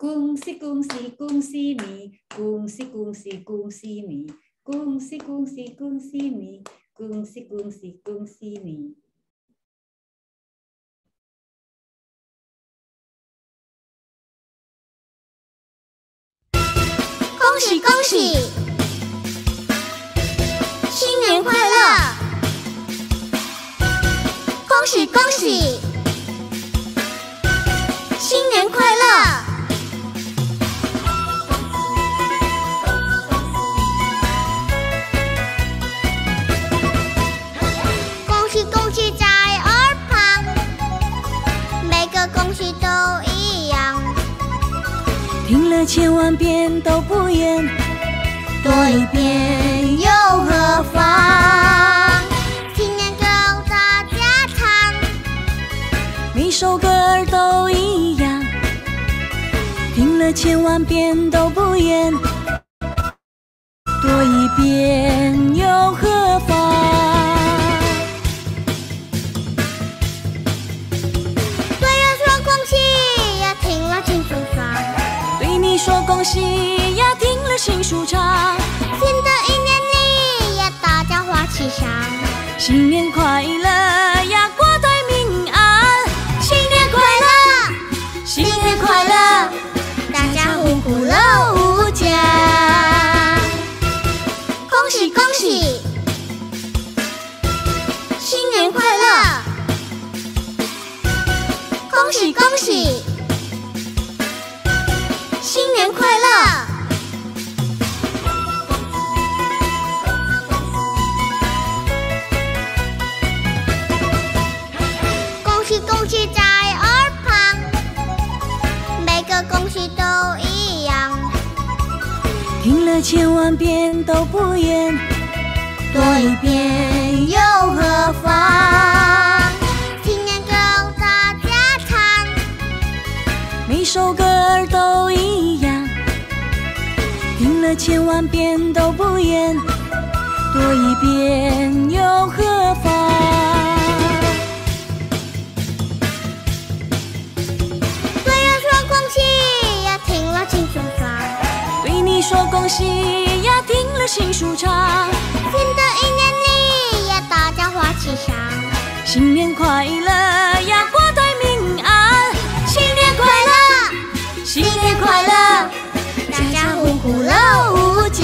Kungsi kungsi kungsi ni, kungsi kungsi kungsi ni, kungsi kungsi kungsi ni, kungsi kungsi kungsi ni. 恭喜恭喜，新年快乐！恭喜恭喜，新年快乐！恭喜恭喜在耳旁，每个恭喜都一样。 听了千万遍都不厌，多一遍又何妨？新年歌大家唱，每首歌儿都一样。听了千万遍都不厌，多一遍又何妨？对人说恭喜呀，听了心舒爽。 你说恭喜呀，听了心舒畅。新的一年里呀，大家花齐上。新年快乐呀，国泰民安。新年快乐，新年快乐，大家呼呼乐无价。恭喜恭喜，新年快乐！恭喜恭喜。 新年快乐！恭喜恭喜在耳旁，每个恭喜都一样。听了千万遍都不厌，多一遍又何妨？新年歌大家唱，每首歌儿都一样。 听了千万遍都不厌，多一遍又何妨？对人说恭喜呀，听了心舒爽。对你说恭喜呀，听了心舒畅。新的一年里呀，大家花齐上。新年快乐呀，国泰民安。新年快乐，新年快乐。 大家呼呼乐无价，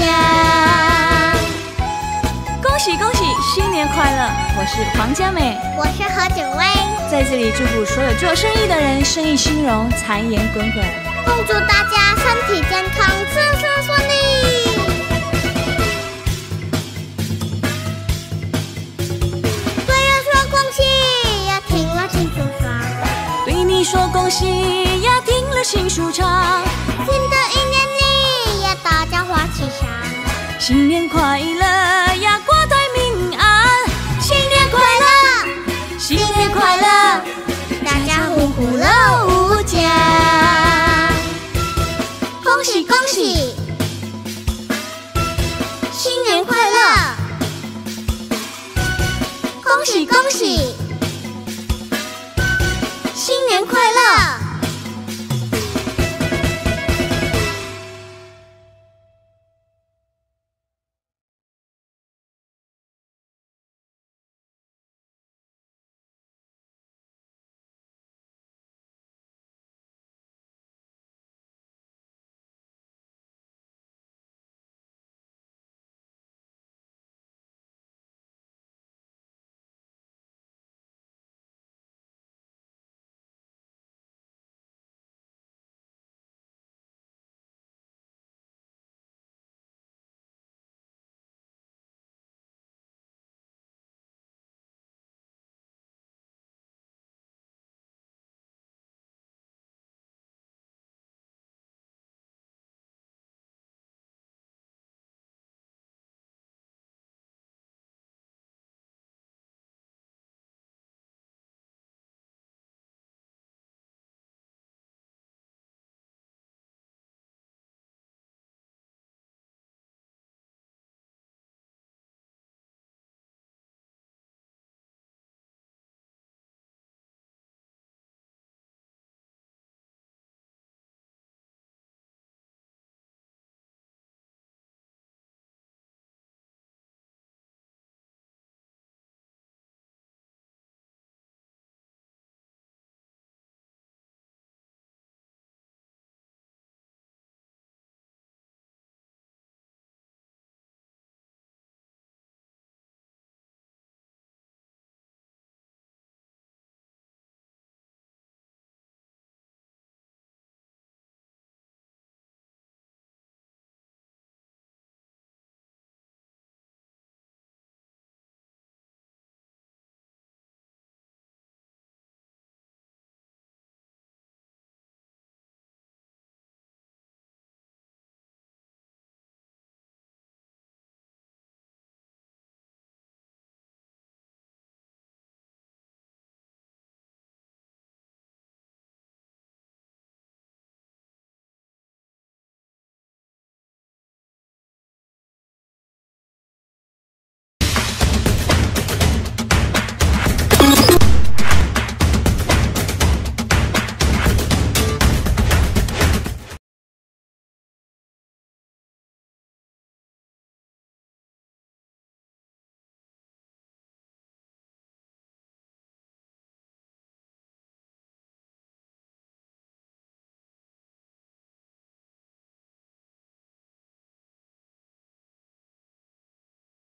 恭喜恭喜，新年快乐！我是黄佳美，我是何景薇，在这里祝福所有做生意的人生意兴隆，财源滚滚，恭祝大家身体健康，事事顺利。对人说恭喜呀，听了心舒爽。对你说恭喜呀，听了心舒畅。新的一年里。 大家花齐上，新年快乐呀，国泰